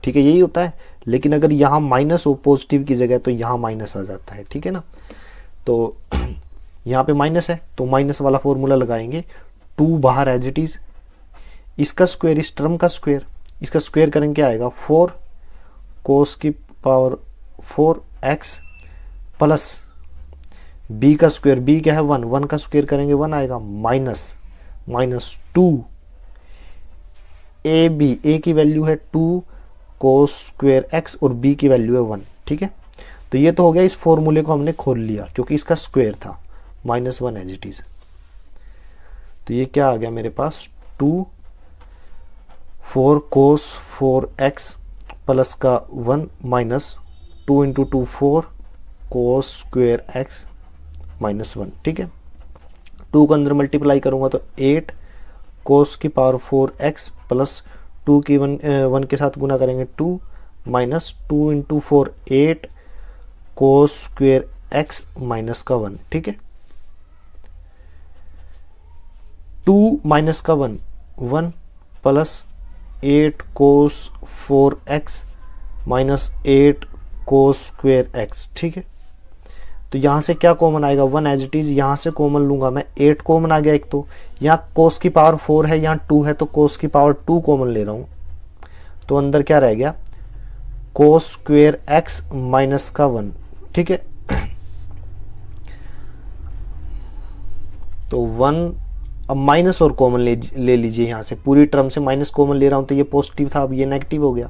ठीक है, यही होता है। लेकिन अगर यहाँ माइनस हो पॉजिटिव की जगह तो यहाँ माइनस आ जाता है, ठीक है ना। तो यहाँ पे माइनस है तो माइनस वाला फॉर्मूला लगाएंगे, 2 बाहर एज इट इज, इसका स्क्वायर इस टर्म का स्क्वायर, इसका स्क्वायर करेंगे क्या आएगा 4 कोस की पावर 4x प्लस b का स्क्वायर, b क्या है 1 का स्क्वायर करेंगे 1 आएगा माइनस 2 a की वैल्यू है 2 कोस स्क्वायर x और b की वैल्यू है 1, ठीक है। तो ये तो हो गया, इस फॉर्मूले को हमने खोल लिया क्योंकि इसका स्क्वायर था -1 एज इट इज। तो ये क्या आ गया मेरे पास 4 कोस 4x प्लस का 1 minus 2 into 2 4 cos square x minus 1, ठीक है। 2 को अंदर मल्टीप्लाई करूंगा तो 8 कोस की पावर 4x प्लस टू की वन के साथ गुना करेंगे 2 माइनस 2 इंटू 4 8 कोस स्क्वेयर एक्स माइनस का 1, ठीक है। 2 माइनस का 1 1 प्लस 8 कोस 4 एक्स माइनस 8 कोस स्क्वेयर एक्स, ठीक है। तो यहाँ से क्या कॉमन आएगा, 1 एज इट इज, यहाँ से कॉमन लूंगा मैं, 8 कॉमन आ गया एक, तो यहाँ कोस की पावर 4 है, यहाँ 2 है, तो कोस की पावर 2 कॉमन ले रहा हूँ, तो अंदर क्या रह गया, कोस स्क्वेयर एक्स माइनस का 1, ठीक है। तो 1, अब माइनस और कॉमन ले लीजिए, यहाँ से पूरी टर्म से माइनस कॉमन ले रहा हूँ, तो ये पॉजिटिव था, अब ये नेगेटिव हो गया,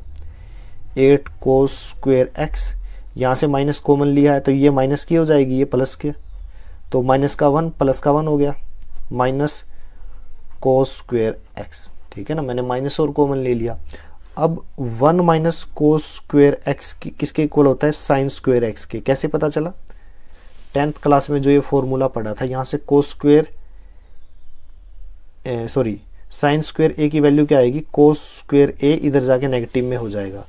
8 कोस स्क्वेयर एक्स, यहाँ से माइनस कॉमन लिया है तो ये माइनस की हो जाएगी, ये प्लस के, तो माइनस का 1 प्लस का 1 हो गया, माइनस कोस स्क्वेयर एक्स, ठीक है ना, मैंने माइनस और कॉमन ले लिया। अब 1 माइनस कोस स्क्वेयर एक्स किसके इक्वल होता है, साइन स्क्वेयर एक्स के। कैसे पता चला, 10th क्लास में जो ये फॉर्मूला पढ़ा था, यहाँ से कोस स्क्वेयर साइन स्क्वेयर ए की वैल्यू क्या आएगी, कोस स्क्वेयर ए इधर जाके नेगेटिव में हो जाएगा,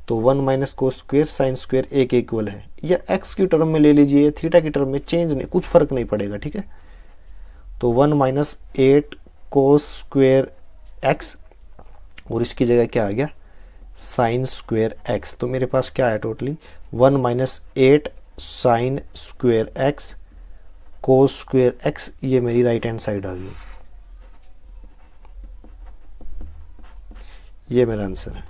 तो 1 minus cos square sine square A के इक्वल है। या एक्स की टर्म में ले लीजिए, थीटा की टर्म में चेंज नहीं, कुछ फर्क नहीं पड़ेगा, ठीक है। तो 1 माइनस 8 कोस स्क्वेयर एक्स और इसकी जगह क्या आ गया, साइन स्क्वेयर एक्स। तो मेरे पास क्या है totally, 1 minus 8 sign square x कोस स्क्वेयर एक्स, ये मेरी राइट हैंड साइड आ गई, ये मेरा आंसर है।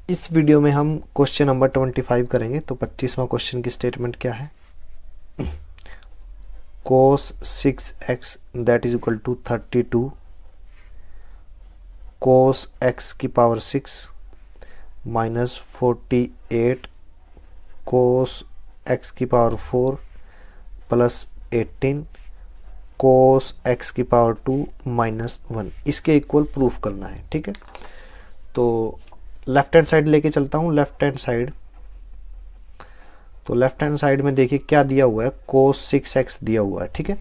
इस वीडियो में हम क्वेश्चन नंबर 25 करेंगे। तो 25वां क्वेश्चन की स्टेटमेंट क्या है, cos 6x that is equal to 32 cos x की पावर 6 माइनस 48 cos x की पावर 4 प्लस 18 cos x की पावर 2 माइनस 1, इसके इक्वल प्रूफ करना है, ठीक है। तो लेफ्ट हैंड साइड लेके चलता हूँ, लेफ्ट हैंड साइड, तो लेफ्ट हैंड साइड में देखिए क्या दिया हुआ है, cos 6x दिया हुआ है, ठीक है।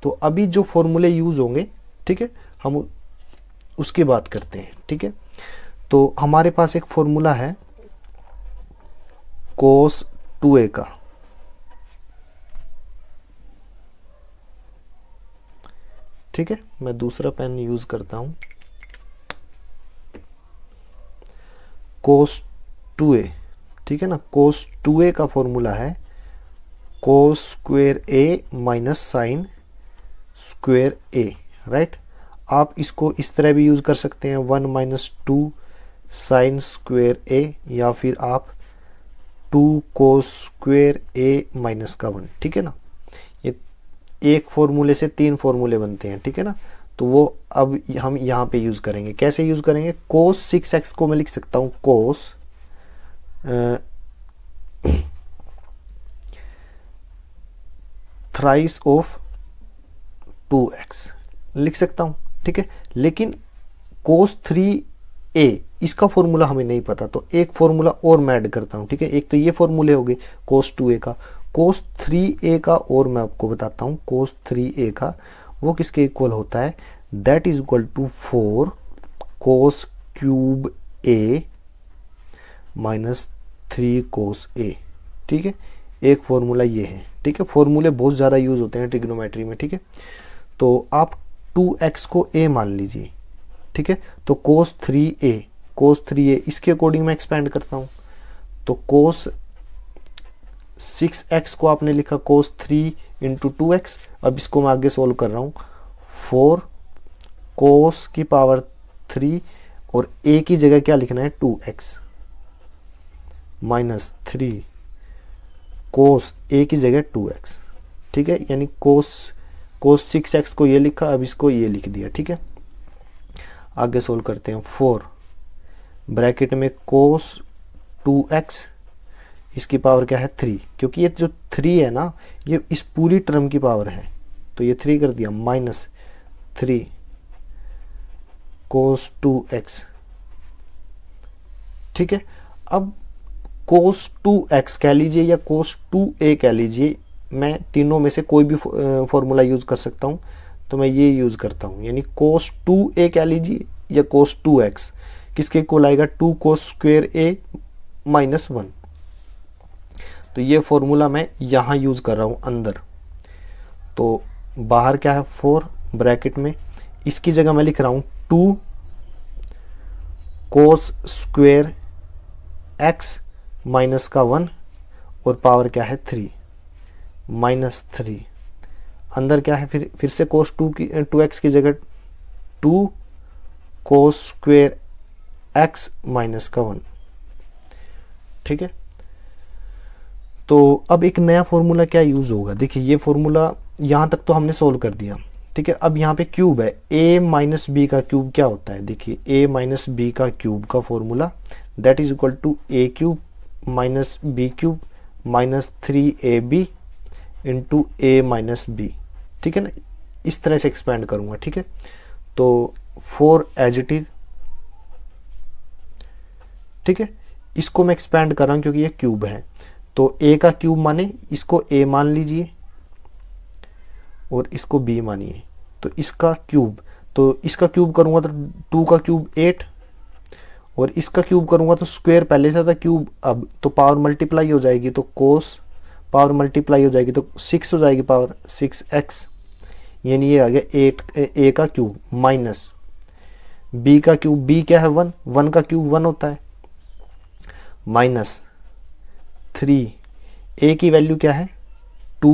तो अभी जो फॉर्मूले यूज होंगे, ठीक है, हम उसकी बात करते हैं, ठीक है। तो हमारे पास एक फॉर्मूला है cos 2a का, ठीक है। मैं दूसरा पेन यूज करता हूं, cos 2a, ठीक है ना। cos 2a का फॉर्मूला है cos square a minus sine square a, right. आप इसको इस तरह भी यूज कर सकते हैं, 1 माइनस 2 साइन स्क्वेयर a, या फिर आप 2 cos स्क्वेयर a माइनस का 1, ठीक है ना। ये एक फॉर्मूले से 3 फॉर्मूले बनते हैं, ठीक है ना। तो वो अब हम यहाँ पे यूज करेंगे। कैसे यूज करेंगे, cos 6x को मैं लिख सकता हूँ cos थ्राइस ऑफ 2x लिख सकता हूँ, ठीक है। लेकिन cos 3a इसका फॉर्मूला हमें नहीं पता, तो एक फॉर्मूला और मैं ऐड करता हूँ, ठीक है। एक तो ये फॉर्मूले हो गए cos 2a का, cos 3a का और मैं आपको बताता हूँ cos 3a का वो किसके इक्वल होता है, that is equal to 4 cos cube a minus 3 cos a, ठीक है। एक फॉर्मूला ये है, ठीक है। फॉर्मूले बहुत ज़्यादा यूज होते हैं ट्रिग्नोमेट्री में, ठीक है। तो आप 2x को a मान लीजिए, ठीक है। तो cos 3a इसके अकॉर्डिंग मैं एक्सपेंड करता हूँ, तो cos 6x को आपने लिखा cos 3 इंटू 2x, अब इसको मैं आगे सोल्व कर रहा हूँ, 4 cos की पावर 3 और a की जगह क्या लिखना है 2x माइनस 3 cos a की जगह 2x, ठीक है। यानी cos 6x को ये लिखा, अब इसको ये लिख दिया, ठीक है। आगे सोल्व करते हैं, 4 ब्रैकेट में cos 2x इसकी पावर क्या है 3, क्योंकि ये जो 3 है ना ये इस पूरी टर्म की पावर है, तो ये 3 कर दिया, माइनस 3 cos 2x, ठीक है। अब cos 2x कह लीजिए या cos 2a कह लीजिए, मैं तीनों में से कोई भी फॉर्मूला यूज़ कर सकता हूँ, तो मैं ये यूज़ करता हूँ, यानी cos 2a कह लीजिए या cos 2x किसके इक्वल आएगा 2 cos स्क्वेयर a माइनस 1। तो ये फॉर्मूला मैं यहाँ यूज़ कर रहा हूँ अंदर। तो बाहर क्या है 4 ब्रैकेट में, इसकी जगह मैं लिख रहा हूँ 2 cos स्क्वेयर x माइनस का 1 और पावर क्या है 3 माइनस 3। अंदर क्या है फिर से cos 2x की जगह 2 cos स्क्वेयर x माइनस का 1। ठीक है, तो अब एक नया फॉर्मूला क्या यूज़ होगा, देखिए ये फॉर्मूला यहाँ तक तो हमने सोल्व कर दिया। ठीक है, अब यहाँ पे क्यूब है, a माइनस बी का क्यूब क्या होता है, देखिए a माइनस बी का क्यूब का formula that is equal to a cube minus B cube minus 3ab into a minus B. ठीक है ना, इस तरह से एक्सपेंड करूँगा। ठीक है, तो 4 एज इट इज। ठीक है, इसको मैं एक्सपेंड कर रहा हूँ क्योंकि ये क्यूब है, तो a का क्यूब माने इसको a मान लीजिए और इसको b मानिए, तो इसका क्यूब करूँगा तो 2 का क्यूब 8 और इसका क्यूब करूँगा तो स्क्वायर पहले से था क्यूब, अब तो पावर मल्टीप्लाई हो जाएगी, तो कोस पावर मल्टीप्लाई हो जाएगी तो 6 हो जाएगी पावर 6x, यानी ये आ गया 8 a का क्यूब माइनस b का क्यूब, b क्या है 1, 1 का क्यूब 1 होता है, माइनस 3 a की वैल्यू क्या है 2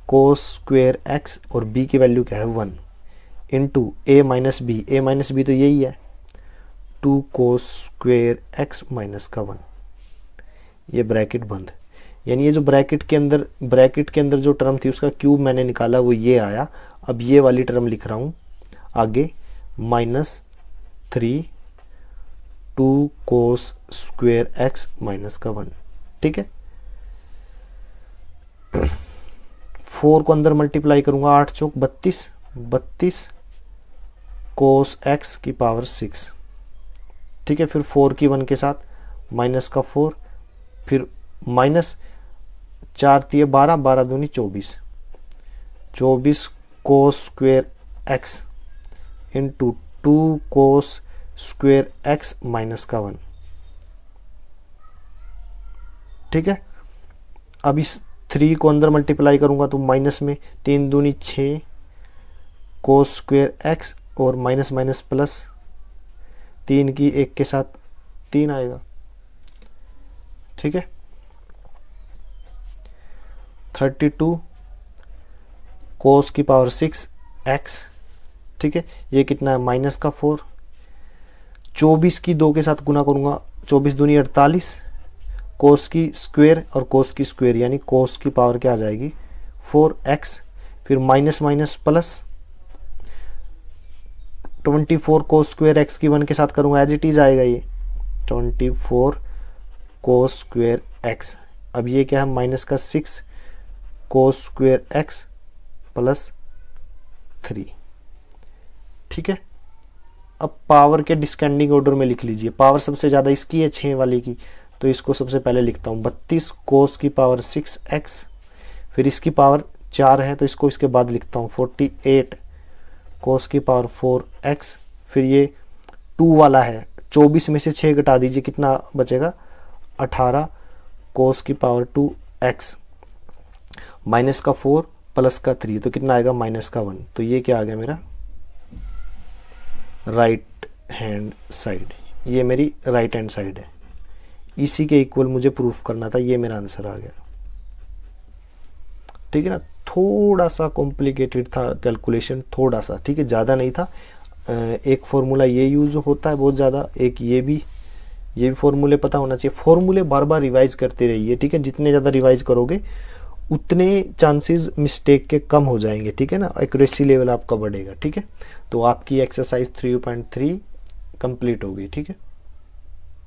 cos स्क्वेयर x और b की वैल्यू क्या है 1 इंटू a माइनस b तो यही है 2 cos स्क्वेयर x माइनस का 1। ये ब्रैकेट बंद, यानी ये जो ब्रैकेट के अंदर जो टर्म थी उसका क्यूब मैंने निकाला वो ये आया। अब ये वाली टर्म लिख रहा हूँ आगे minus 3 2 cos square x minus का 1। ठीक है, 4 को अंदर मल्टीप्लाई करूंगा 8 चौक 32 cos x की पावर 6। ठीक है, फिर 4 की 1 के साथ माइनस का 4, फिर माइनस 4 3 12 12 दूनी 24 cos square x into 2 cos square x minus का 1। ठीक है, अब इस 3 को अंदर मल्टीप्लाई करूंगा तो माइनस में 3 दूनी 6 cos स्क्वेयर x और माइनस माइनस प्लस 3 की 1 के साथ 3 आएगा। ठीक है, 32 cos की पावर 6 x। ठीक है, ये कितना है माइनस का 4, 24 की 2 के साथ गुना करूंगा 24 दूनी 48 cos की स्क्वेयर और cos की स्क्वेयर यानी cos की पावर क्या आ जाएगी 4x, फिर minus minus plus 24 cos square x की 1 के साथ करूंगा एज इट इज आएगा ये 24 cos स्क्वेयर x। अब ये क्या है माइनस का 6 cos स्क्वेयर x प्लस 3। ठीक है, अब पावर के डिस्केंडिंग ऑर्डर में लिख लीजिए, पावर सबसे ज़्यादा इसकी है 6 वाली की, तो इसको सबसे पहले लिखता हूँ 32 cos की पावर 6x, फिर इसकी पावर 4 है तो इसको इसके बाद लिखता हूँ 48 cos की पावर 4x, फिर ये 2 वाला है 24 में से 6 घटा दीजिए कितना बचेगा 18 cos की पावर 2x माइनस का 4 प्लस का 3 तो कितना आएगा माइनस का 1। तो ये क्या आ गया मेरा राइट हैंड साइड, ये मेरी राइट हैंड साइड है, इसी के इक्वल मुझे प्रूफ करना था, ये मेरा आंसर आ गया। ठीक है ना, थोड़ा सा कॉम्प्लिकेटेड था कैलकुलेशन, थोड़ा सा, ठीक है, ज़्यादा नहीं था। एक फॉर्मूला ये यूज़ होता है बहुत ज़्यादा, एक ये भी फॉर्मूले पता होना चाहिए। फॉर्मूले बार बार रिवाइज करते रहिए, ठीक है, जितने ज़्यादा रिवाइज करोगे उतने चांसेस मिस्टेक के कम हो जाएंगे। ठीक है ना, एक्यूरेसी लेवल आपका बढ़ेगा। ठीक है, तो आपकी एक्सरसाइज 3.3 कंप्लीट हो गई। ठीक है।